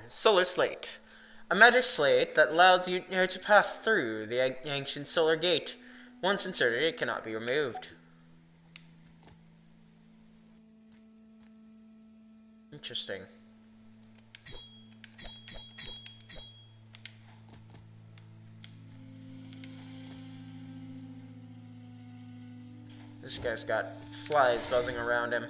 Solar Slate. A magic slate that allows you to pass through the ancient solar gate. Once inserted, it cannot be removed. Interesting. This guy's got flies buzzing around him.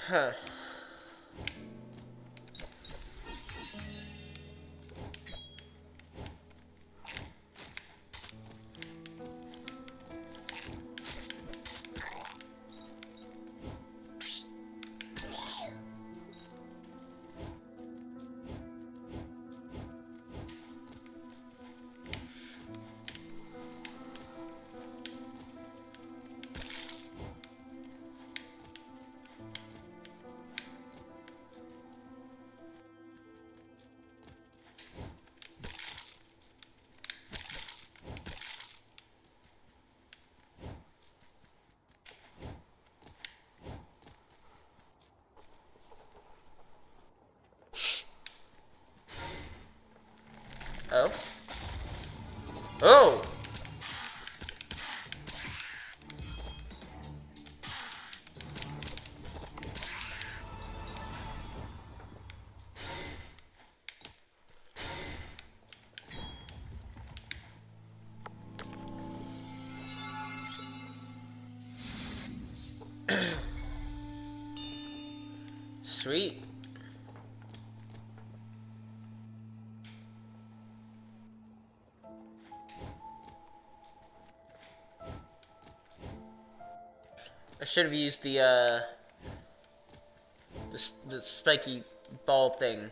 Huh. Oh. Oh! Sweet. I should have used the spiky ball thing.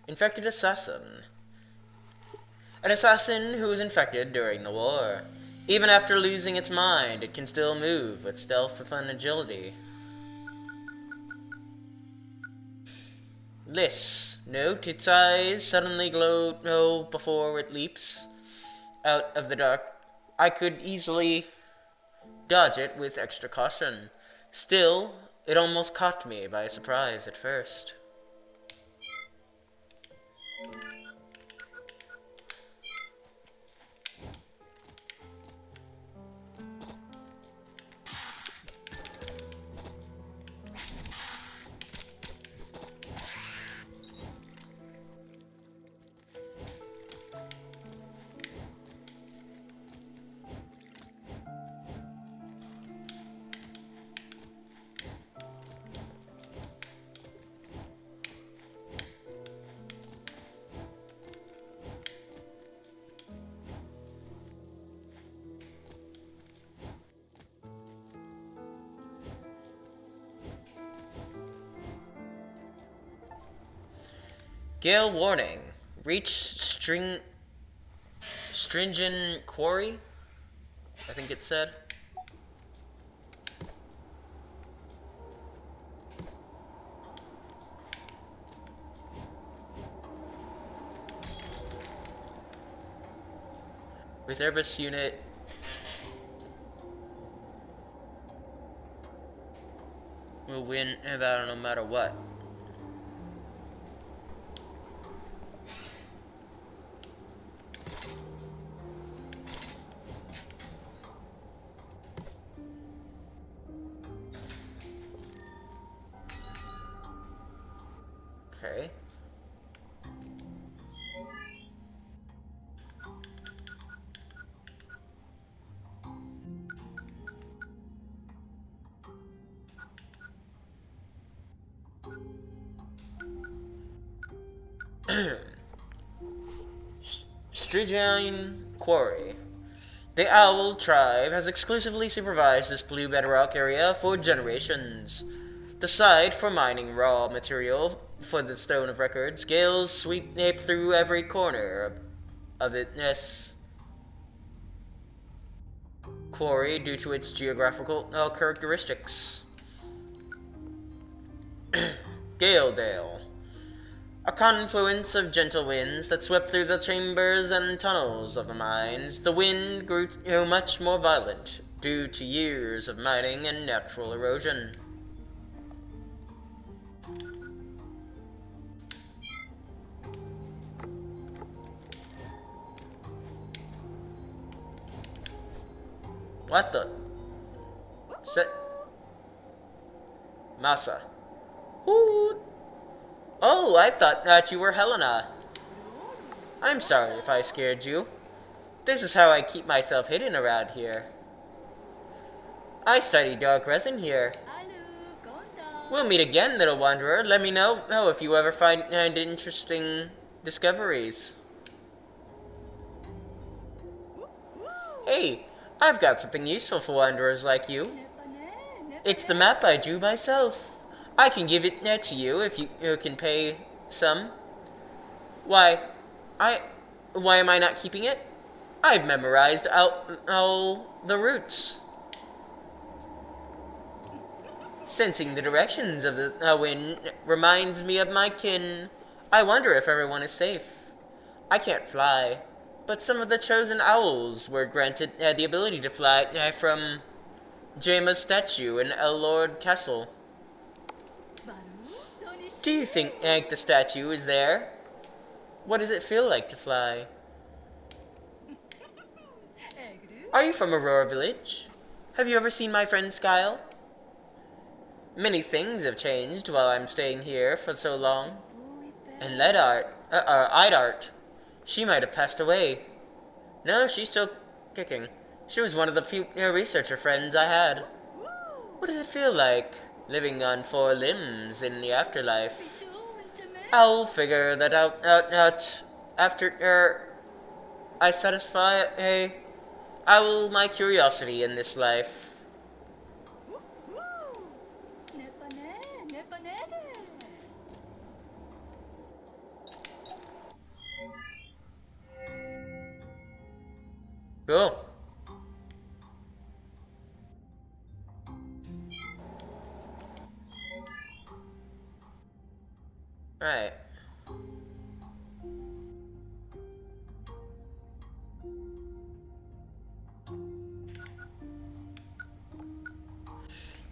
Infected assassin. An assassin who was infected during the war. Even after losing its mind, it can still move with stealth and agility. Liss. Note, its eyes suddenly glow before it leaps out of the dark. I could easily dodge it with extra caution. Still, it almost caught me by surprise at first. Gale warning. Reach stringent quarry, I think it said. With Airbus unit. We'll win in battle no matter what. Okay. Stringent Quarry. The Owl tribe has exclusively supervised this blue bedrock area for generations. The site for mining raw material for the Stone of Records, gales sweep through every corner of this quarry due to its geographical characteristics. Galedale. A confluence of gentle winds that swept through the chambers and tunnels of the mines. The wind grew much more violent due to years of mining and natural erosion. What the? Shit. Masa. Who? Oh, I thought that you were Helena. I'm sorry if I scared you. This is how I keep myself hidden around here. I study dark resin here. We'll meet again, little wanderer. Let me know if you ever find interesting discoveries. Hey, I've got something useful for wanderers like you. It's the map I drew myself. I can give it to you if you can pay some. Why am I not keeping it? I've memorized all the routes. Sensing the directions of the wind reminds me of my kin. I wonder if everyone is safe. I can't fly, but some of the chosen owls were granted the ability to fly from Jama's statue in Lord Castle. Do you think the statue is there? What does it feel like to fly? Are you from Aurora Village? Have you ever seen my friend Skyle? Many things have changed while I'm staying here for so long. And Idart, she might have passed away. No, she's still kicking. She was one of the few researcher friends I had. What does it feel like, living on 4 limbs in the afterlife? I'll figure that out after I satisfy my curiosity in this life. Cool. Alright.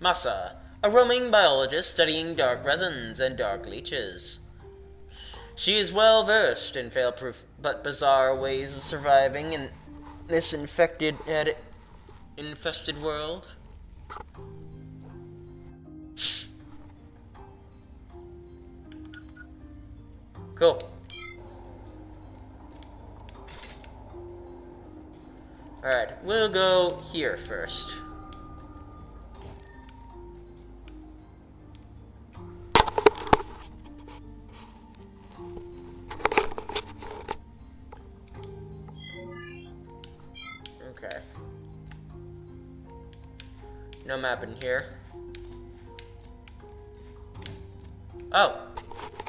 Masa, a roaming biologist studying dark resins and dark leeches. She is well versed in fail-proof but bizarre ways of surviving in this infested world. Cool. Alright, we'll go here first. Okay. No map in here. Oh,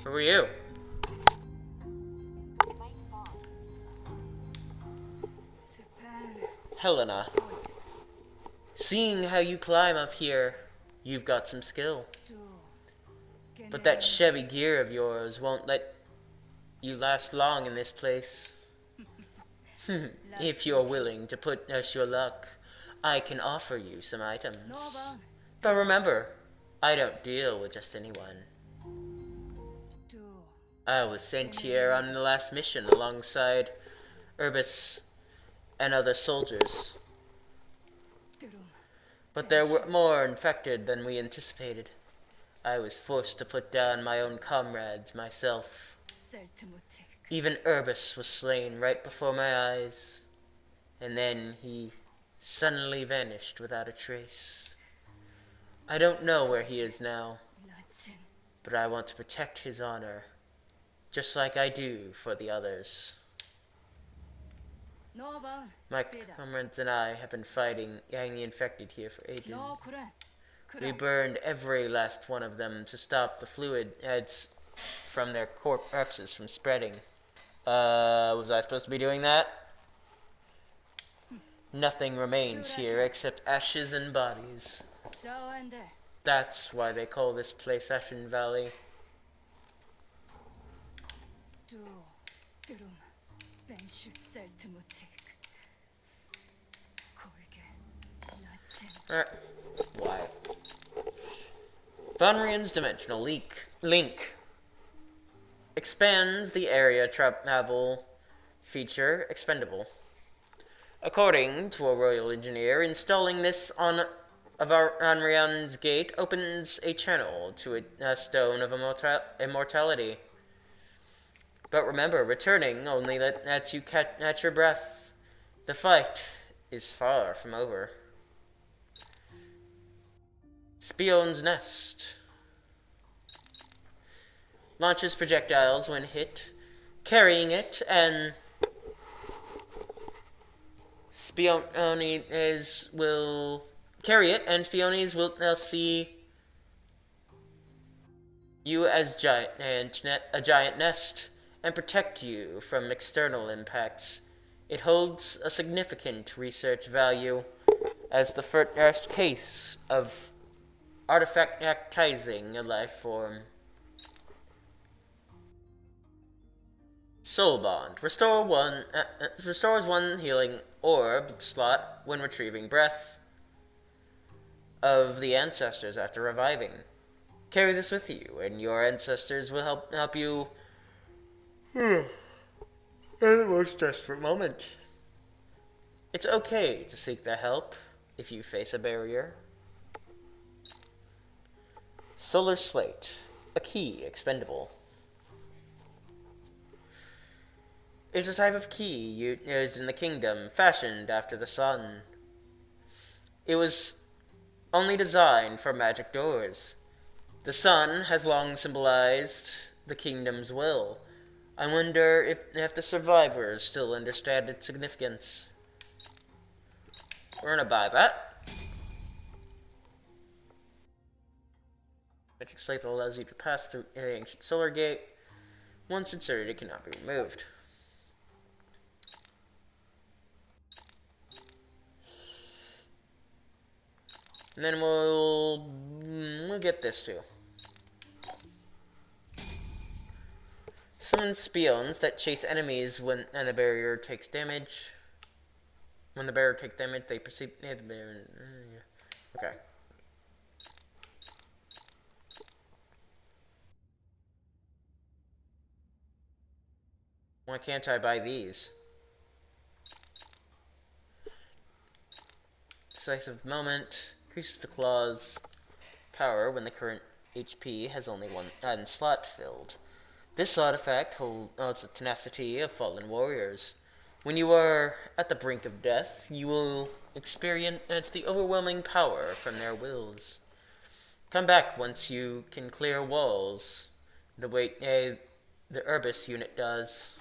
who are you? Helena. Seeing how you climb up here, you've got some skill. But that shabby gear of yours won't let you last long in this place. If you're willing to put us your luck, I can offer you some items. But remember, I don't deal with just anyone. I was sent here on the last mission alongside Urbis and other soldiers. But there were more infected than we anticipated. I was forced to put down my own comrades myself. Even Urbis was slain right before my eyes. And then he suddenly vanished without a trace. I don't know where he is now, but I want to protect his honor, just like I do for the others. My comrades and I have been fighting the infected here for ages. We burned every last one of them to stop the fluid from their corpses from spreading. Was I supposed to be doing that? Nothing remains here except ashes and bodies. That's why they call this place Ashen Valley. Why? Vonrian's dimensional link expands the area travel feature expendable. According to a royal engineer, installing this on Vonrian's gate opens a channel to a stone of immortality. But remember, returning only lets you catch your breath. The fight is far from over. Spion's Nest launches projectiles when hit, carrying it, and Spiones will carry it, and Spiones will now see you as a giant nest and protect you from external impacts. It holds a significant research value as the first case of artifactizing a life form. Soul Bond. Restores one healing orb slot when retrieving breath of the ancestors after reviving. Carry this with you, and your ancestors will help you in the most desperate moment. It's okay to seek their help if you face a barrier. Solar Slate. A key expendable. It's a type of key used in the kingdom, fashioned after the sun. It was only designed for magic doors. The sun has long symbolized the kingdom's will. I wonder if the survivors still understand its significance. We're gonna buy that. Magic slate that allows you to pass through an ancient solar gate. Once inserted, it cannot be removed. And then we'll get this too. Summon Spiones that chase enemies when a barrier takes damage. When the barrier takes damage, they perceive the barrier. Okay. Why can't I buy these? Decisive Moment increases the claw's power when the current HP has only one slot filled. This artifact holds the tenacity of fallen warriors. When you are at the brink of death, you will experience the overwhelming power from their wills. Come back once you can clear walls, the way the Urbis unit does.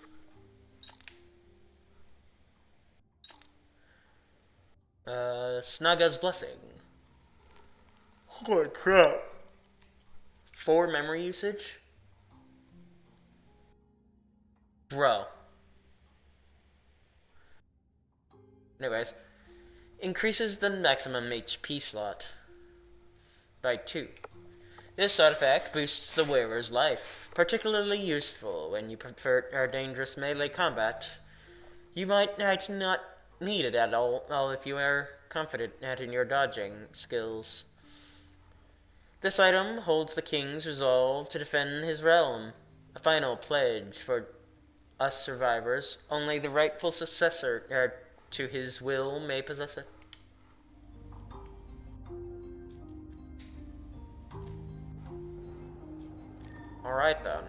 Snaga's Blessing. Holy crap. 4 memory usage? Bro. Anyways. Increases the maximum HP slot by 2. This artifact boosts the wearer's life, particularly useful when you prefer dangerous melee combat. You might not need it at all if you are confident in your dodging skills. This item holds the king's resolve to defend his realm, a final pledge for us survivors. Only the rightful successor to his will may possess it. Alright then.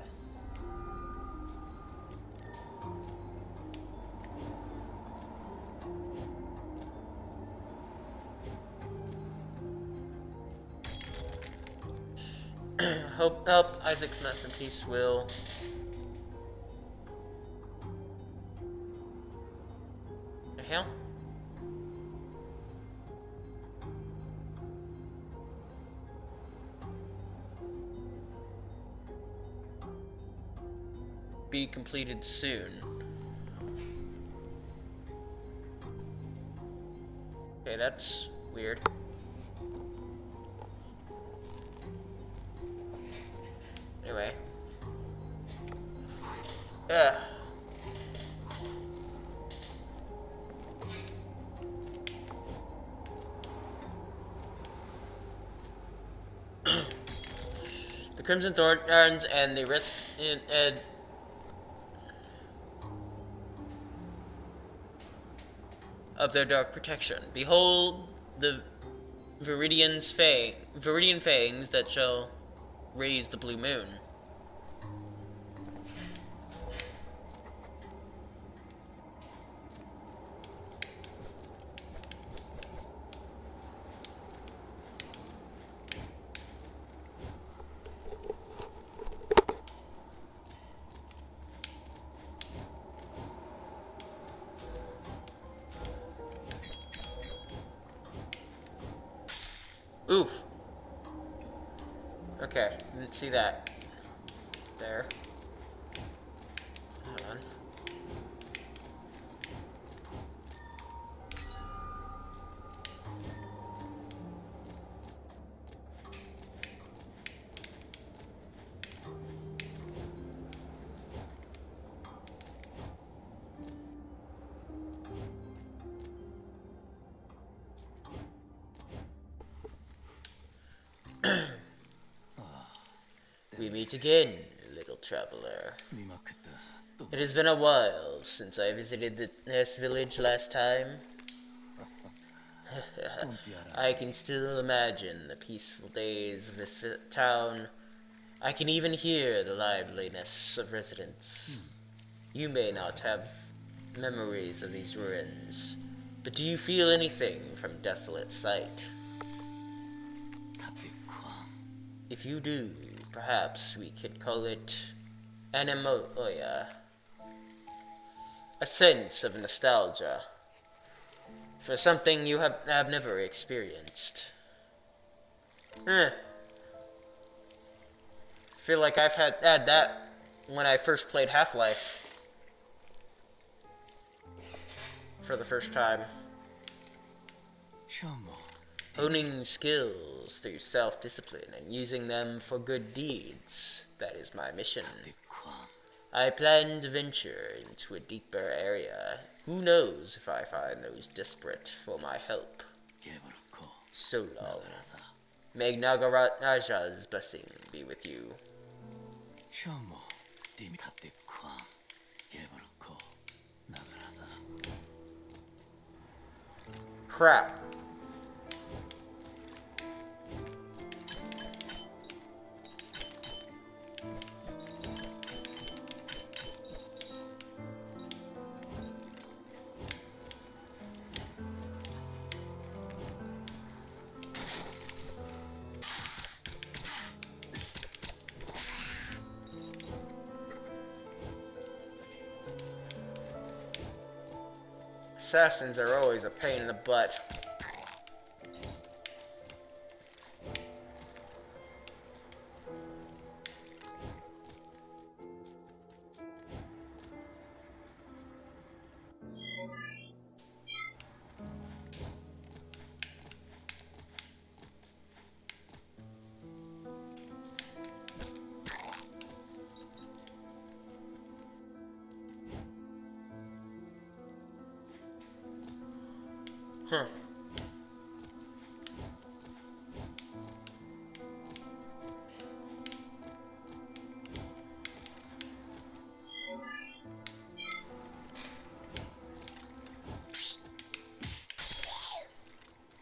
Hope Isaac's masterpiece will the hell? be completed soon. Okay, that's weird. Anyway. Ugh. The Crimson Thorns and the risk of their dark protection. Behold the Viridian fangs that shall raise the blue moon. Ooh. Okay, didn't see that. There. Hold on. We meet again, little traveler. It has been a while since I visited the Nest village last time. I can still imagine the peaceful days of this town. I can even hear the liveliness of residents. You may not have memories of these ruins, but do you feel anything from desolate sight? If you do, perhaps we could call it anemoia. A sense of nostalgia for something you have never experienced. I feel like I've had that when I first played Half-Life for the first time. Honing skills through self-discipline and using them for good deeds. That is my mission. I plan to venture into a deeper area. Who knows if I find those desperate for my help. So long. May Nagaraja's blessing be with you. Crap. Assassins are always a pain in the butt. Huh.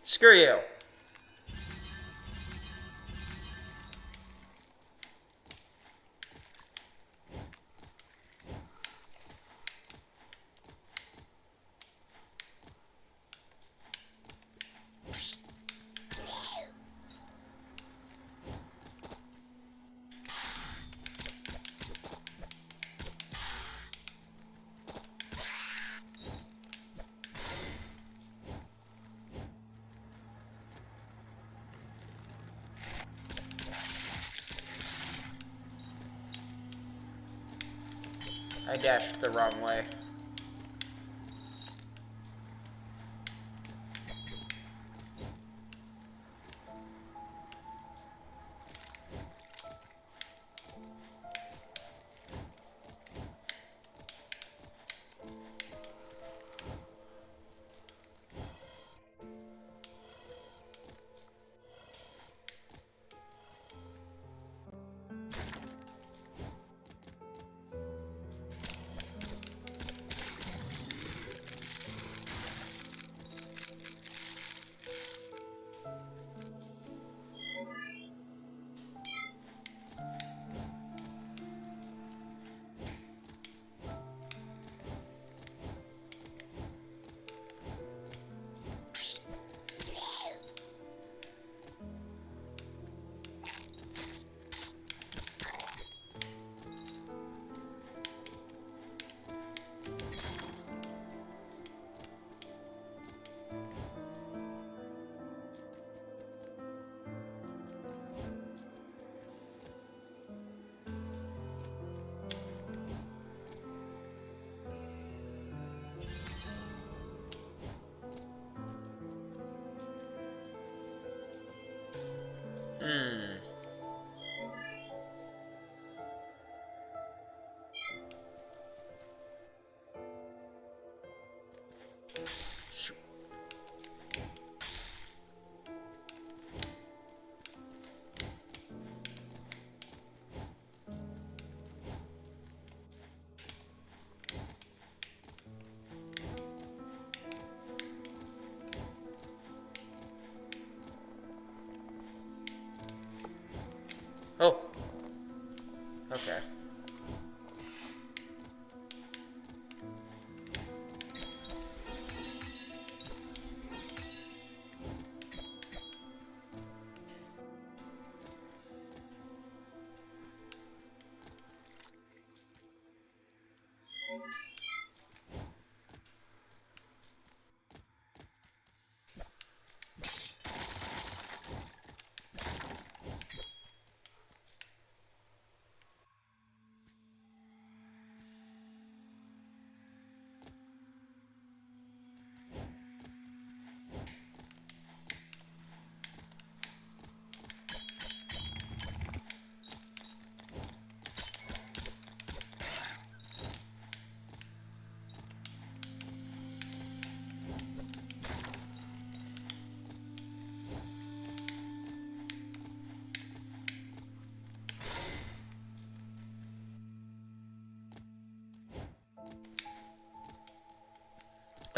Screw you. I dashed the wrong way. Shoot. Oh. Okay.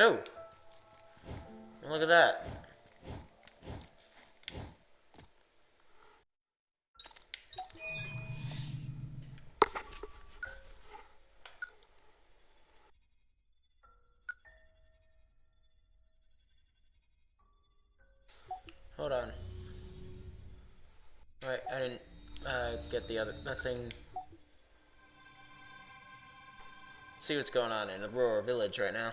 Oh! Look at that. Hold on. Right, I didn't get the other thing. See what's going on in Aurora Village right now.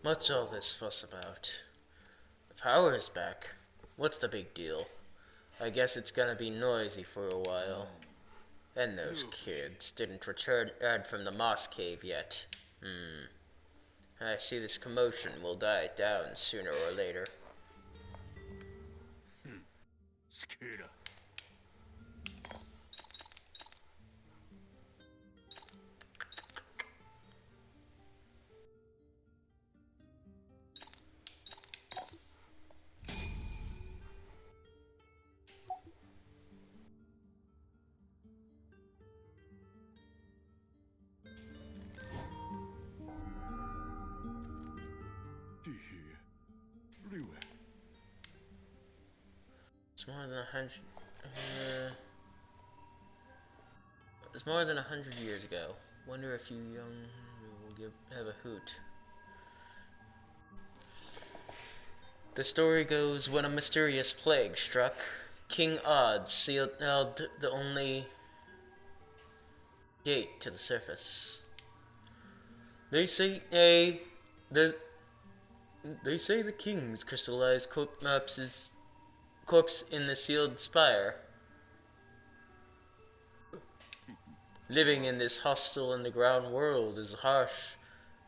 What's all this fuss about? The power is back. What's the big deal? I guess it's gonna be noisy for a while. And those kids didn't return from the moss cave yet. I see this commotion will die down sooner or later. It's more than 100. It's more than 100 years ago. Wonder if you young will have a hoot. The story goes, when a mysterious plague struck, King Odd sealed the only gate to the surface. They say the king's crystallized corpse in the sealed spire. Living in this hostile underground world is harsh,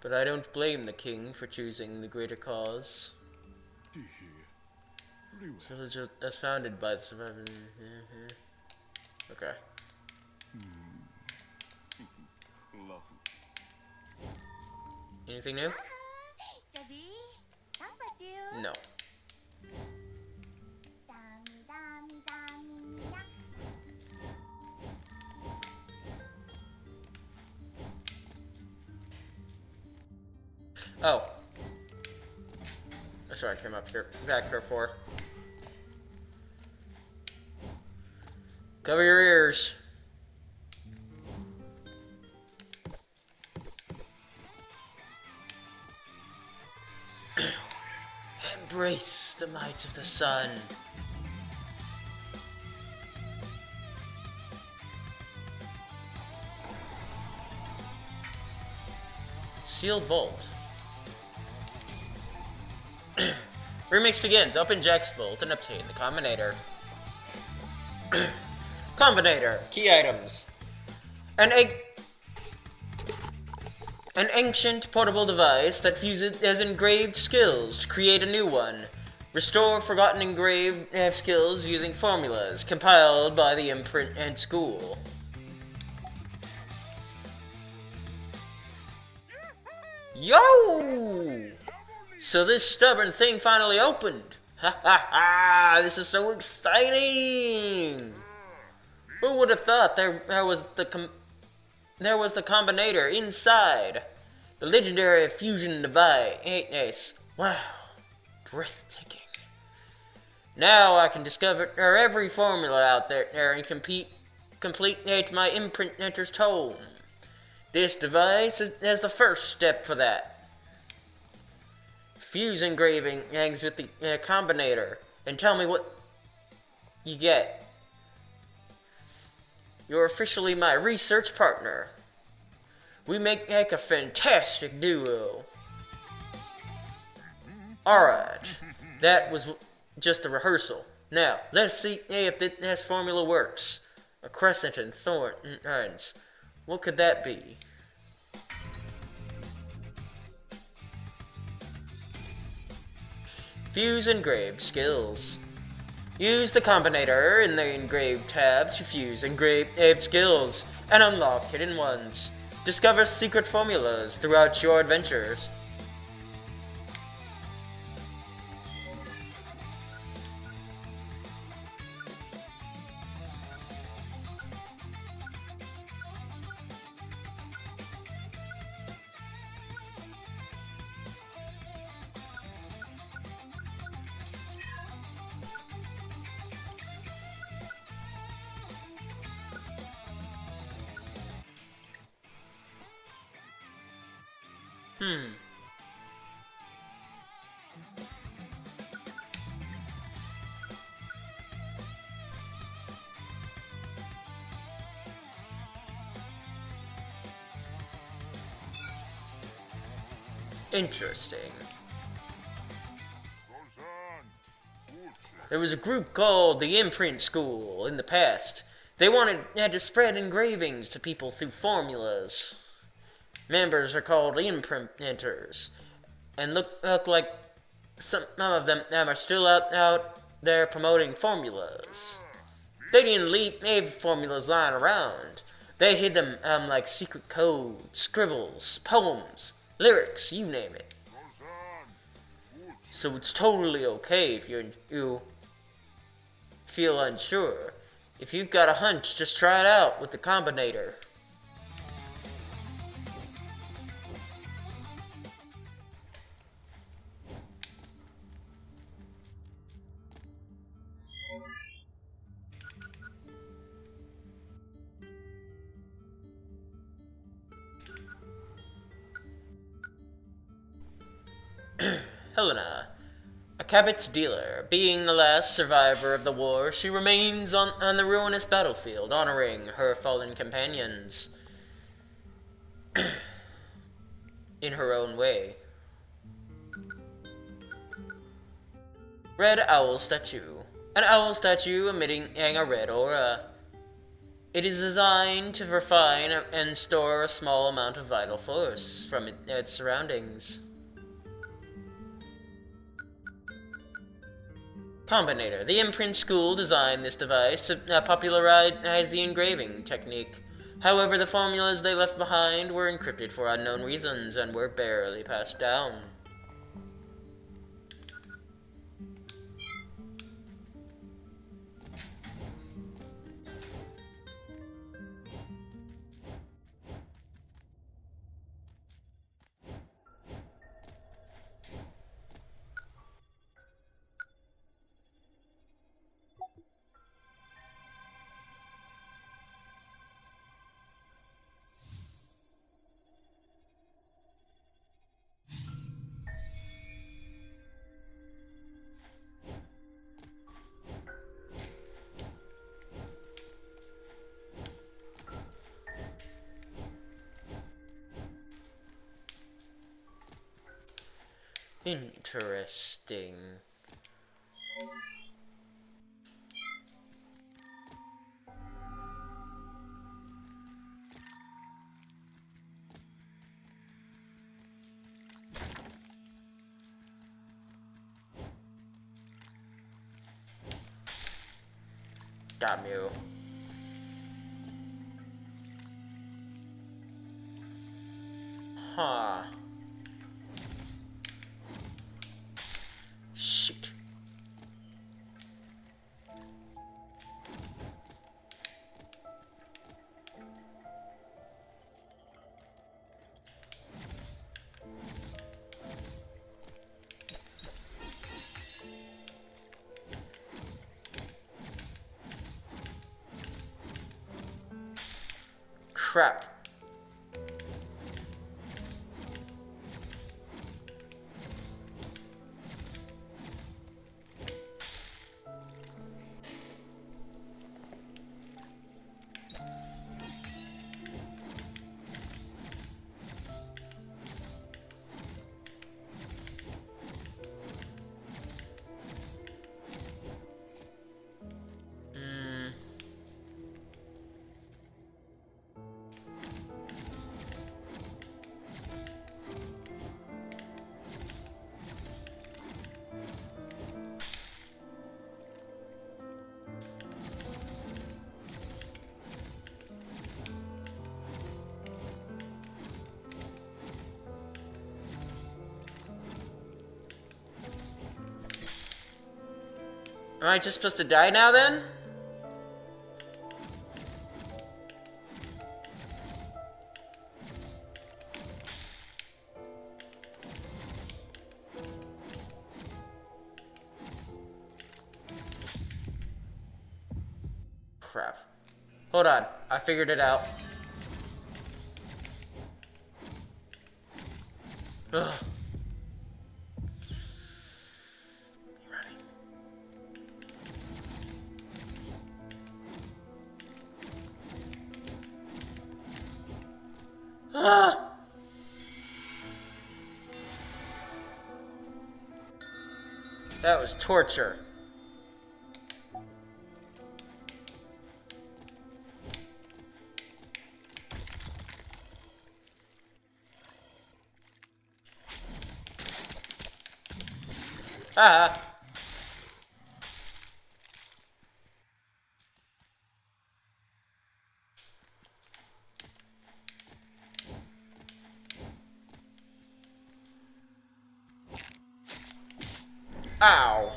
but I don't blame the king for choosing the greater cause. This village was founded by the survivors. Okay. Anything new? No. Oh. That's what I came back here for. Cover your ears. Embrace the might of the sun. Sealed vault. Remix begins. Open Jack's vault and obtain the combinator. Combinator. Key items. An ancient portable device that fuses as engraved skills to create a new one. Restore forgotten engraved skills using formulas compiled by the imprint and school. Yo! So this stubborn thing finally opened. Ha ha ha! This is so exciting! Who would have thought there was the combinator inside? The legendary fusion device. Wow. Breathtaking. Now I can discover every formula out there and complete my imprinter's tome. This device is the first step for that. Fuse engraving hangs with the combinator and tell me what you get. You're officially my research partner. We make a fantastic duo. Alright, that was just the rehearsal. Now, let's see if this formula works. A crescent and thorns. What could that be? Fuse engraved skills. Use the combinator in the engraved tab to fuse engraved skills and unlock hidden ones. Discover secret formulas throughout your adventures. Interesting. There was a group called the Imprint School in the past. They had to spread engravings to people through formulas. Members are called imprinters, and look like some of them are still out there promoting formulas. They didn't leave formulas lying around. They hid them like secret codes, scribbles, poems, lyrics, you name it. So it's totally okay if you feel unsure. If you've got a hunch, just try it out with the combinator. Helena, a Cabot's dealer. Being the last survivor of the war, she remains on the ruinous battlefield, honoring her fallen companions in her own way. Red owl statue. An owl statue emitting a red aura. It is designed to refine and store a small amount of vital force from its surroundings. Combinator. The imprint school designed this device to popularize the engraving technique. However, the formulas they left behind were encrypted for unknown reasons and were barely passed down. Interesting. Damn you. Huh. Shit. Crap. Am I just supposed to die now then? Crap. Hold on, I figured it out. Ugh. That was torture. Ah. Ow.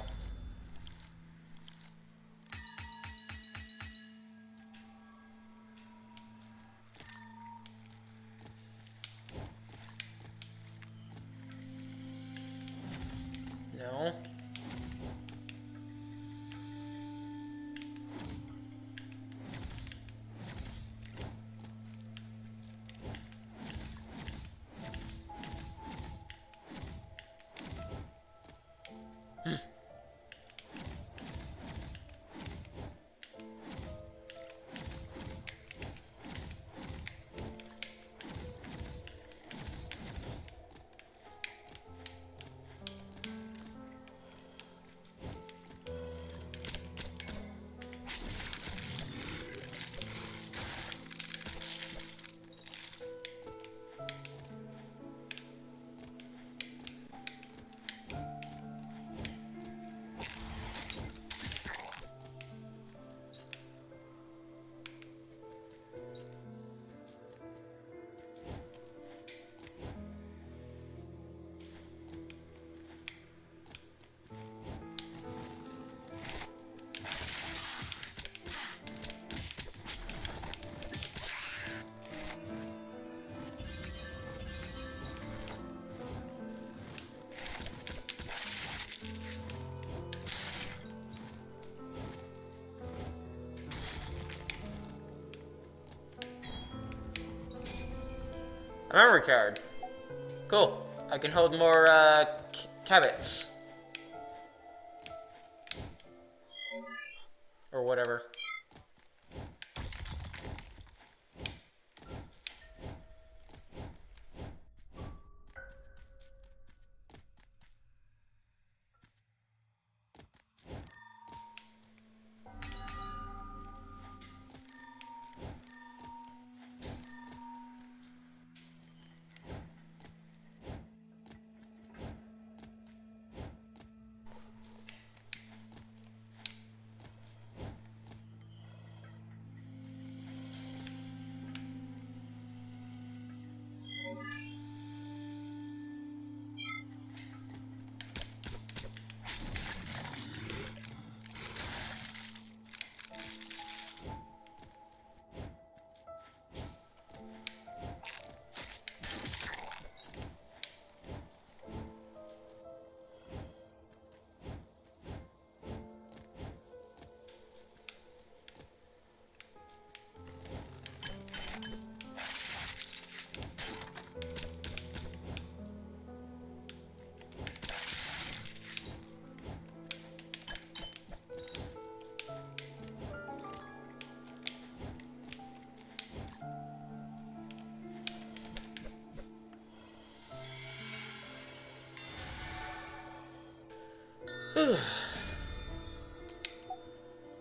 No. A memory card. Cool. I can hold more, cabbits. Or whatever.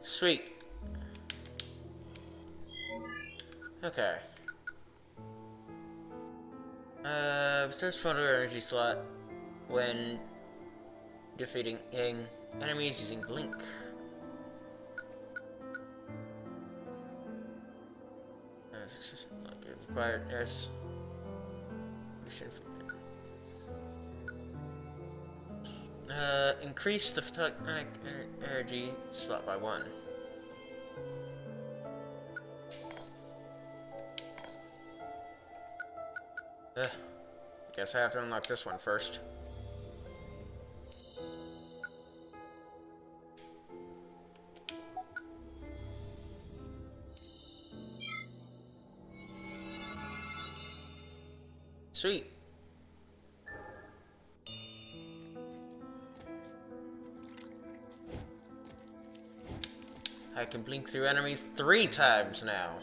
Sweet. Okay. Search for another energy slot when defeating enemies using Blink. Like it required increase the photonic energy slot by 1. Guess I have to unlock this one first. Sweet. I can blink through enemies 3 times now.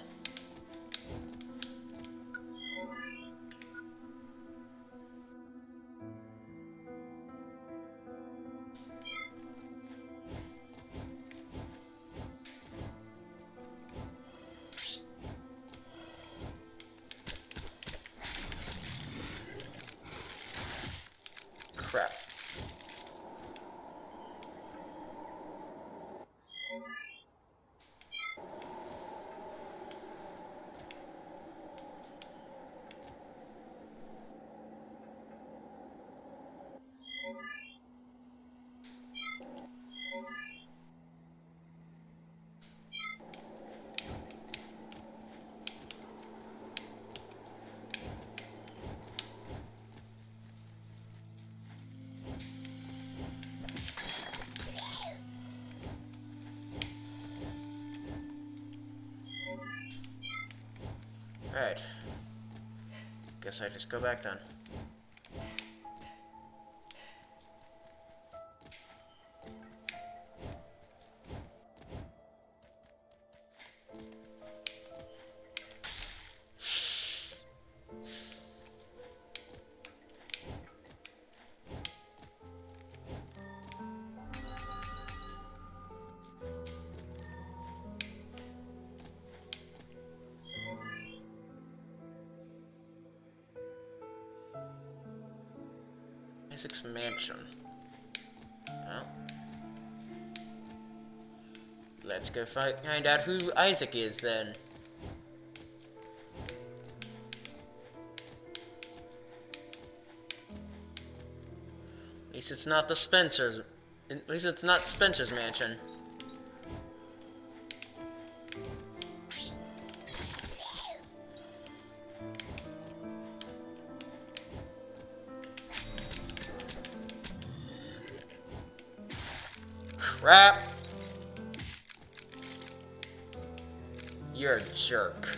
Crap. Alright. Guess I just go back then. Isaac's mansion. Well, let's go find out who Isaac is then. At least it's not the Spencer's. At least it's not Spencer's mansion. Crap. You're a jerk.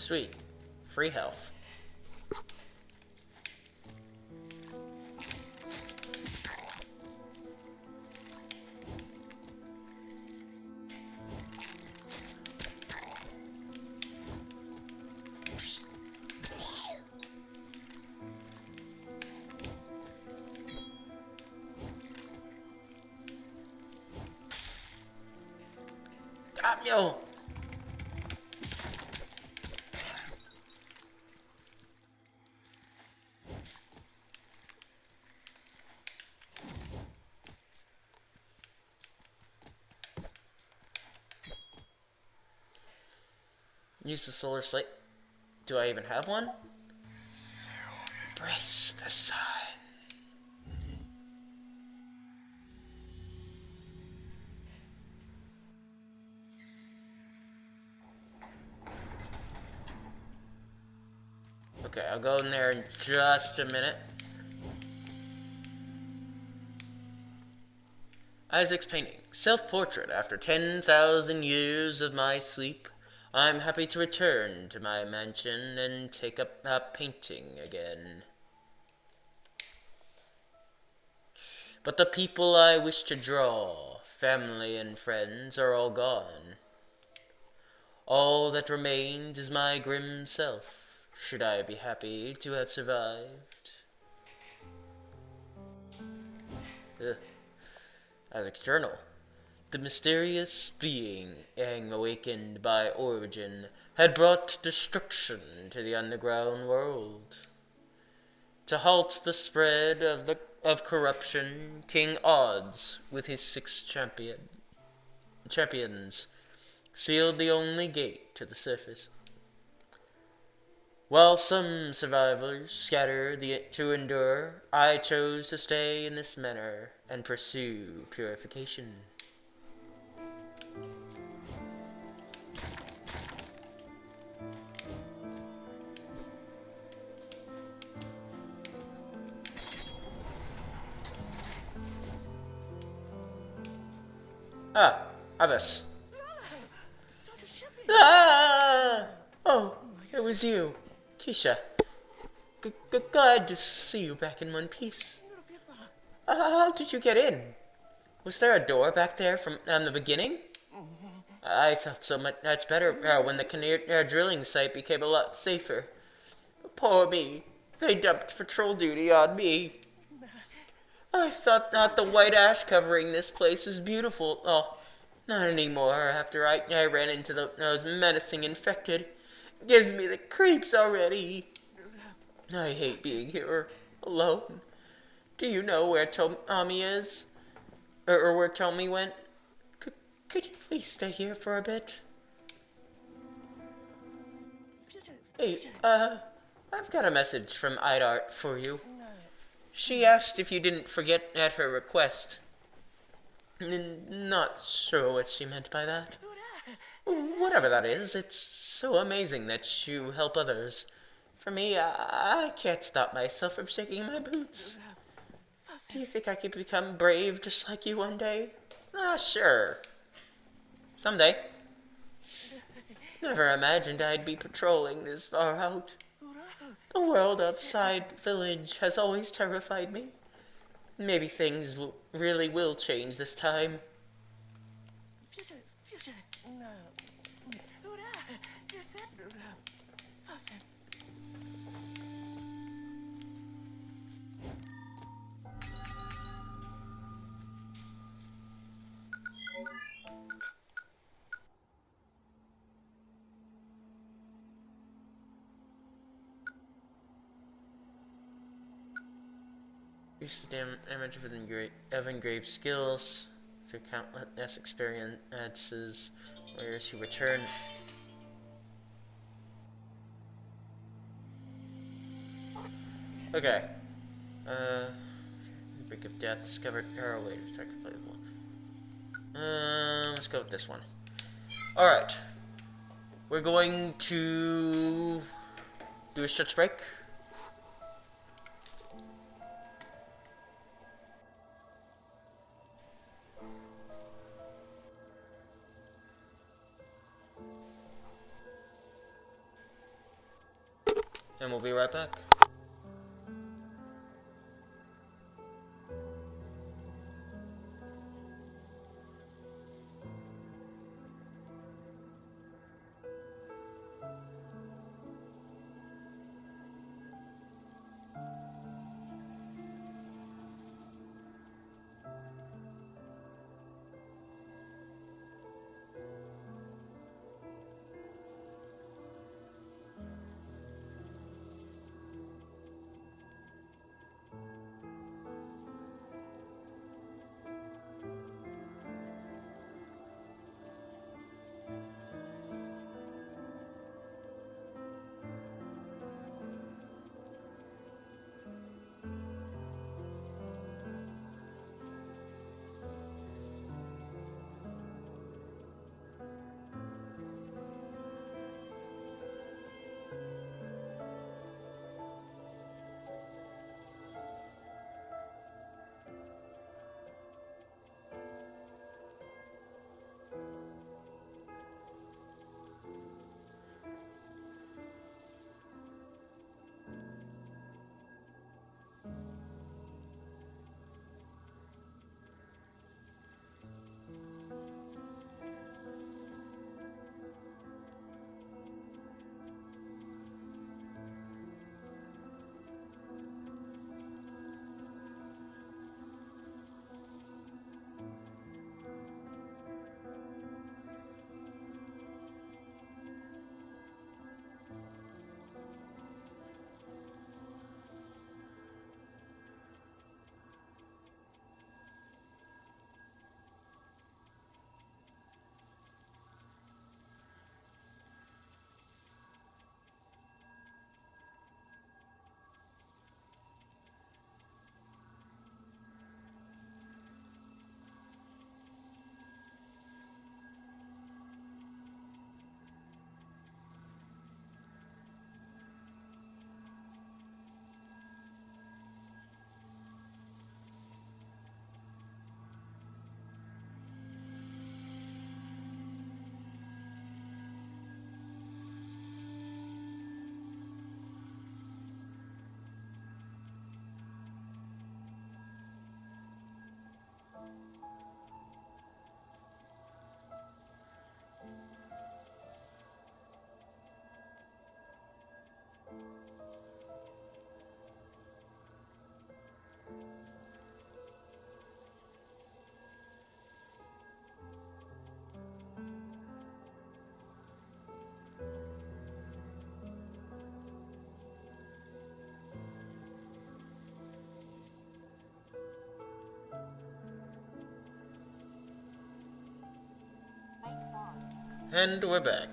Sweet. Free health. Yo! Use the solar slate. Do I even have one? Embrace the sun. Okay, I'll go in there in just a minute. Isaac's painting. Self-portrait. After 10,000 years of my sleep, I'm happy to return to my mansion and take up painting again. But the people I wish to draw, family and friends, are all gone. All that remained is my grim self. Should I be happy to have survived? Isaac's journal. The mysterious being awakened by origin had brought destruction to the underground world. To halt the spread of corruption, King Odds, with his 6 champions, sealed the only gate to the surface. While some survivors scatter to endure, I chose to stay in this manner and pursue purification. Abbas. Ah! Oh, it was you. Keisha, glad to see you back in one piece. How did you get in? Was there a door back there from the beginning? I felt so much better when the drilling site became a lot safer. Poor me. They dumped patrol duty on me. I thought the white ash covering this place was beautiful. Oh, not anymore after I ran into those menacing infected. Gives me the creeps already. I hate being here alone. Do you know where Tommy is? Or where Tommy went? Could you please stay here for a bit? Hey, I've got a message from Idart for you. She asked if you didn't forget at her request. Not sure what she meant by that. Whatever that is, it's so amazing that you help others. For me, I can't stop myself from shaking my boots. Do you think I could become brave just like you one day? Sure. Someday. Never imagined I'd be patrolling this far out. The world outside the village has always terrified me. Maybe things really will change this time. Use the damage of engraved skills through countless experiences, whereas you return. Okay. Brick of Death discovered. Oh wait, it's calculable. Let's go with this one. All right. We're going to do a stretch break. And we'll be right back. And we're back.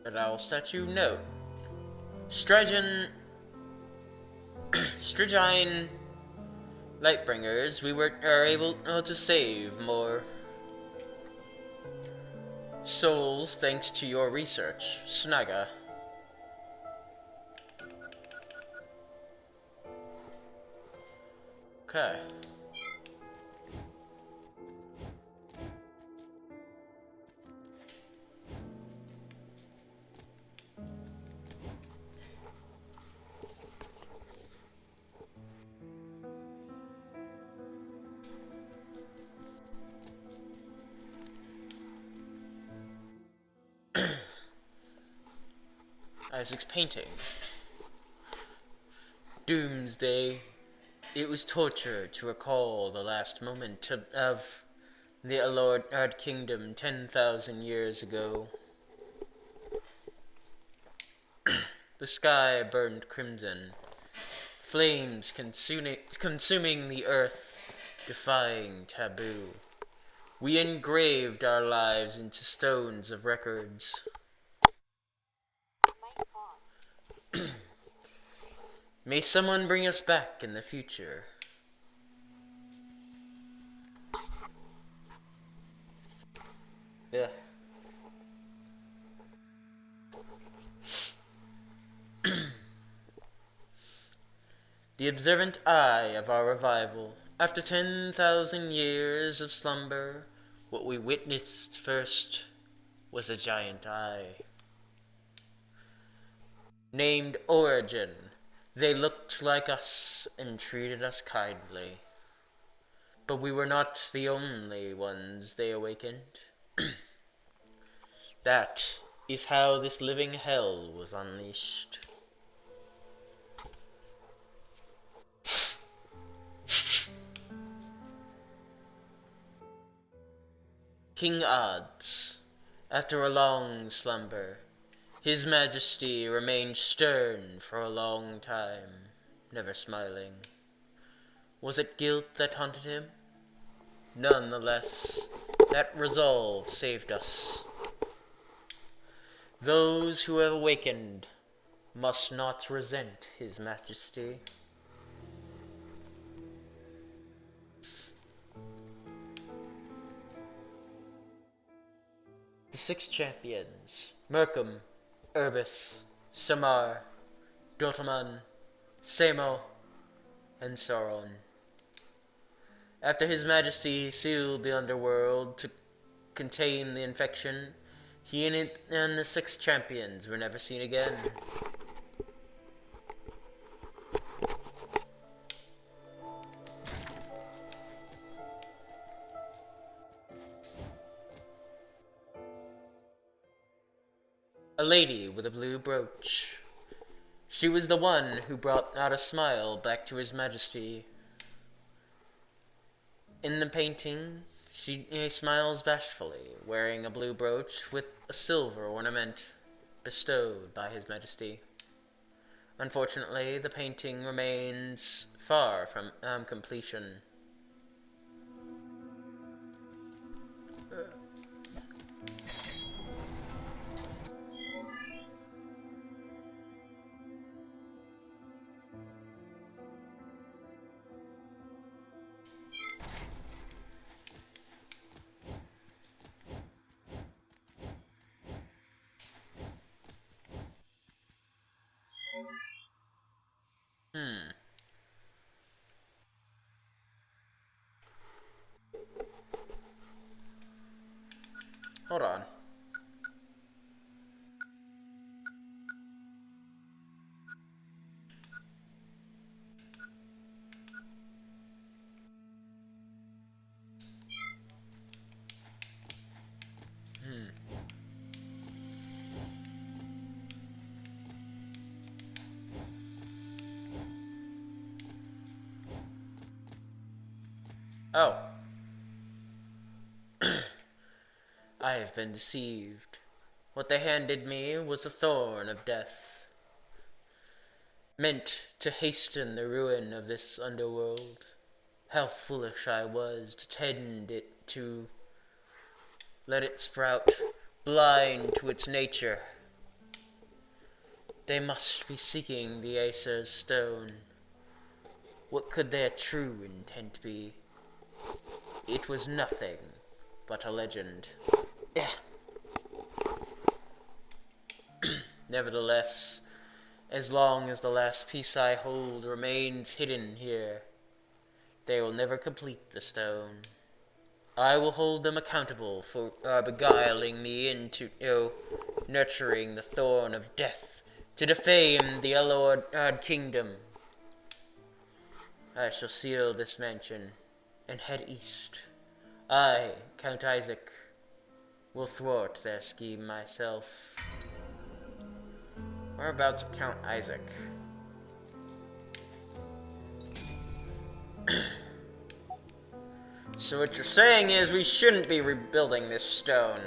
An owl statue? No. Stygian Lightbringers, we are able to save more souls thanks to your research. Snaga. Okay. Isaac's painting. Doomsday. It was torture to recall the last moment of the Alord Kingdom 10,000 years ago. The sky burned crimson, flames consuming the earth, defying taboo. We engraved our lives into stones of records. May someone bring us back in the future. Yeah. The observant eye of our revival. After 10,000 years of slumber, what we witnessed first was a giant eye. Named Origin, they looked like us and treated us kindly. But we were not the only ones they awakened. That is how this living hell was unleashed. King Odds, after a long slumber, His Majesty remained stern for a long time, never smiling. Was it guilt that haunted him? Nonetheless, that resolve saved us. Those who have awakened must not resent His Majesty. The 6 champions, Merkham, Urbis, Samar, Dotaman, Samo, and Sauron. After His Majesty sealed the underworld to contain the infection, he and the 6 champions were never seen again. A lady with a blue brooch. She was the one who brought out a smile back to His Majesty. In the painting, she smiles bashfully, wearing a blue brooch with a silver ornament bestowed by His Majesty. Unfortunately, the painting remains far from completion. Hold on. Oh. I have been deceived. What they handed me was the thorn of death, meant to hasten the ruin of this underworld. How foolish I was to tend it, to let it sprout, blind to its nature. They must be seeking the Acer's stone. What could their true intent be? It was nothing but a legend. Nevertheless, as long as the last piece I hold remains hidden here, they will never complete the stone. I will hold them accountable for beguiling me into nurturing the thorn of death to defame the Elord kingdom. I shall seal this mansion and head east. I, Count Isaac, will thwart their scheme myself. Whereabouts of Count Isaac? So what you're saying is we shouldn't be rebuilding this stone.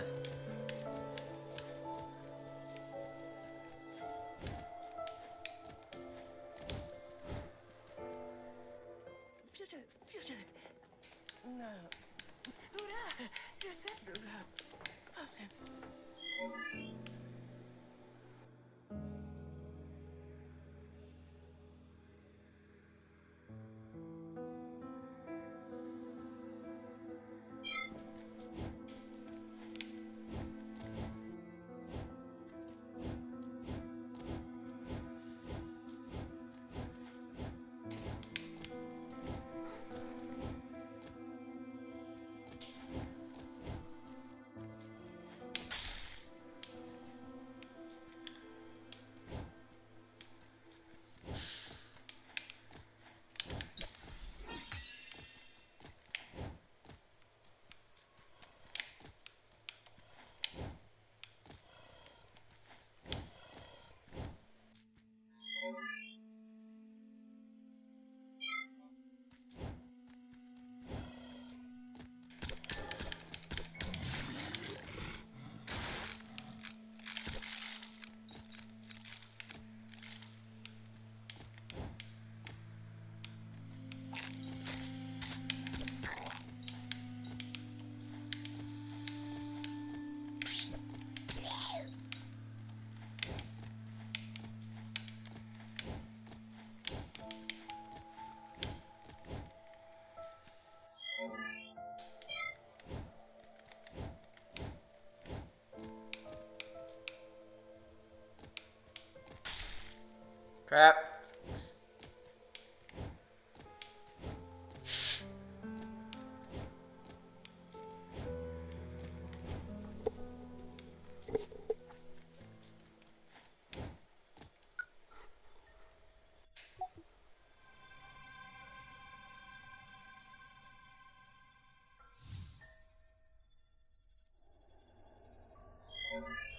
Crap.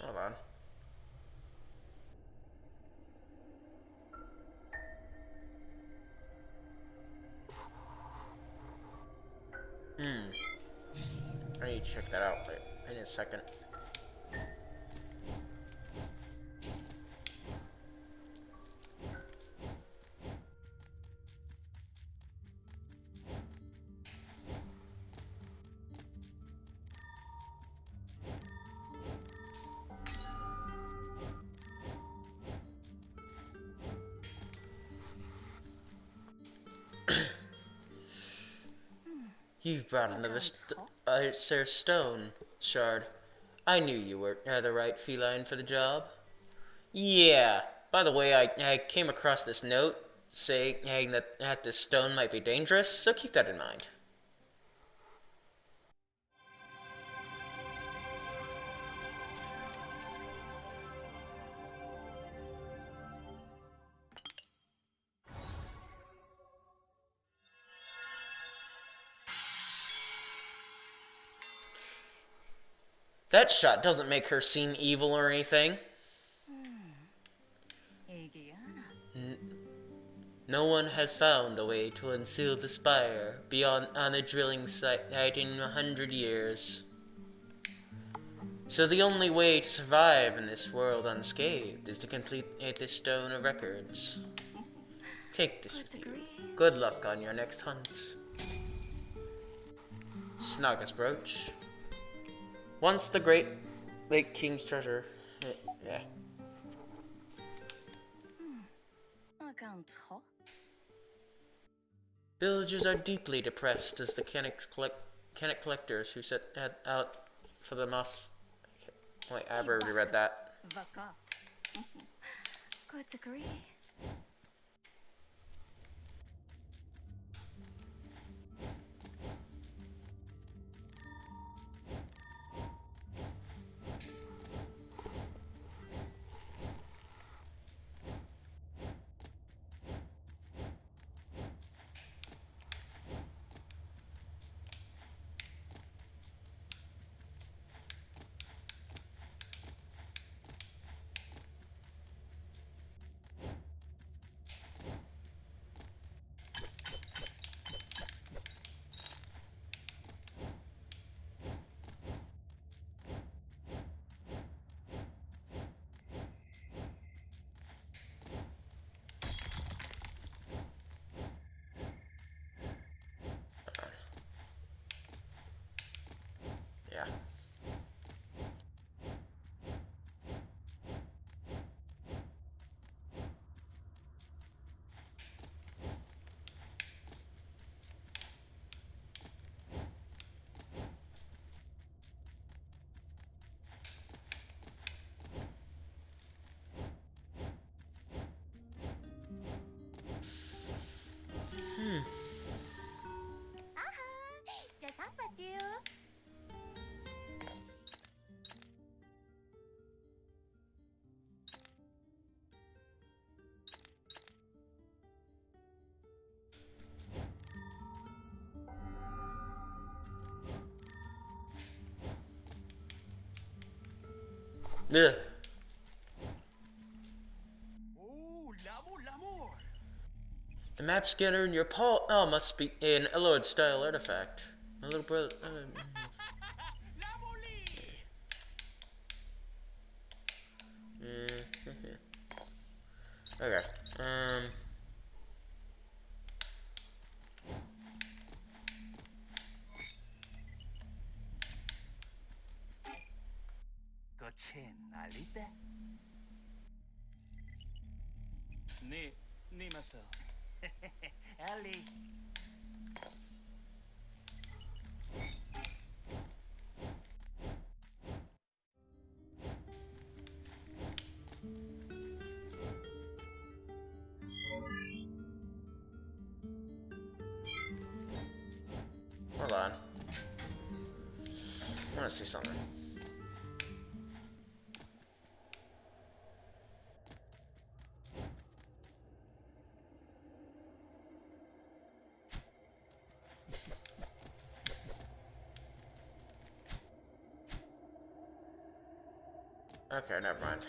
Hold on. I need to check that out, but in a second. You've brought another stone shard. I knew you were the right feline for the job. Yeah. By the way, I came across this note saying that this stone might be dangerous, so keep that in mind. That shot doesn't make her seem evil or anything. No one has found a way to unseal the spire beyond on a drilling site in 100 years. So the only way to survive in this world unscathed is to complete this stone of records. Take this with you. Good luck on your next hunt. Snoggus brooch. Once the great Lake King's treasure. Yeah. Villagers are deeply depressed as the Kennet collectors who set out for the moss. Okay. Wait, I've already read that. Yeah. Ugh. The map scanner in your paw. Oh, must be an Elord style artifact. My little brother. Okay. meself. Ali. want to see something. Okay, never mind.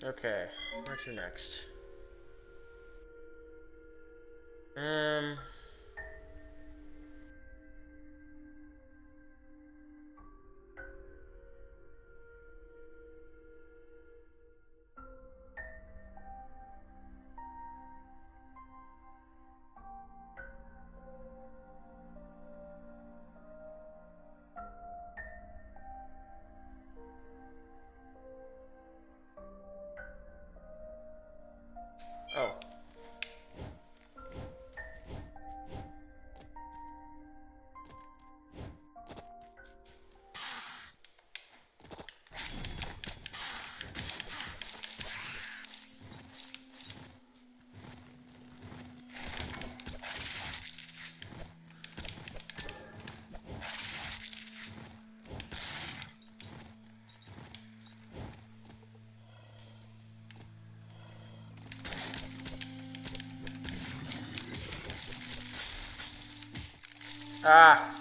Okay, where to next? Oh. Ah!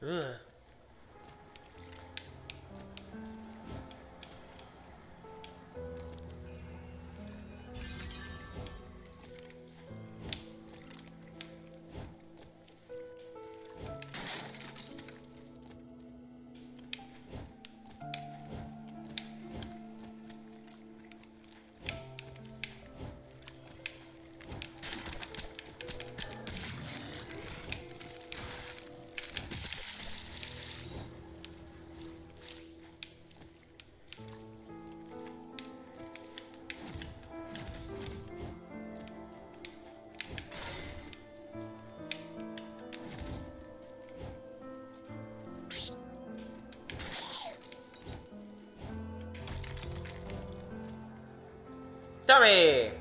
Ugh. Dummy!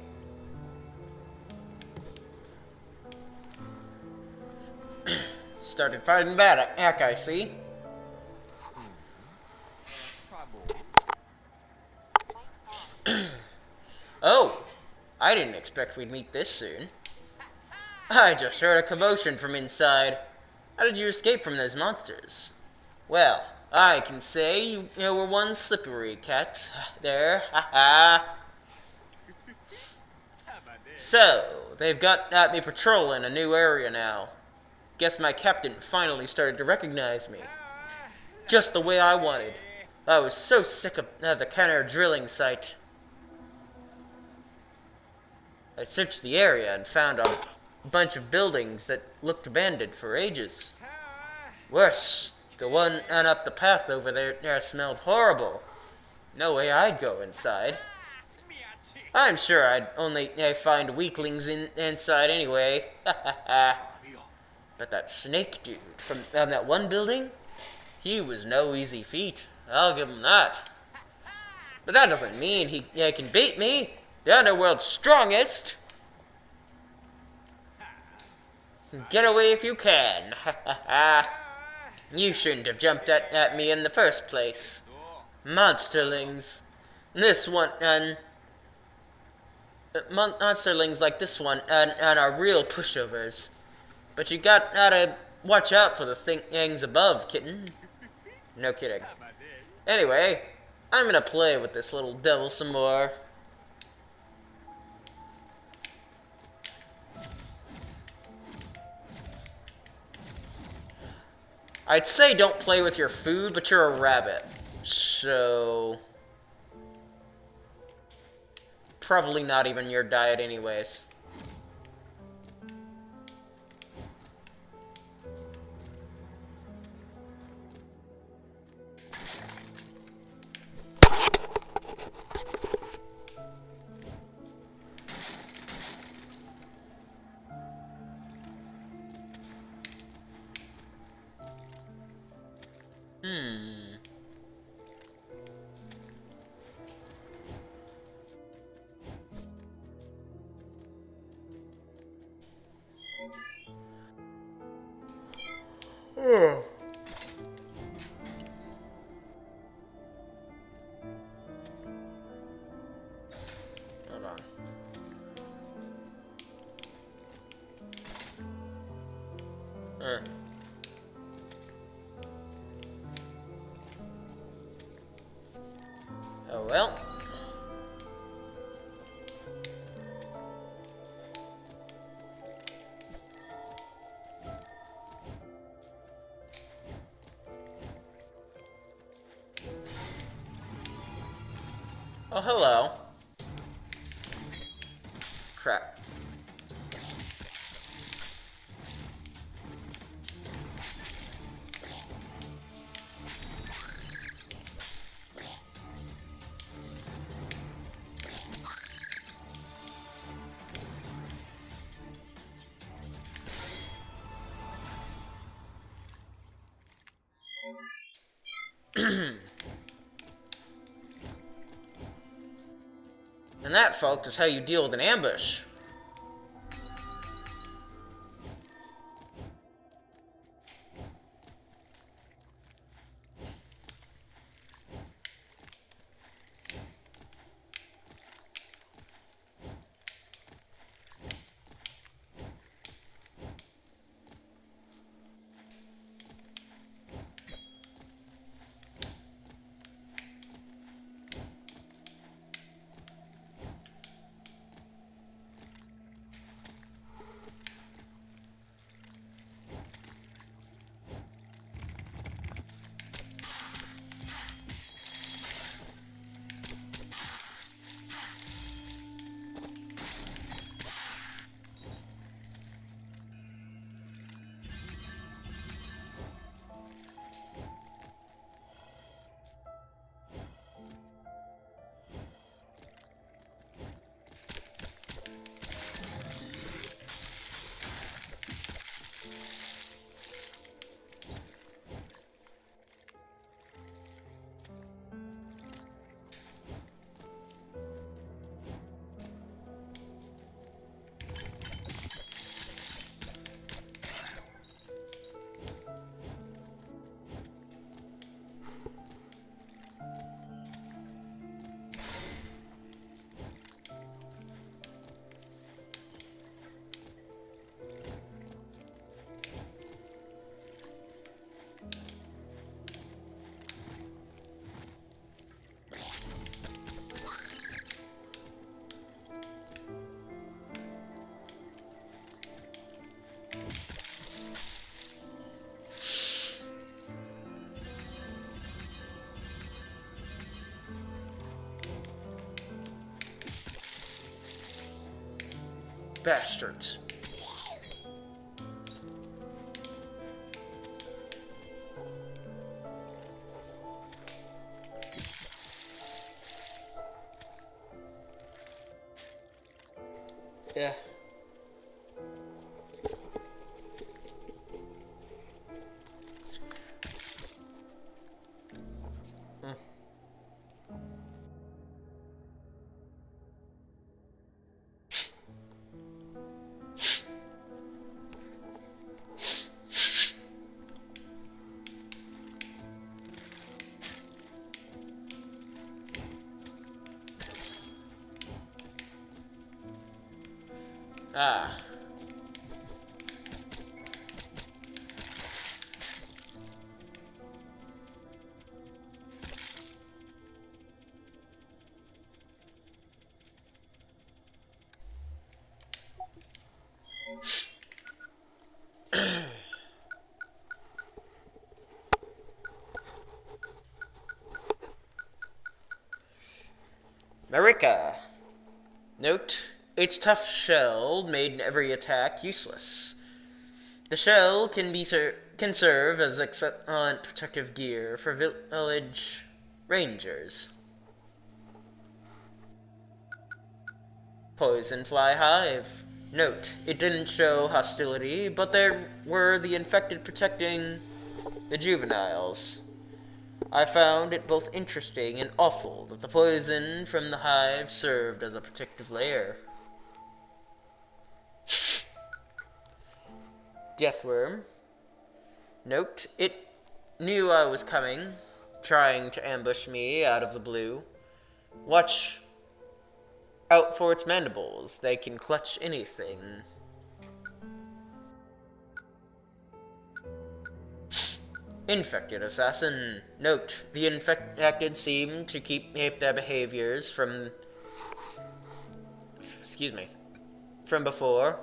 Started fighting back, I see. Oh! I didn't expect we'd meet this soon. I just heard a commotion from inside. How did you escape from those monsters? Well, I can say you were one slippery cat. There, ha. So, they've got me patrolling a new area now. Guess my captain finally started to recognize me. Just the way I wanted. I was so sick of the counter drilling site. I searched the area and found a bunch of buildings that looked abandoned for ages. Worse, the one on up the path over there smelled horrible. No way I'd go inside. I'm sure I'd only find weaklings inside anyway. But that snake dude from that one building, he was no easy feat. I'll give him that. But that doesn't mean he can beat me. The Underworld's strongest. Get away if you can. You shouldn't have jumped at me in the first place. Monsterlings. This one, monsterlings like this one are real pushovers. But you gotta watch out for the things above, kitten. No kidding. Anyway, I'm gonna play with this little devil some more. I'd say don't play with your food, but you're a rabbit. So... probably not even your diet anyways. Hold on. Oh well. Oh, hello. Crap. And that, folks, is how you deal with an ambush. Bastards. Yeah. Ah. Marika. Note, its tough shell made every attack useless. The shell can serve as excellent protective gear for village rangers. Poison Fly Hive. Note, it didn't show hostility, but there were the infected protecting the juveniles. I found it both interesting and awful that the poison from the hive served as a protective layer. Deathworm. Note, it knew I was coming, trying to ambush me out of the blue. Watch out for its mandibles. They can clutch anything. Infected assassin. Note, the infected seem to keep their behaviors from before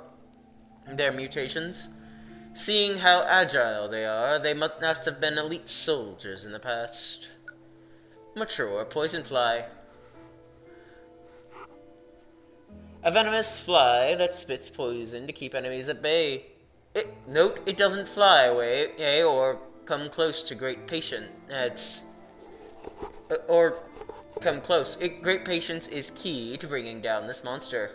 their mutations. Seeing how agile they are, they must have been elite soldiers in the past. Mature poison fly. A venomous fly that spits poison to keep enemies at bay. Note, it doesn't fly away or come close to great patience. Come close. Great patience is key to bringing down this monster.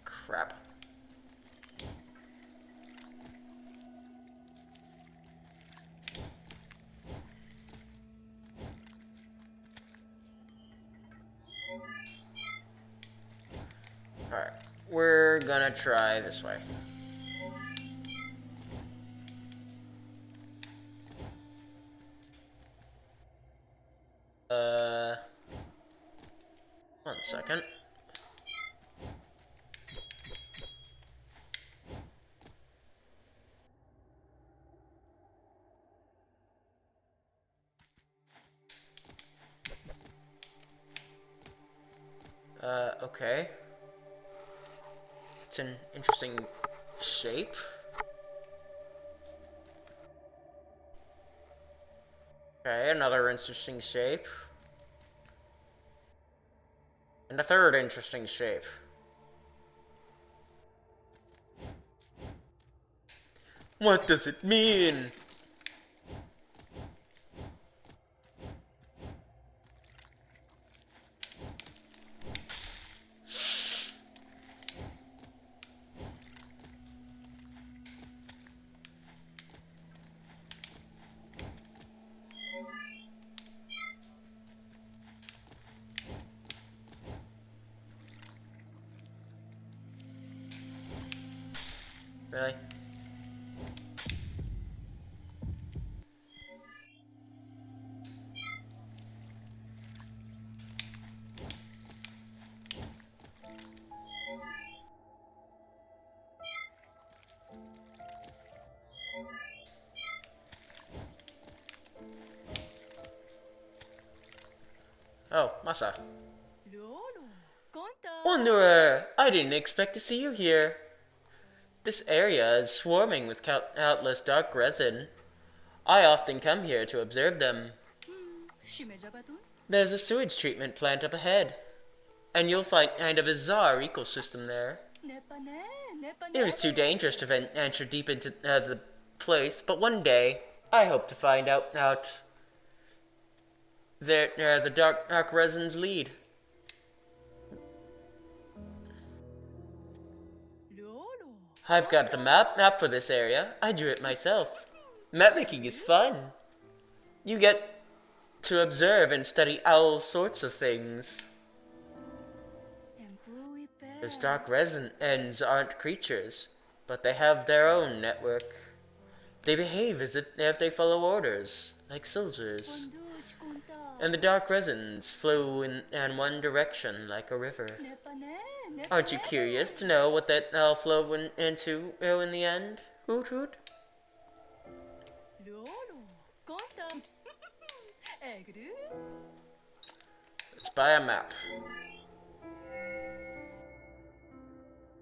Crap. Alright, we're gonna try this way. One second. Okay. It's an interesting shape. Okay, another interesting shape. And a third interesting shape. What does it mean? Really? Oh, Masa. Lolo, conta. Wanderer, I didn't expect to see you here. This area is swarming with countless dark resin. I often come here to observe them. Shimejabatun? There's a sewage treatment plant up ahead, and you'll find kind of a bizarre ecosystem there. Nepane, nepane. It was too dangerous to venture deep into the place, but one day I hope to find out the dark resins lead. Lolo. I've got the map for this area. I drew it myself. Map making is fun. You get to observe and study all sorts of things. Employee pe. Those dark resins aren't creatures, but they have their own network. They behave as if they follow orders, like soldiers. Wandush conta. And the dark resins flow in one direction like a river. Nepane, nepane. Aren't you curious to know what that all flow into in the end? Hoot hoot. Lolo, conta. Egru? Let's buy a map.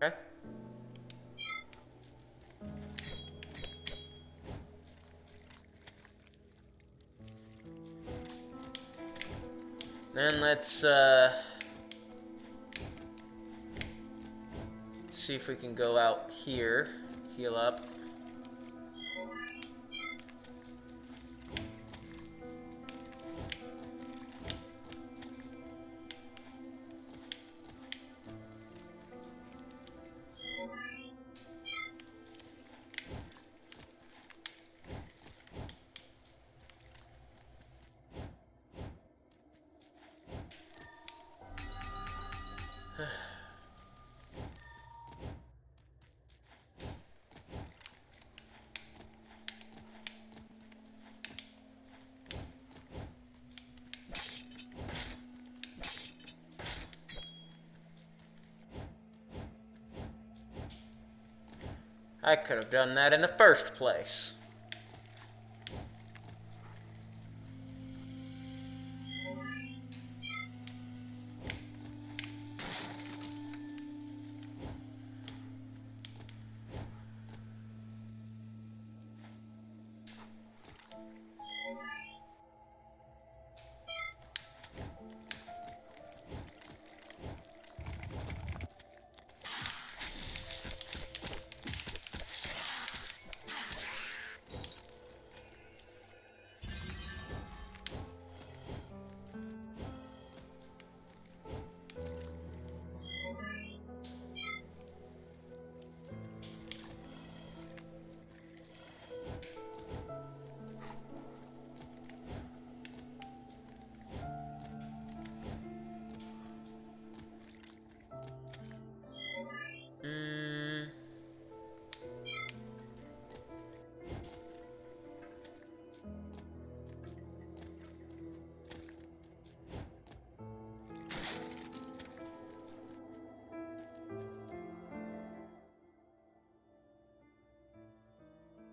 Okay. Then let's see if we can go out here, heal up. I could have done that in the first place.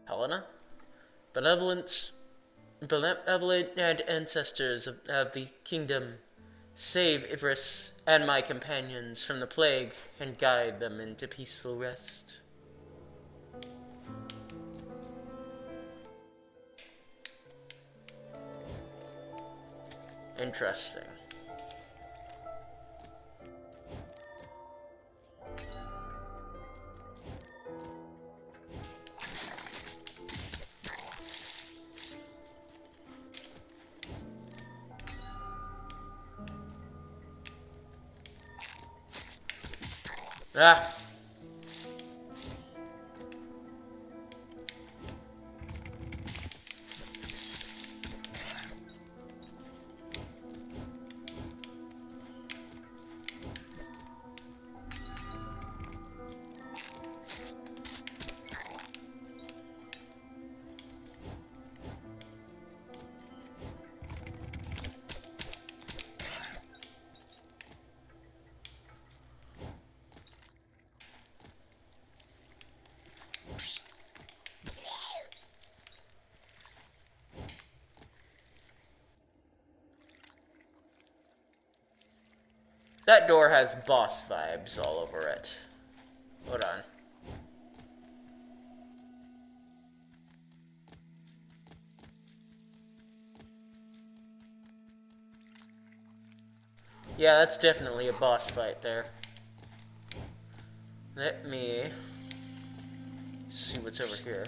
Helena? Benevolent and ancestors of the kingdom, save Ibris and my companions from the plague and guide them into peaceful rest. Interesting. Ah! That door has boss vibes all over it. Hold on. Yeah, that's definitely a boss fight there. Let me see what's over here.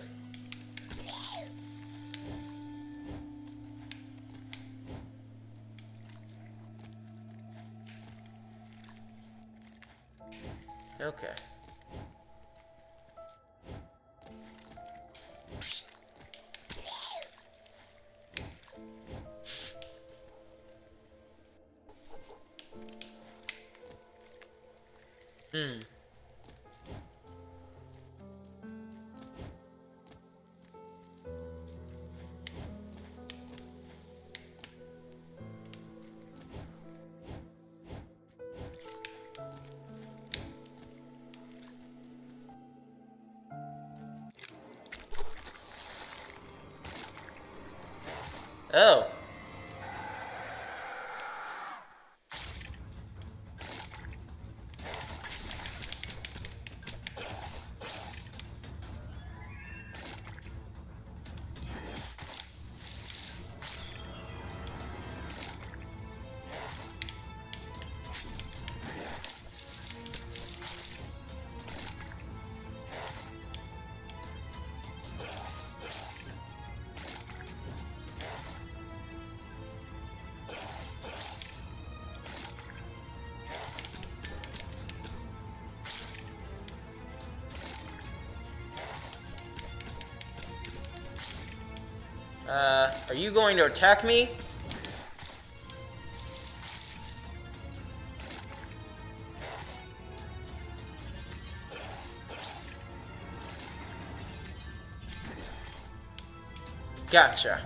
Okay. Oh. Are you going to attack me? Gotcha.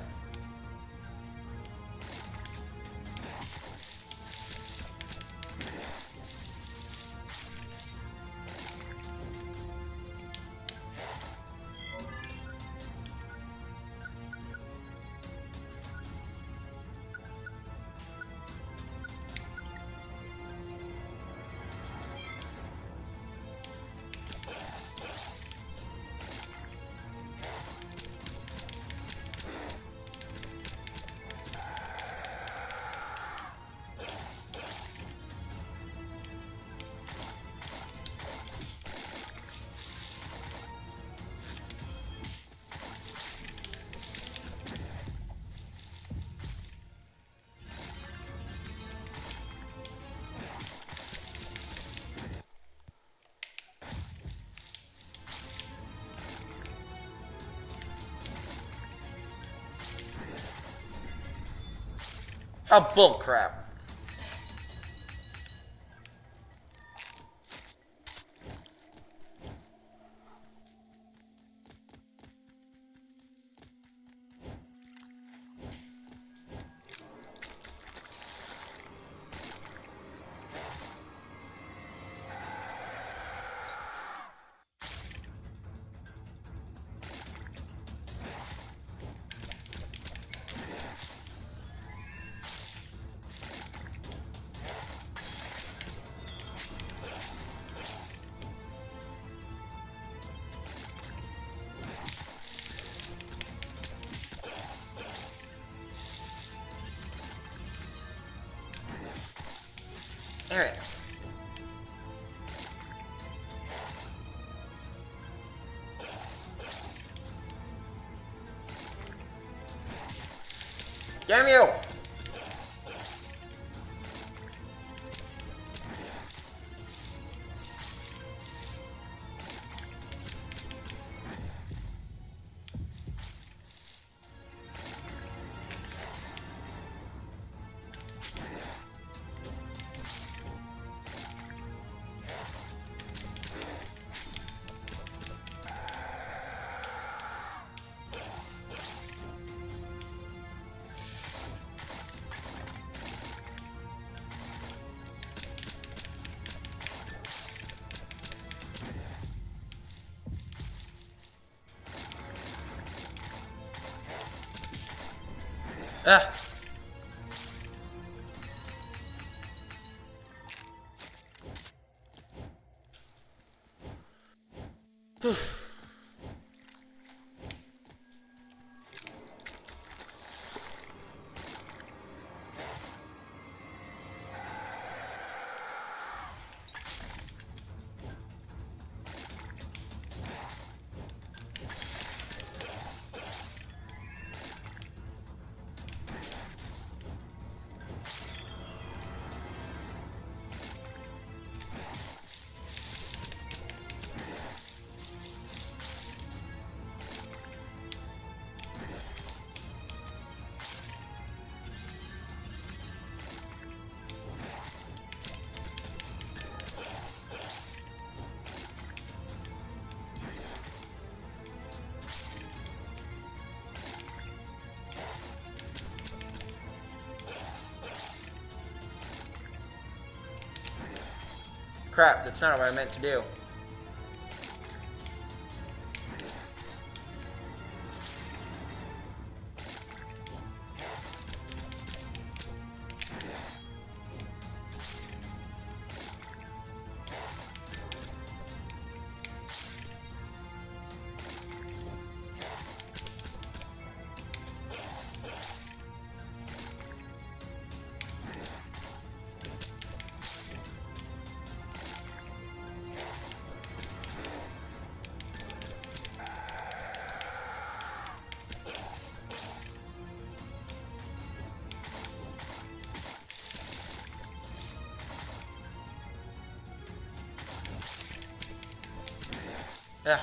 Oh, bullcrap. Alright. Damn you! Ah! Whew. Crap, that's not what I meant to do. Yeah.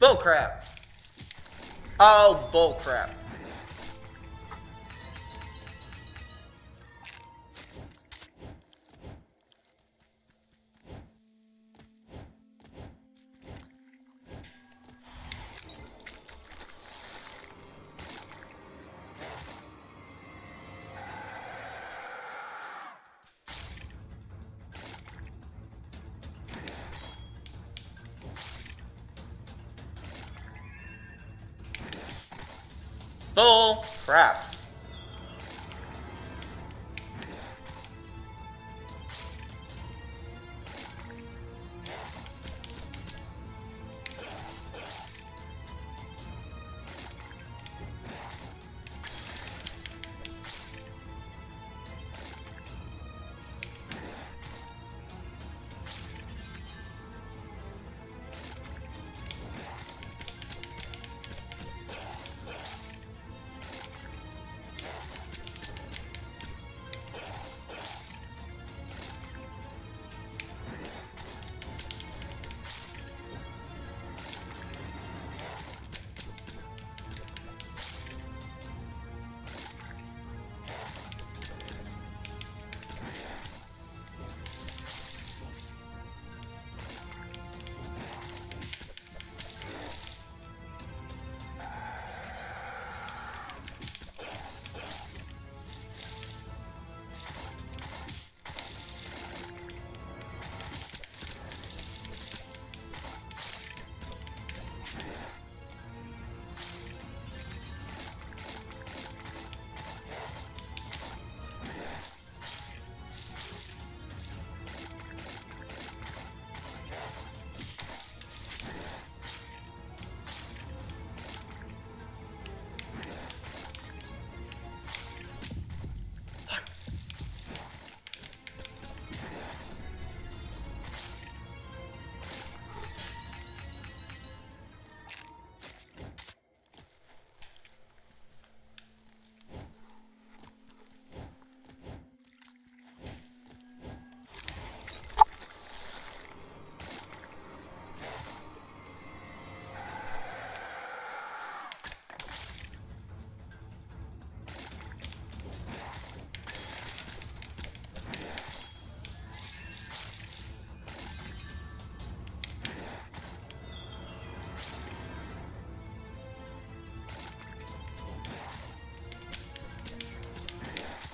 Bullcrap. Oh, bullcrap. Bull crap.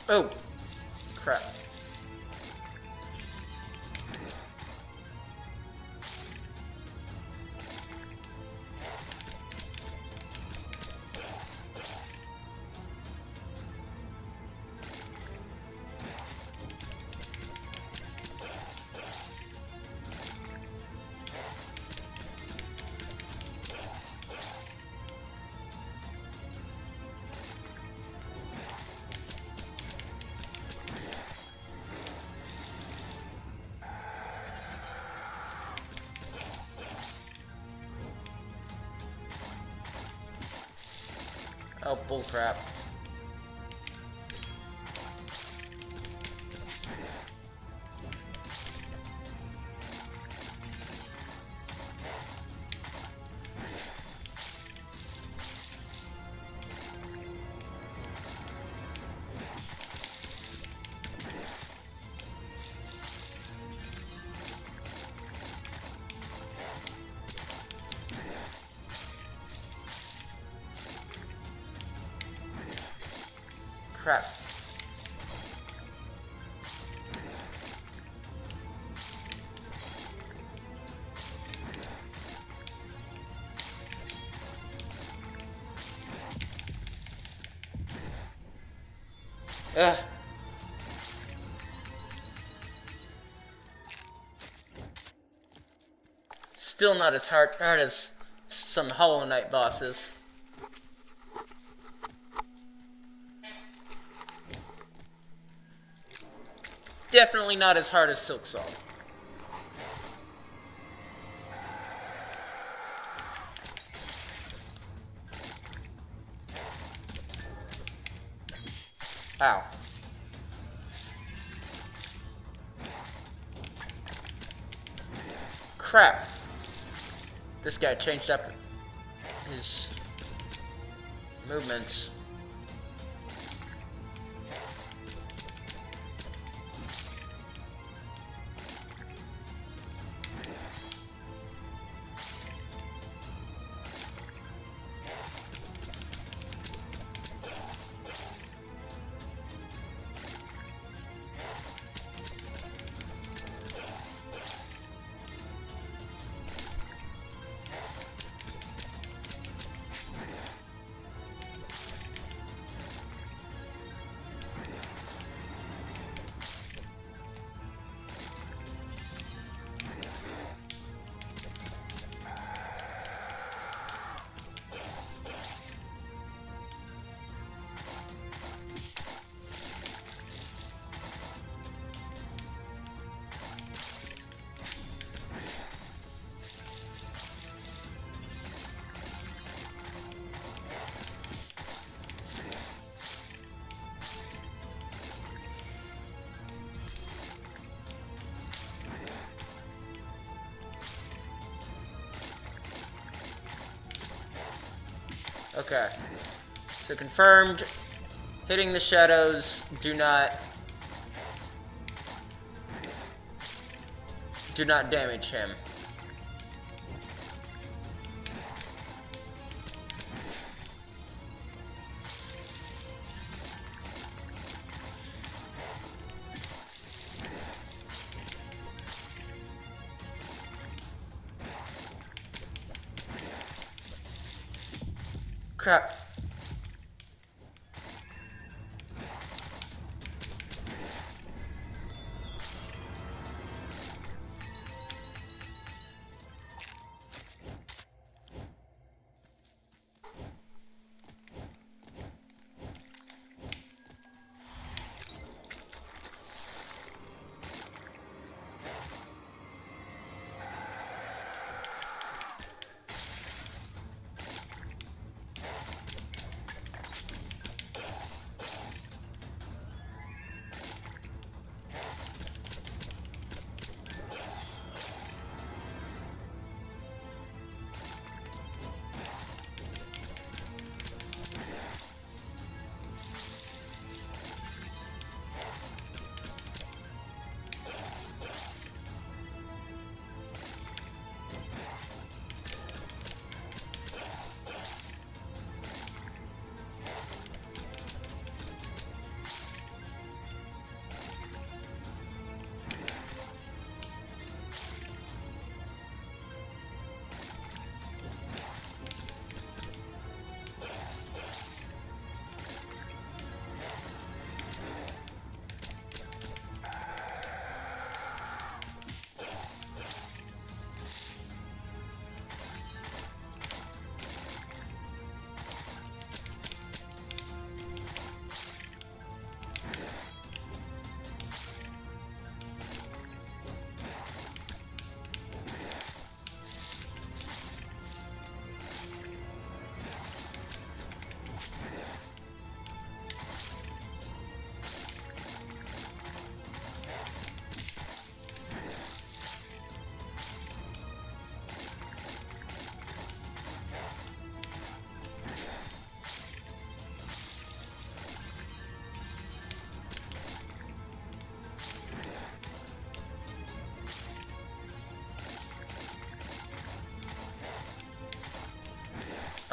Oh, crap. Oh, bullcrap. Crap. Ugh. Still not as hard as some Hollow Knight bosses. Definitely not as hard as Silksong. Ow. Crap. This guy changed up his movements. Okay. So confirmed, hitting the shadows do not damage him. Crap.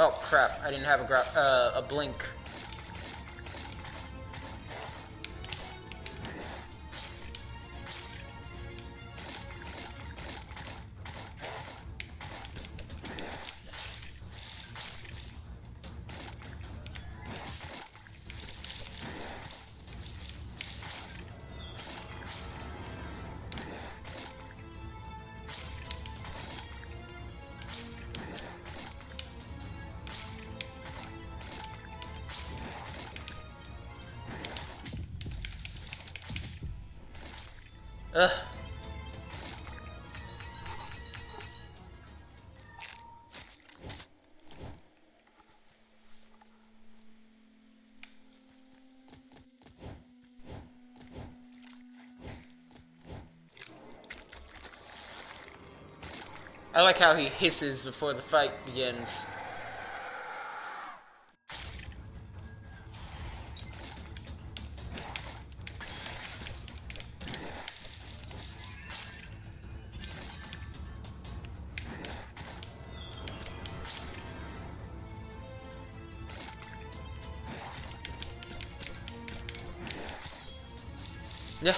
Oh crap! I didn't have a blink. Ugh. I like how he hisses before the fight begins. Yeah.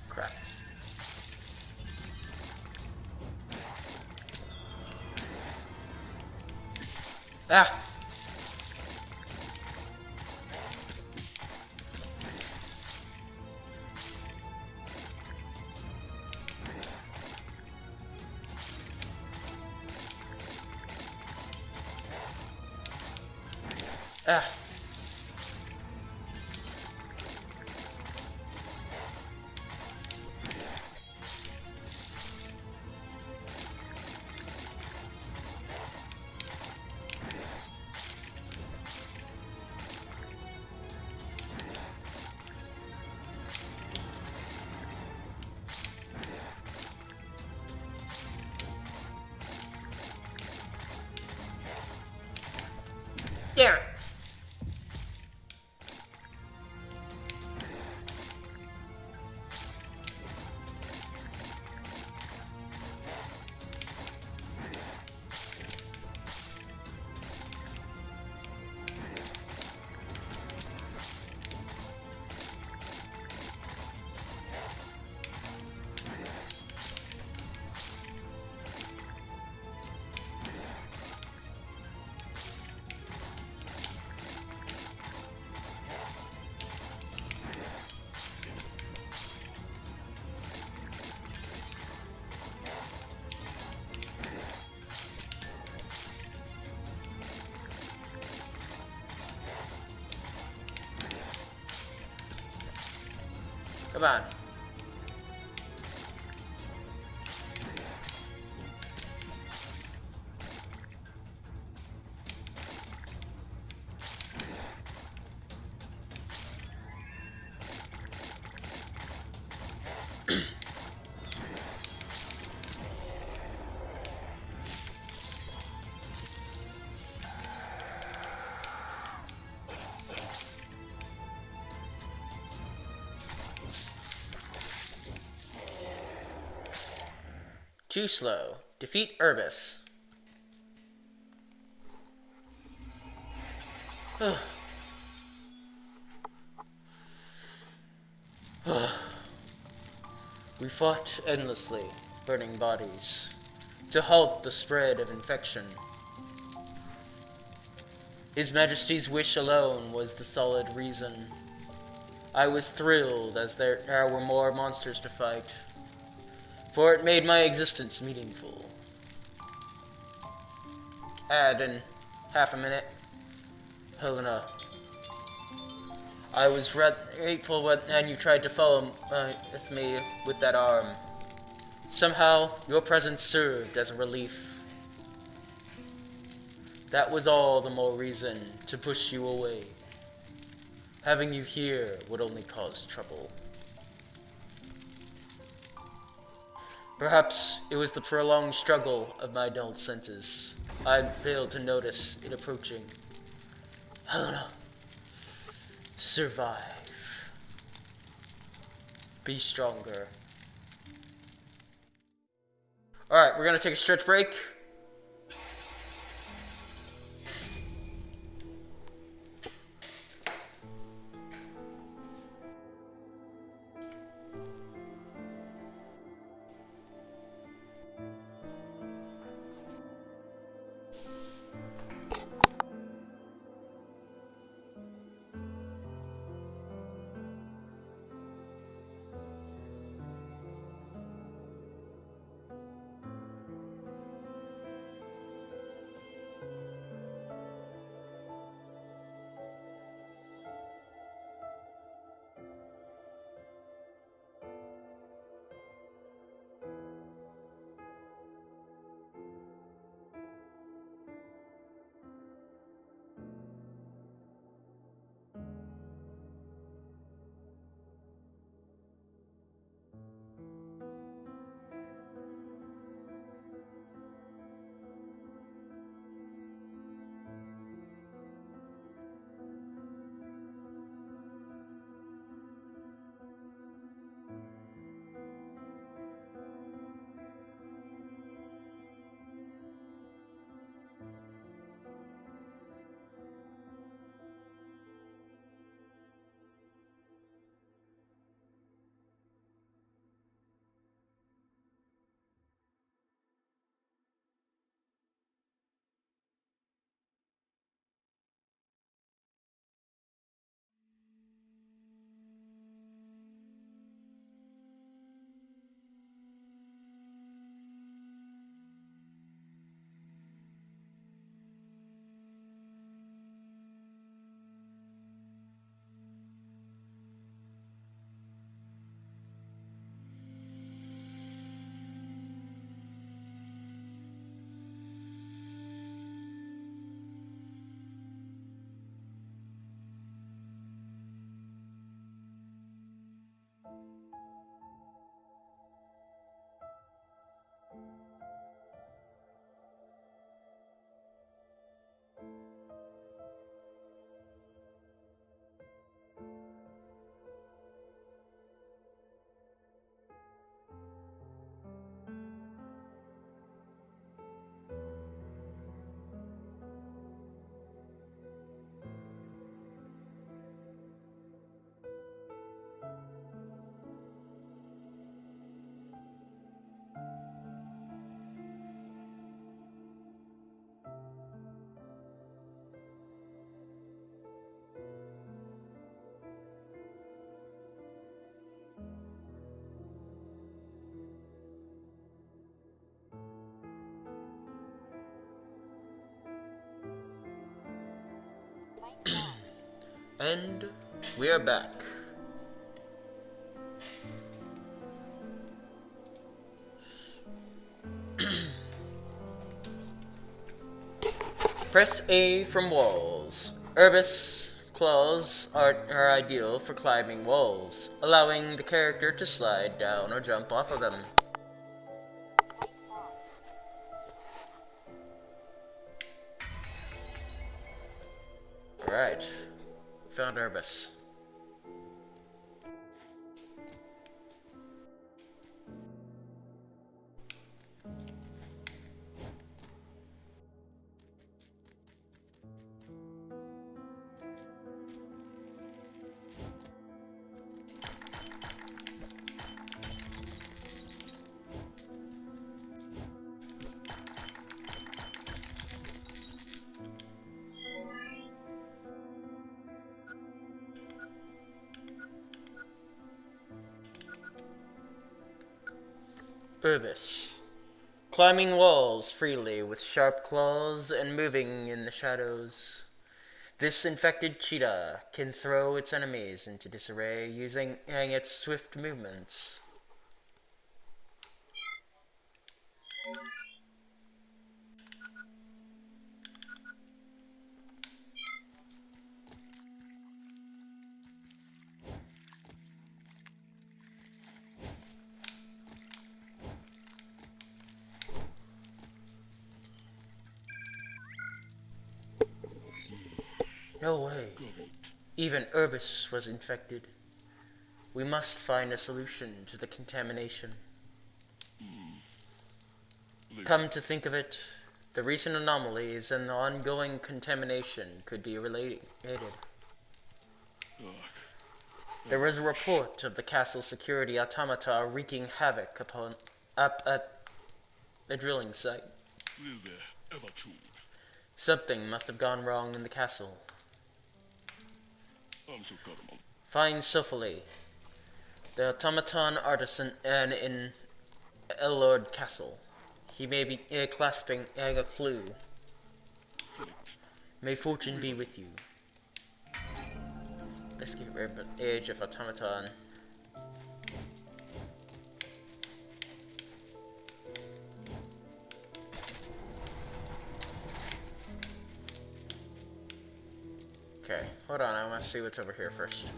Crap. Ah! Ah! Damn it! Come on. Too slow. Defeat Urbis. We fought endlessly, burning bodies, to halt the spread of infection. His Majesty's wish alone was the solid reason. I was thrilled as there were more monsters to fight, for it made my existence meaningful. Add in half a minute. Helena. I was grateful when you tried to follow with me with that arm. Somehow, your presence served as a relief. That was all the more reason to push you away. Having you here would only cause trouble. Perhaps it was the prolonged struggle of my dulled senses. I failed to notice it approaching. Helena. Survive. Be stronger. Alright, we're gonna take a stretch break. And we are back. Press A from walls. Urbis claws are ideal for climbing walls, allowing the character to slide down or jump off of them. Alright, found Urbis. Urbis. Climbing walls freely with sharp claws and moving in the shadows. This infected cheetah can throw its enemies into disarray using its swift movements. No way. Even Urbis was infected. We must find a solution to the contamination. Come to think of it, the recent anomalies and the ongoing contamination could be related. There was a report of the castle security automata wreaking havoc upon at a drilling site. Something must have gone wrong in the castle. Find Sofali, the automaton artisan in Elord Castle. He may be clasping a clue. May fortune be with you. Let's get rid of the age of automaton. Okay, hold on, I want to see what's over here first.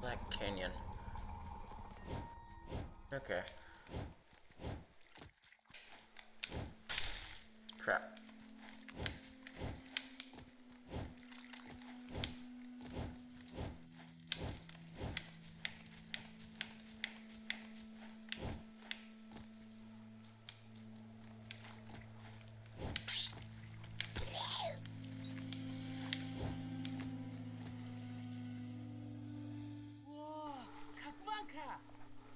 Black Canyon. Okay. Crap.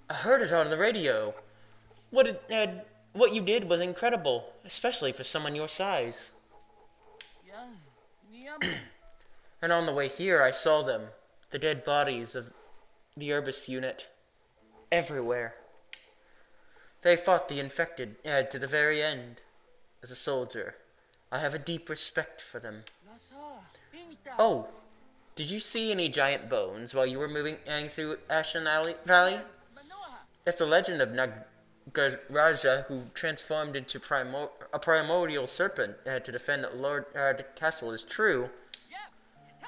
I heard it on the radio. What you did was incredible, especially for someone your size. And on the way here, I saw them, the dead bodies of the Urbis unit, everywhere. They fought the infected to the very end. As a soldier, I have a deep respect for them. Oh, did you see any giant bones while you were moving through Ashen Valley? If the legend of Nagaraja, who transformed into a primordial serpent to defend Lord Castle, is true,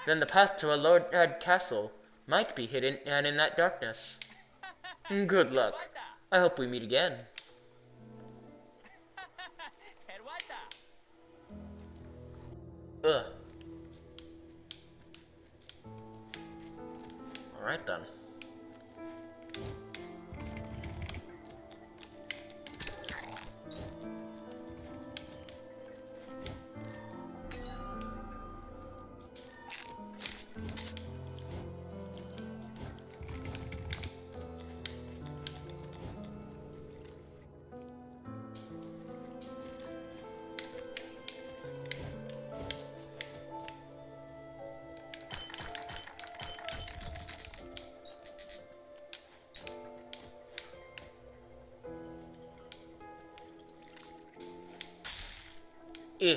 then the path to a Lord Castle might be hidden in that darkness. Good luck. I hope we meet again. Ugh. Alright then. Eh.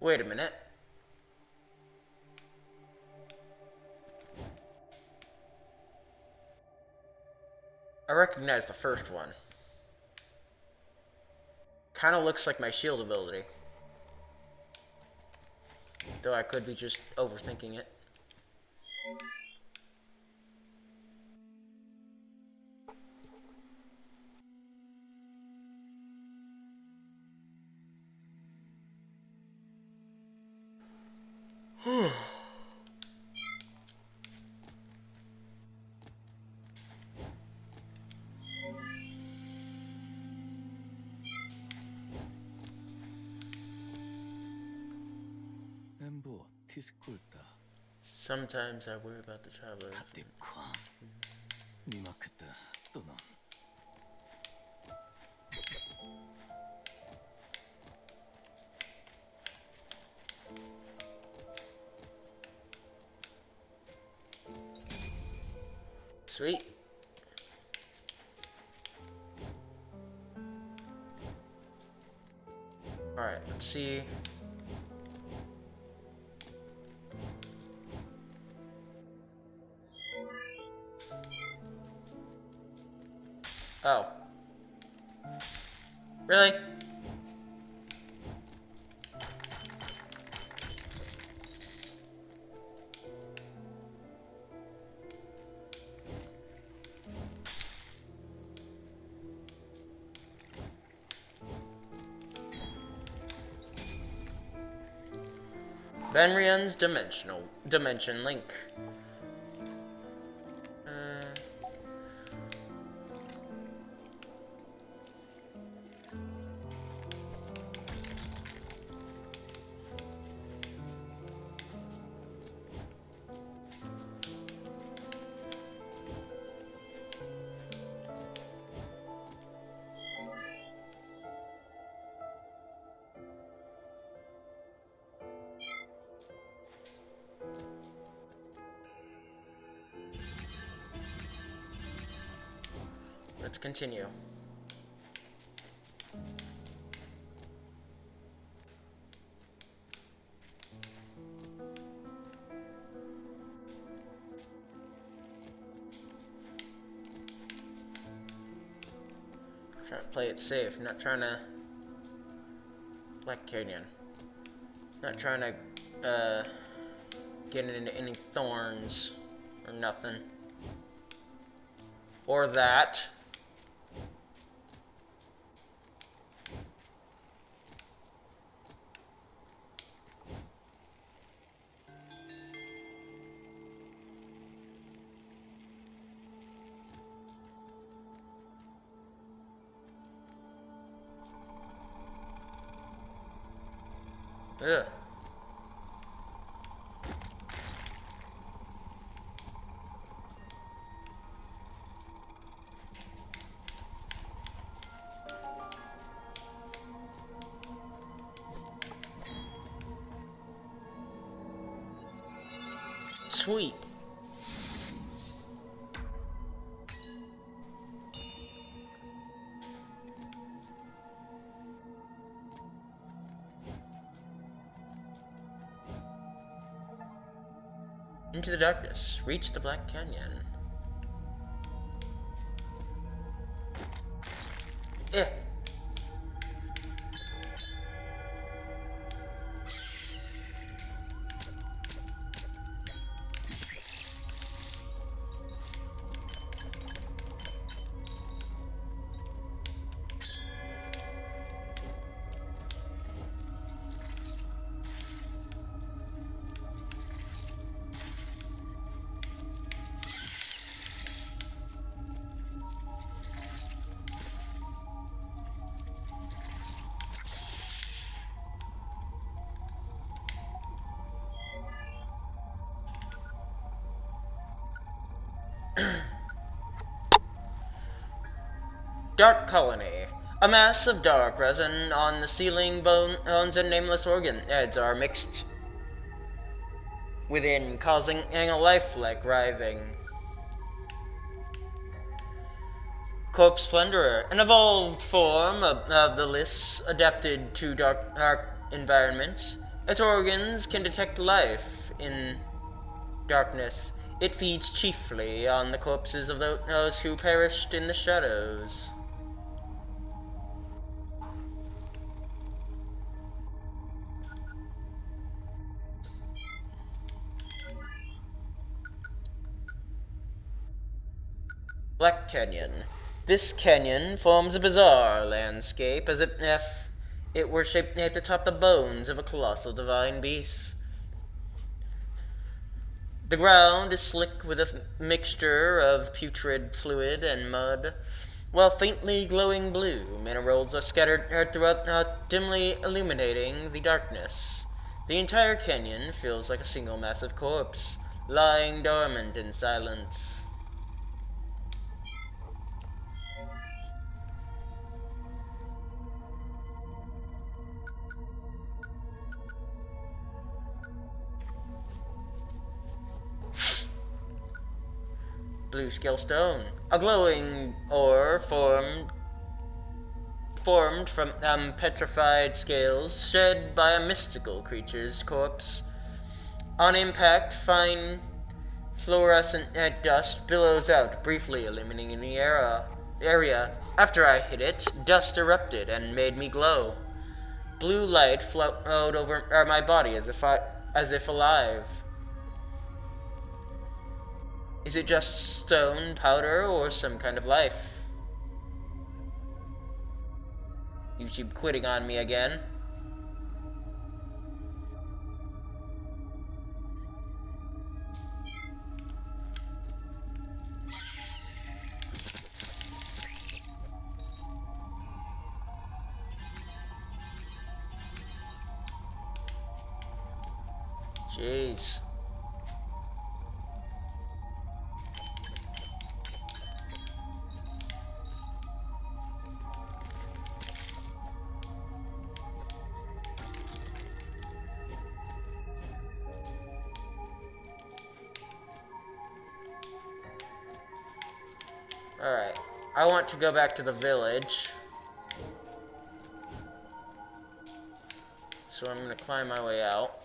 Wait a minute. I recognize the first one. Kind of looks like my shield ability. Though I could be just overthinking it. Sometimes I worry about the travelers. Sweet. Alright, let's see. Oh. Really? Benrian's Dimension Link. Let's continue. I'm trying to play it safe. I'm not trying to... Black Canyon. Not trying to, get into any thorns or nothing. Or that. Ugh. Sweet. Into the darkness. Reach the Black Canyon. Eh. Dark Colony. A mass of dark resin on the ceiling, bones and nameless organ heads are mixed within, causing a lifelike writhing. Corpse Plunderer, an evolved form of the lists adapted to dark environments. Its organs can detect life in darkness. It feeds chiefly on the corpses of those who perished in the shadows. Black Canyon. This canyon forms a bizarre landscape as if it were shaped atop the bones of a colossal divine beast. The ground is slick with a mixture of putrid fluid and mud, while faintly glowing blue minerals are scattered throughout, dimly illuminating the darkness. The entire canyon feels like a single massive corpse, lying dormant in silence. Blue scale stone, a glowing ore formed from petrified scales shed by a mystical creature's corpse. On impact, fine fluorescent dust billows out, briefly illuminating the area. After I hit it, dust erupted and made me glow. Blue light flowed over my body as if alive. Is it just stone, powder, or some kind of life? You keep quitting on me again. Jeez. Alright. I want to go back to the village. So I'm gonna climb my way out.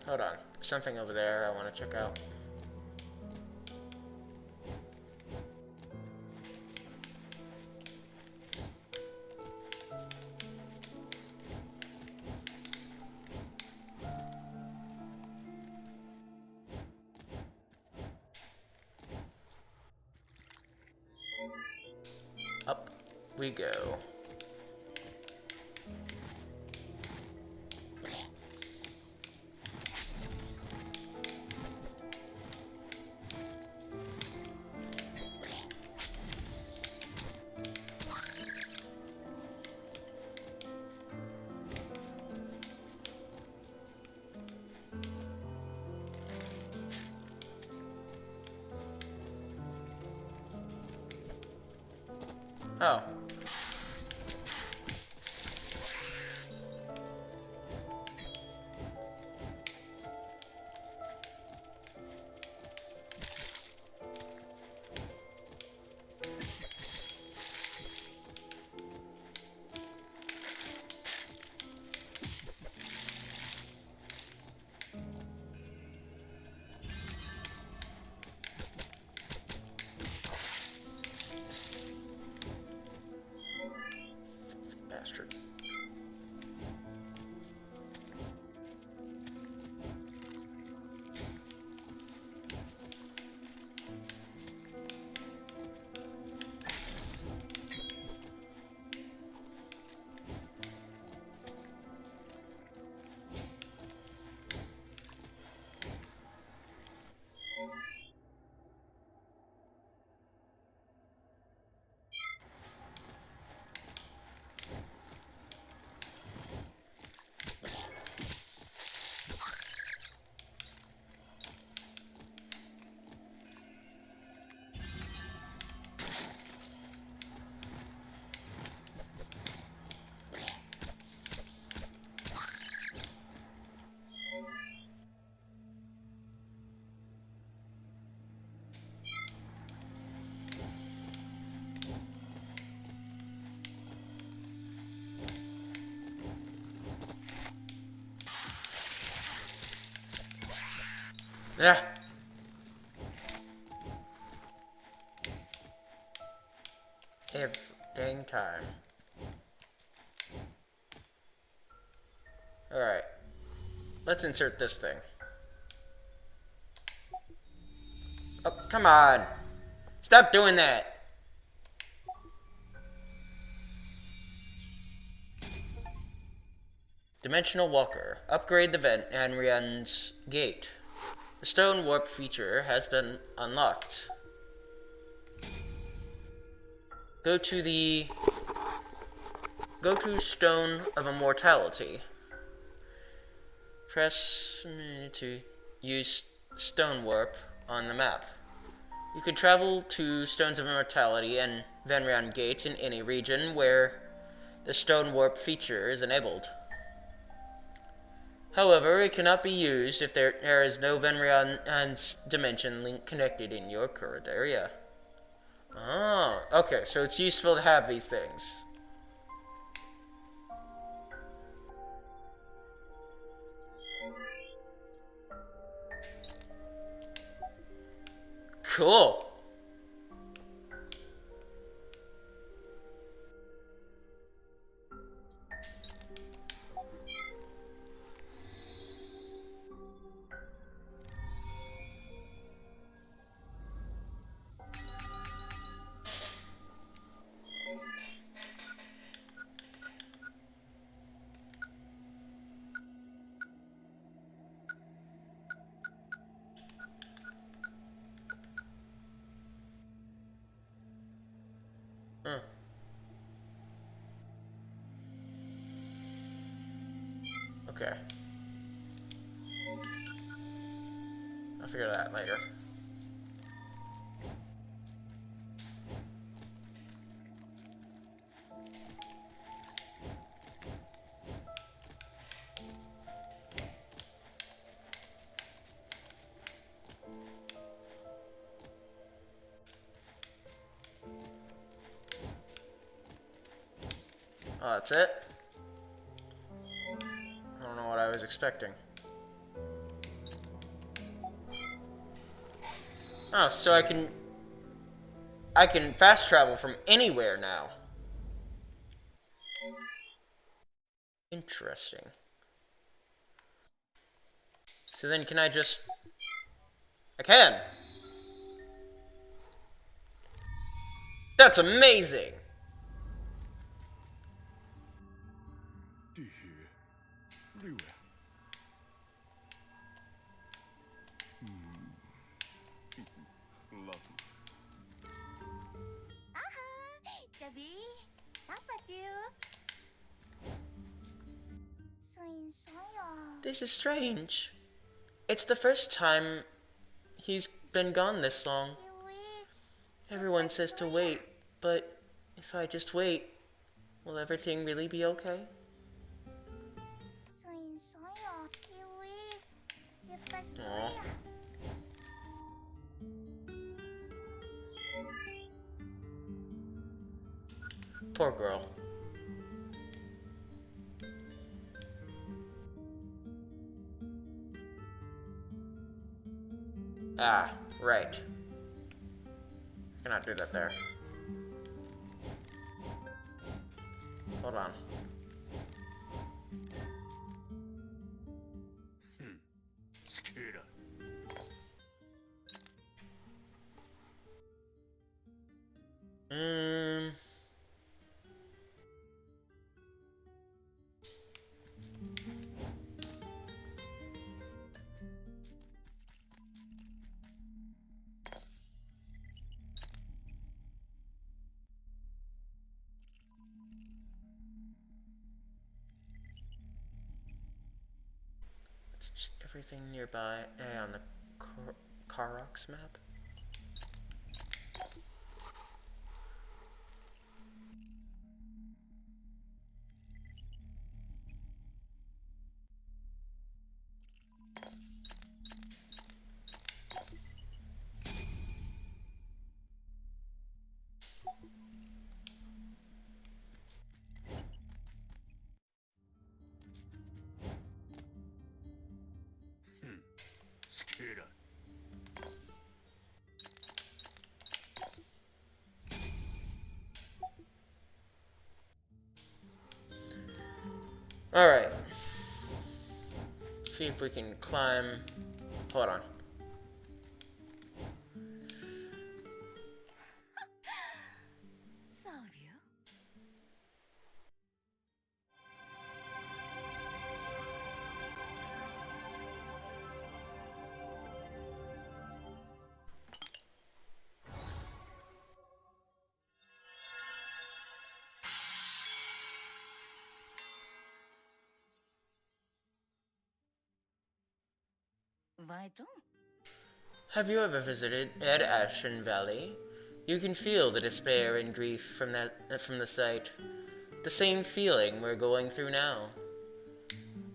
Hold on. Something over there I want to check out. Up we go. Oh. Yeah. Every dang time. Alright. Let's insert this thing. Oh, come on. Stop doing that. Dimensional Walker. Upgrade the vent and Rian's gate. The stone warp feature has been unlocked. Go to Stone of Immortality. Press to use Stone Warp on the map. You can travel to Stones of Immortality and Venrian Gates in any region where the Stone Warp feature is enabled. However, it cannot be used if there is no Venrian and dimension link connected in your current area. Oh, okay, so it's useful to have these things. Cool. Huh. Okay. I'll figure that out later. Oh, that's it? I don't know what I was expecting. Oh, so I can fast travel from anywhere now. Interesting. So then can I just... I can! That's amazing! This is strange. It's the first time he's been gone this long. Everyone says to wait, but if I just wait, will everything really be okay? Aww. Poor girl. Ah, right. I cannot do that there. Hold on. Um... Everything nearby on the Karox map. Alright. See if we can climb. Hold on. Salvia. Vaiton. Have you ever visited Ed Ashen Valley? You can feel the despair and grief from the sight. The same feeling we're going through now.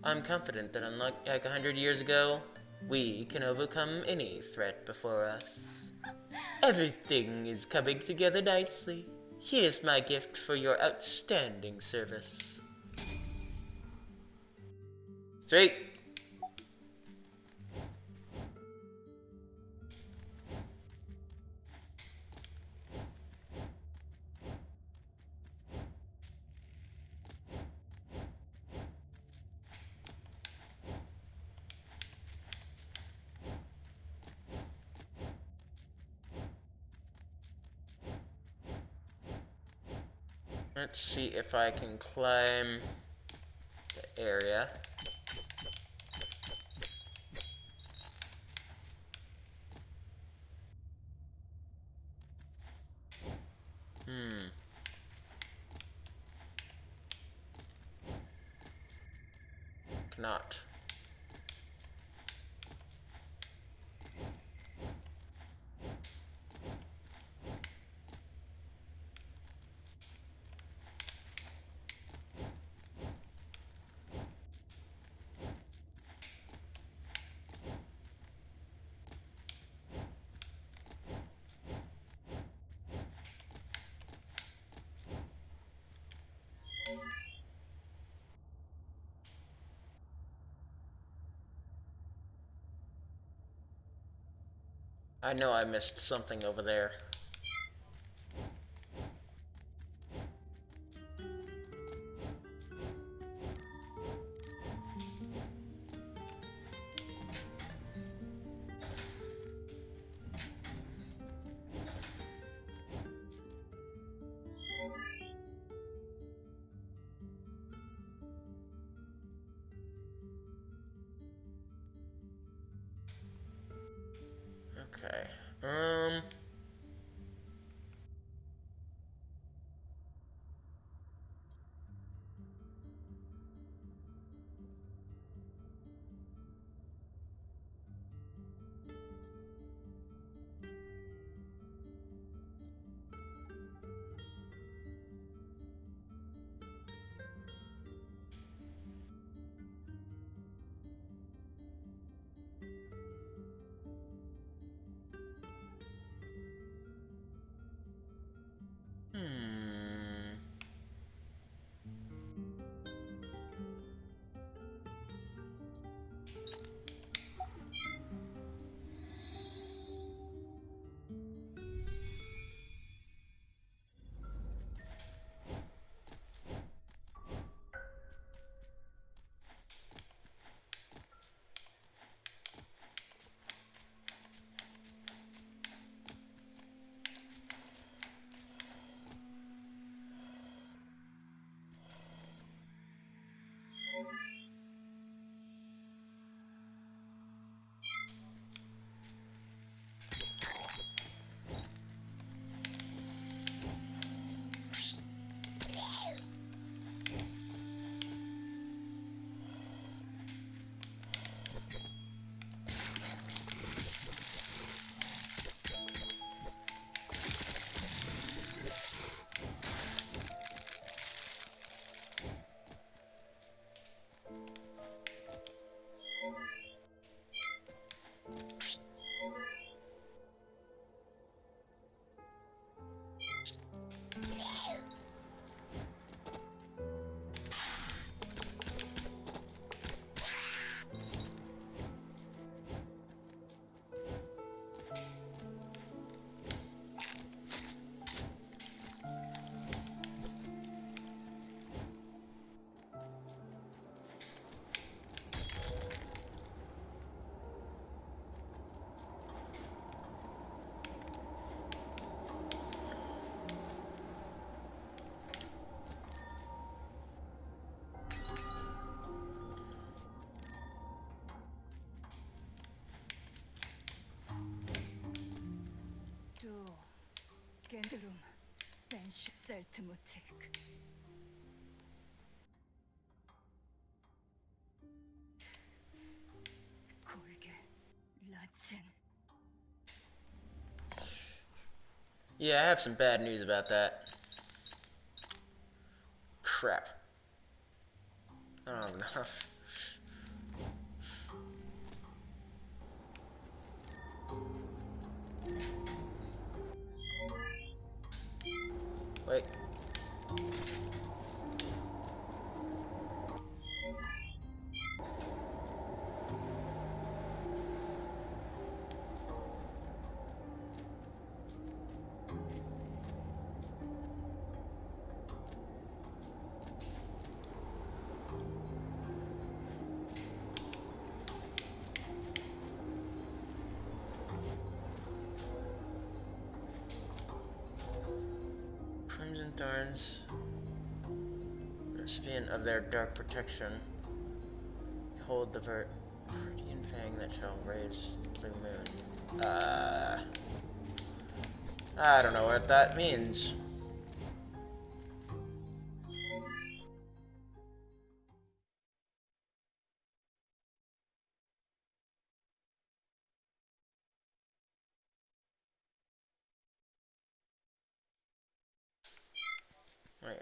I'm confident that unlike 100 years ago, we can overcome any threat before us. Everything is coming together nicely. Here's my gift for your outstanding service. Sweet. Let's see if I can climb the area. Not. I know I missed something over there. Okay. 알트모 체크. 골게 라첸. Yeah, I have some bad news about that. Crap. I don't have enough. Wait. Crimson Thorns, recipient of their dark protection, hold the Viridian Fang that shall raise the blue moon. I don't know what that means. Wait.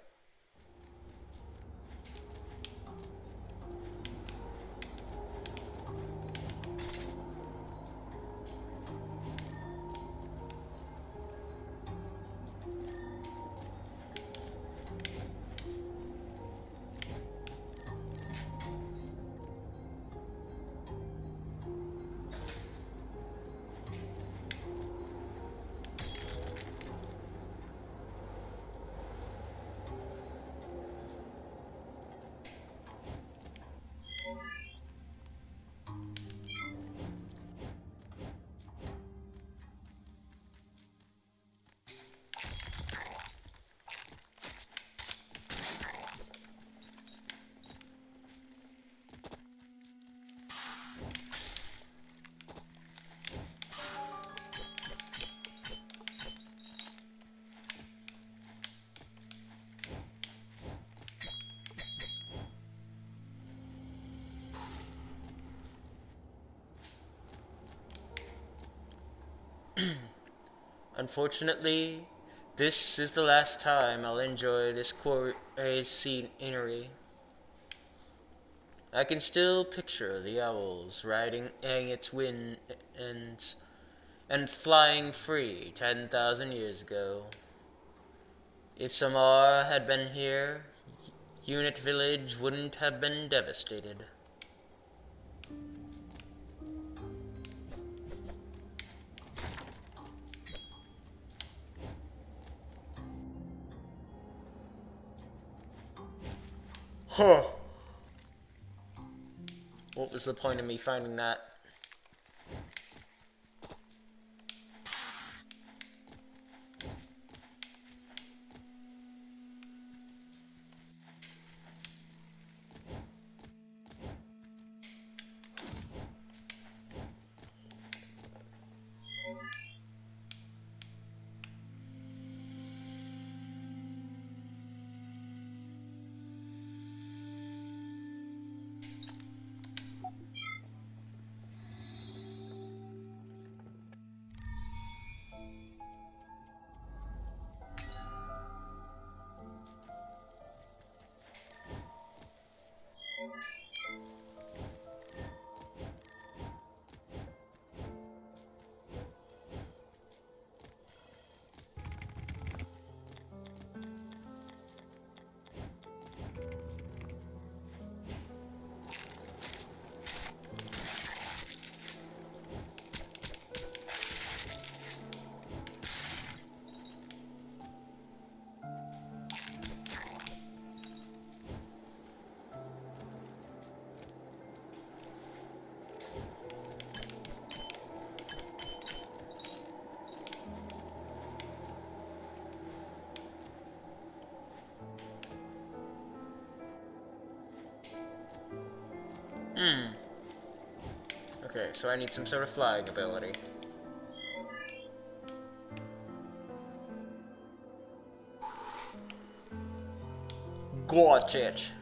Unfortunately, this is the last time I'll enjoy this quarry's scenery. I can still picture the owls riding its wind and flying free 10,000 years ago. If Samar had been here, Unit Village wouldn't have been devastated. Huh. What was the point of me finding that? Okay, so I need some sort of flying ability. Got it.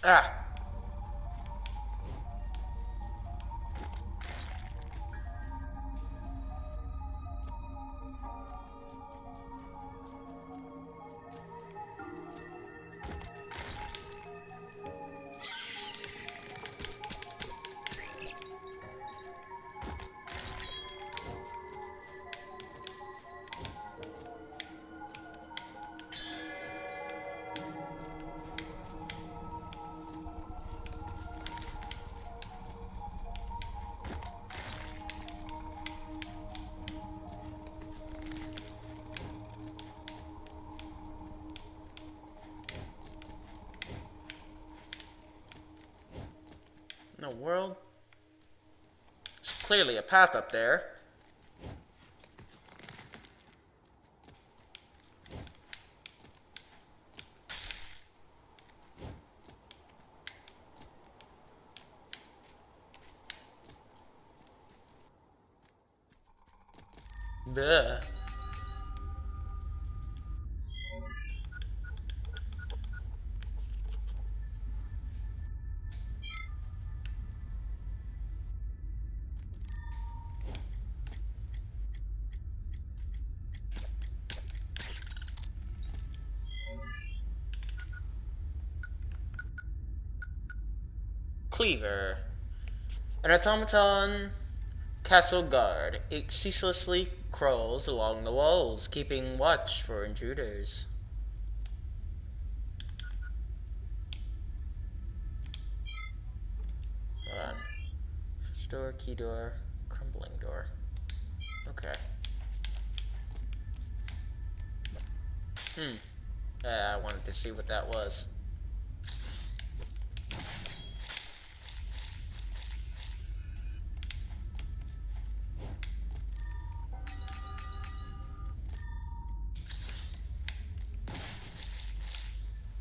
Ah. In the world? There's clearly a path up there. Duh. Cleaver. An automaton castle guard. It ceaselessly crawls along the walls, keeping watch for intruders. Hold on. Door, key door, crumbling door. Okay. I wanted to see what that was.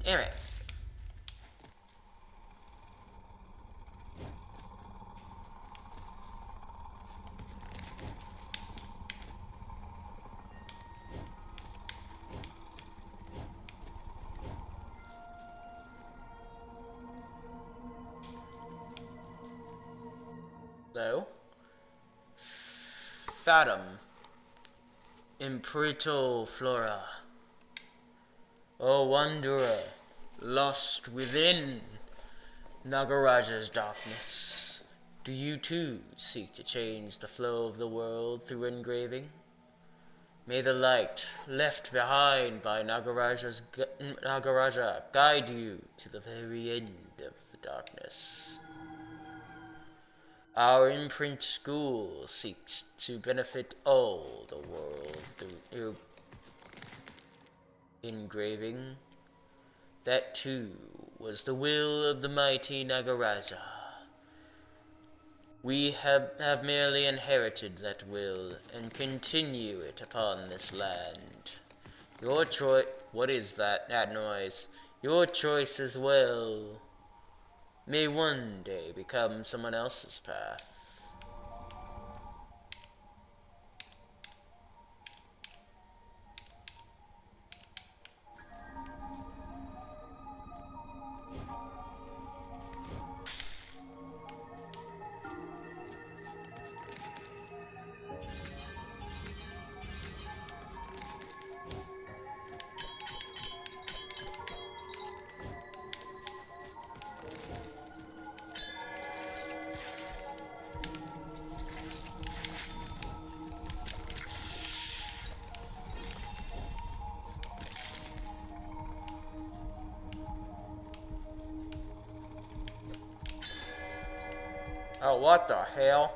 Damn it. Hello? Fathom. Imprito Flora. O wanderer, lost within Nagaraja's darkness, do you too seek to change the flow of the world through engraving? May the light left behind by Nagaraja guide you to the very end of the darkness. Our imprint school seeks to benefit all the world through engraving. That too was the will of the mighty Nagaraja. We have merely inherited that will and continue it upon this land. Your choice. What is that noise? Your choice as well may one day become someone else's path. Oh, what the hell?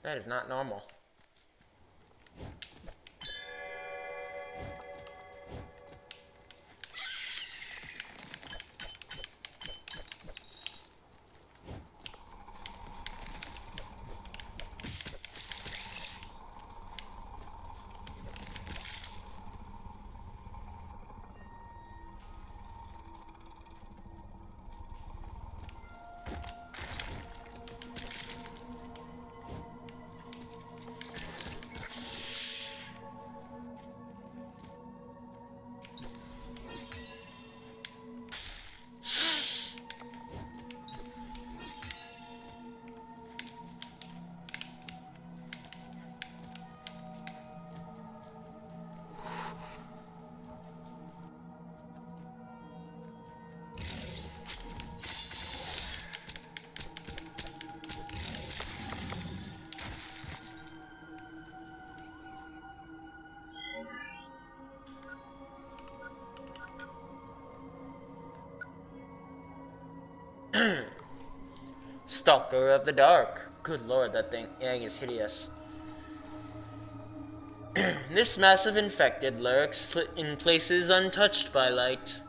That is not normal. Stalker of the Dark. Good lord, that thing is hideous. This massive infected lurks in places untouched by light.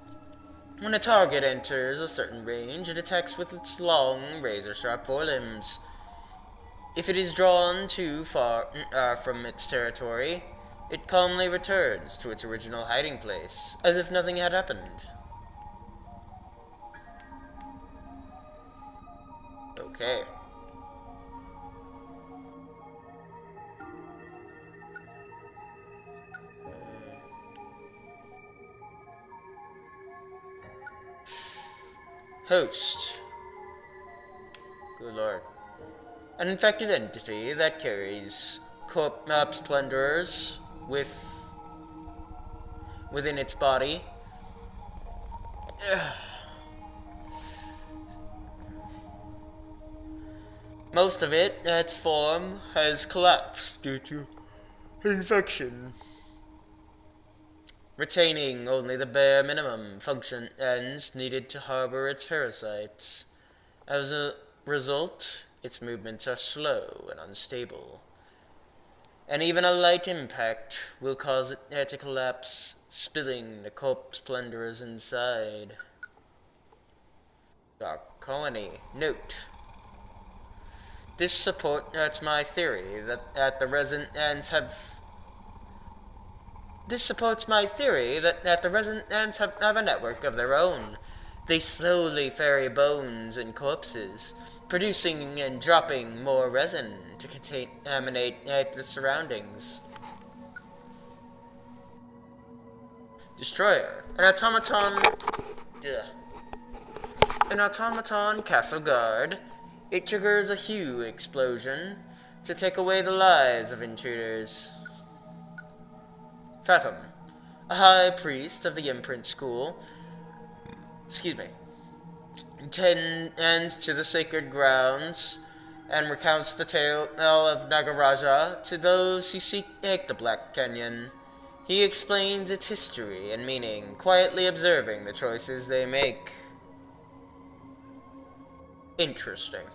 When a target enters a certain range, it attacks with its long, razor-sharp forelimbs. If it is drawn too far from its territory, it calmly returns to its original hiding place, as if nothing had happened. Okay. Host. Good lord. An infected entity that carries corpse plunderers within its body. Most of its form, has collapsed due to infection, retaining only the bare minimum functions needed to harbor its parasites. As a result, its movements are slow and unstable, and even a light impact will cause it to collapse, spilling the corpse plunderers inside. Dark Colony. Note: this supports my theory that the residents have. This supports my theory that the residents have a network of their own. They slowly ferry bones and corpses, producing and dropping more resin to contaminate the surroundings. Destroyer. An automaton castle guard. It triggers a huge explosion to take away the lives of intruders. Phantom. A high priest of the imprint school. Tends to the sacred grounds and recounts the tale of Nagaraja to those who seek the Black Canyon. He explains its history and meaning, quietly observing the choices they make. Interesting.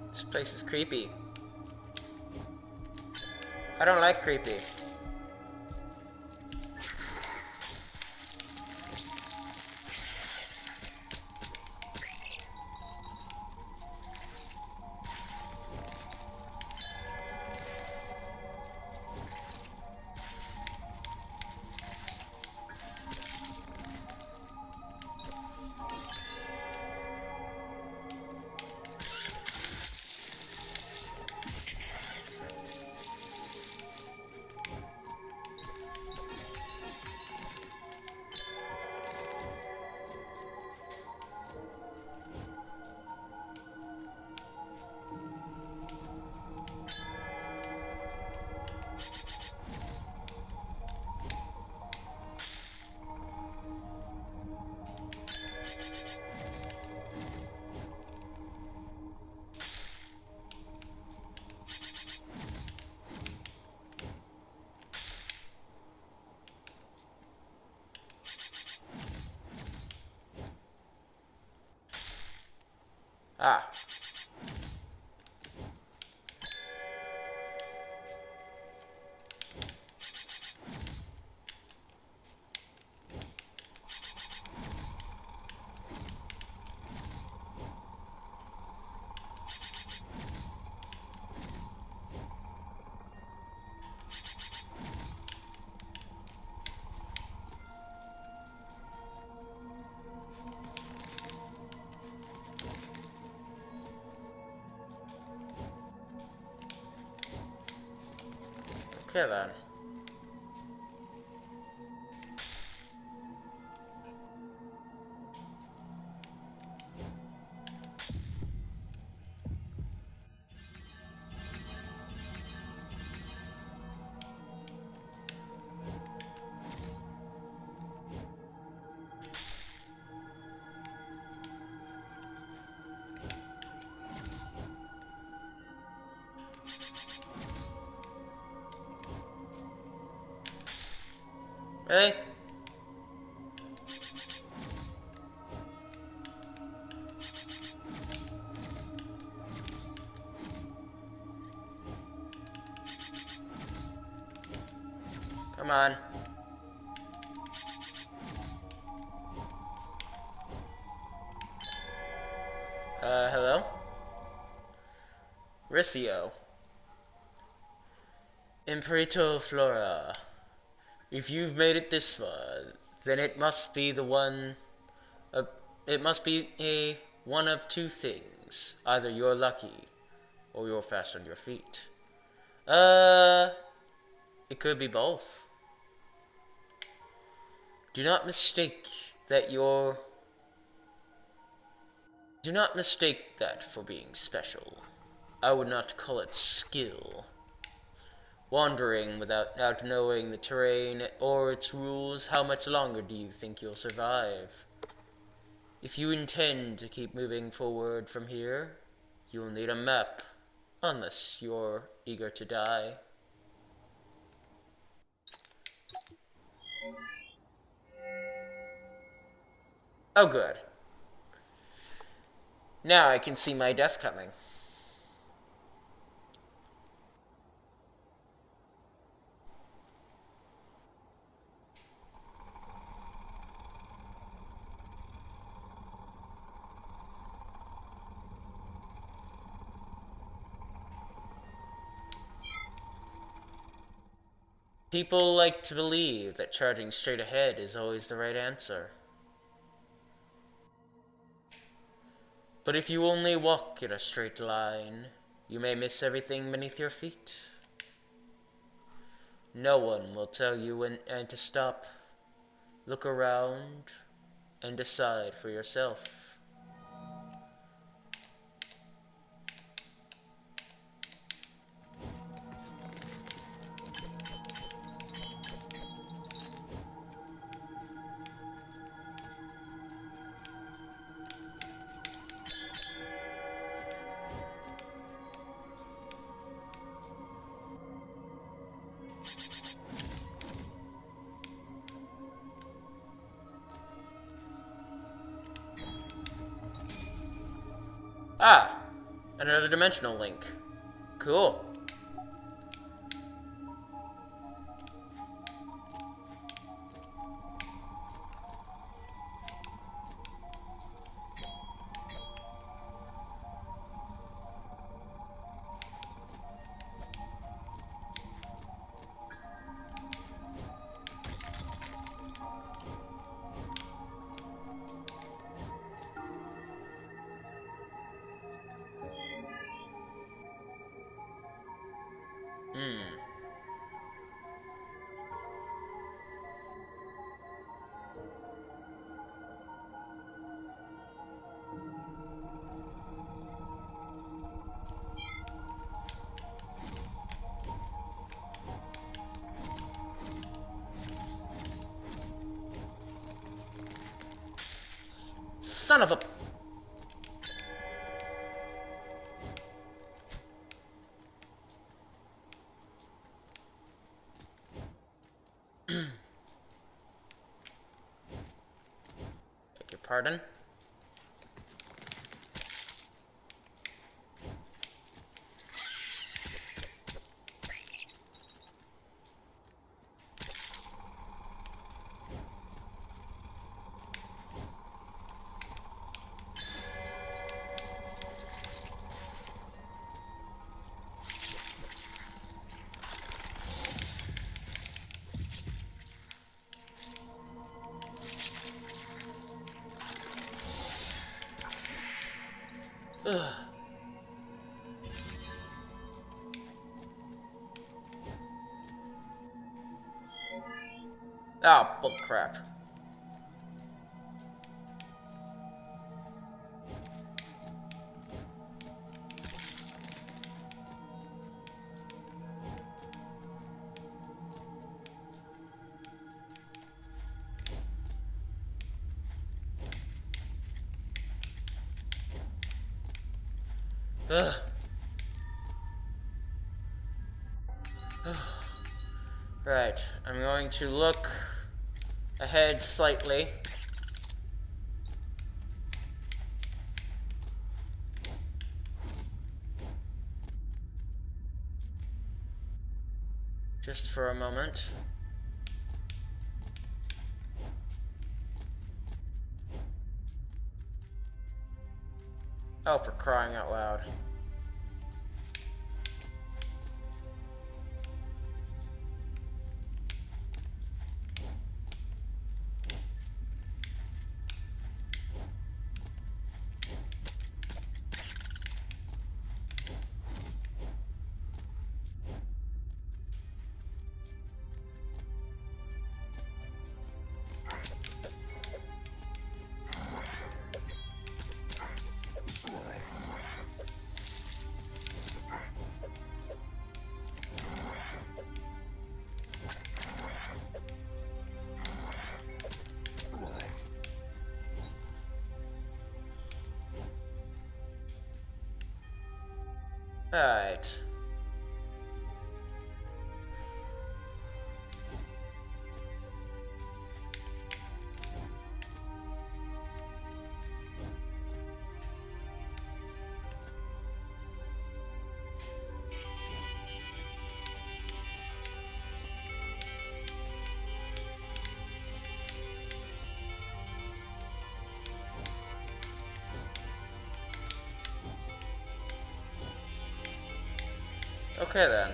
This place is creepy. I don't like creepy. Ah. Okay then. Hey. Come on. Hello? Ricio. Imperito Flora. If you've made it this far, then it must be the one. It must be a one of two things. Either you're lucky, or you're fast on your feet. It could be both. Do not mistake that you're. Do not mistake that for being special. I would not call it skill. Wandering without knowing the terrain or its rules, how much longer do you think you'll survive? If you intend to keep moving forward from here, you'll need a map, unless you're eager to die. Oh good. Now I can see my death coming. People like to believe that charging straight ahead is always the right answer. But if you only walk in a straight line, you may miss everything beneath your feet. No one will tell you when and to stop. Look around and decide for yourself. Ah, another dimensional link. Cool. Son of a... Beg your pardon? Ugh. Oh, bull crap. Ugh. Right, I'm going to look ahead slightly. Just for a moment. Oh, for crying out loud. Alright. Okay then.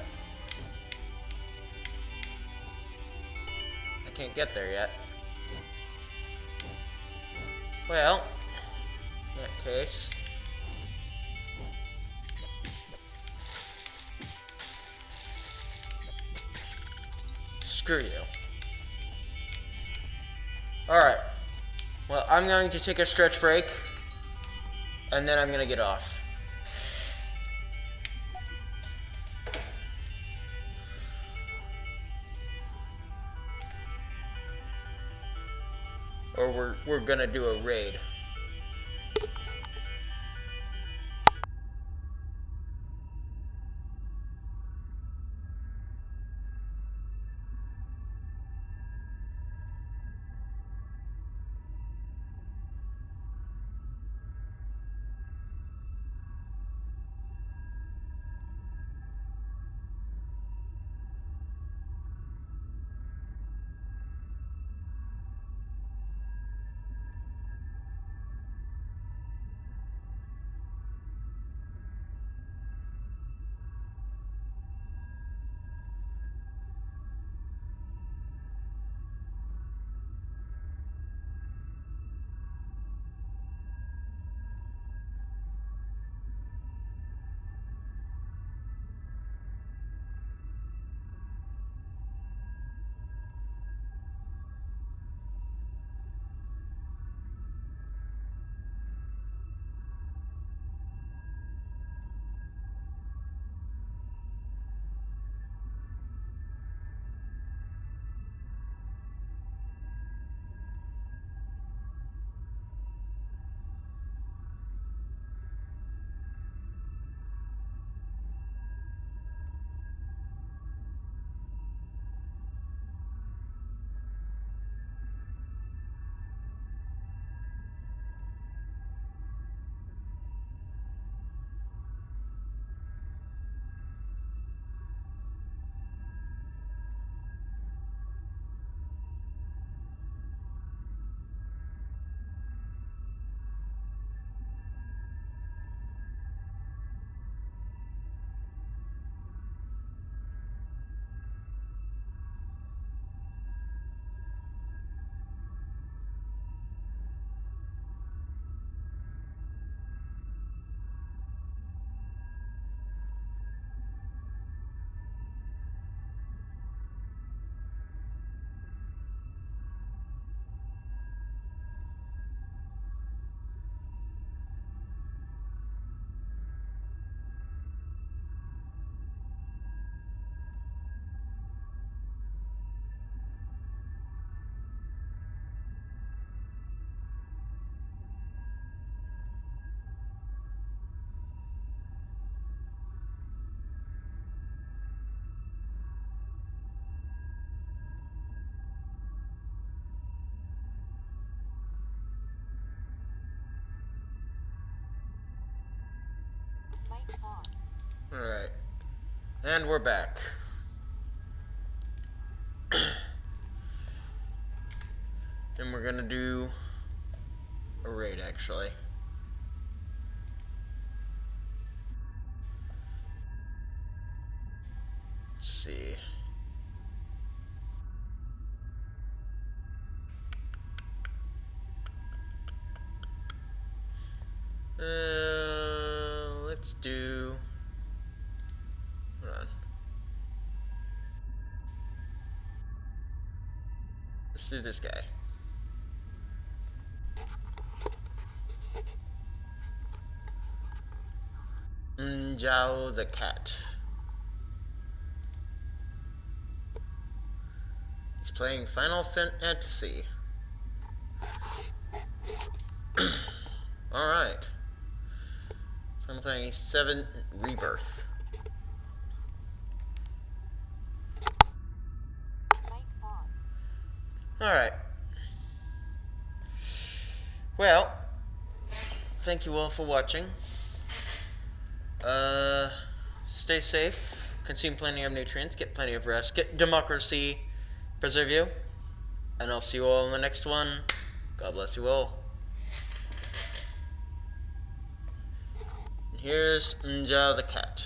I can't get there yet. Well, in that case. Screw you. Alright. Well, I'm going to take a stretch break. And then I'm gonna get off. Or we're gonna do a raid. Alright. And we're back. And we're gonna do a raid, actually. Let's see. Let's do... Hold on. Let's do this guy. Zhao the cat. He's playing Final Fantasy. Alright. Final Fantasy 7 Rebirth. Alright. Well, thank you all for watching. Stay safe, consume plenty of nutrients, get plenty of rest, get democracy, preserve you, and I'll see you all in the next one. God bless you all. Here's Zhao the cat.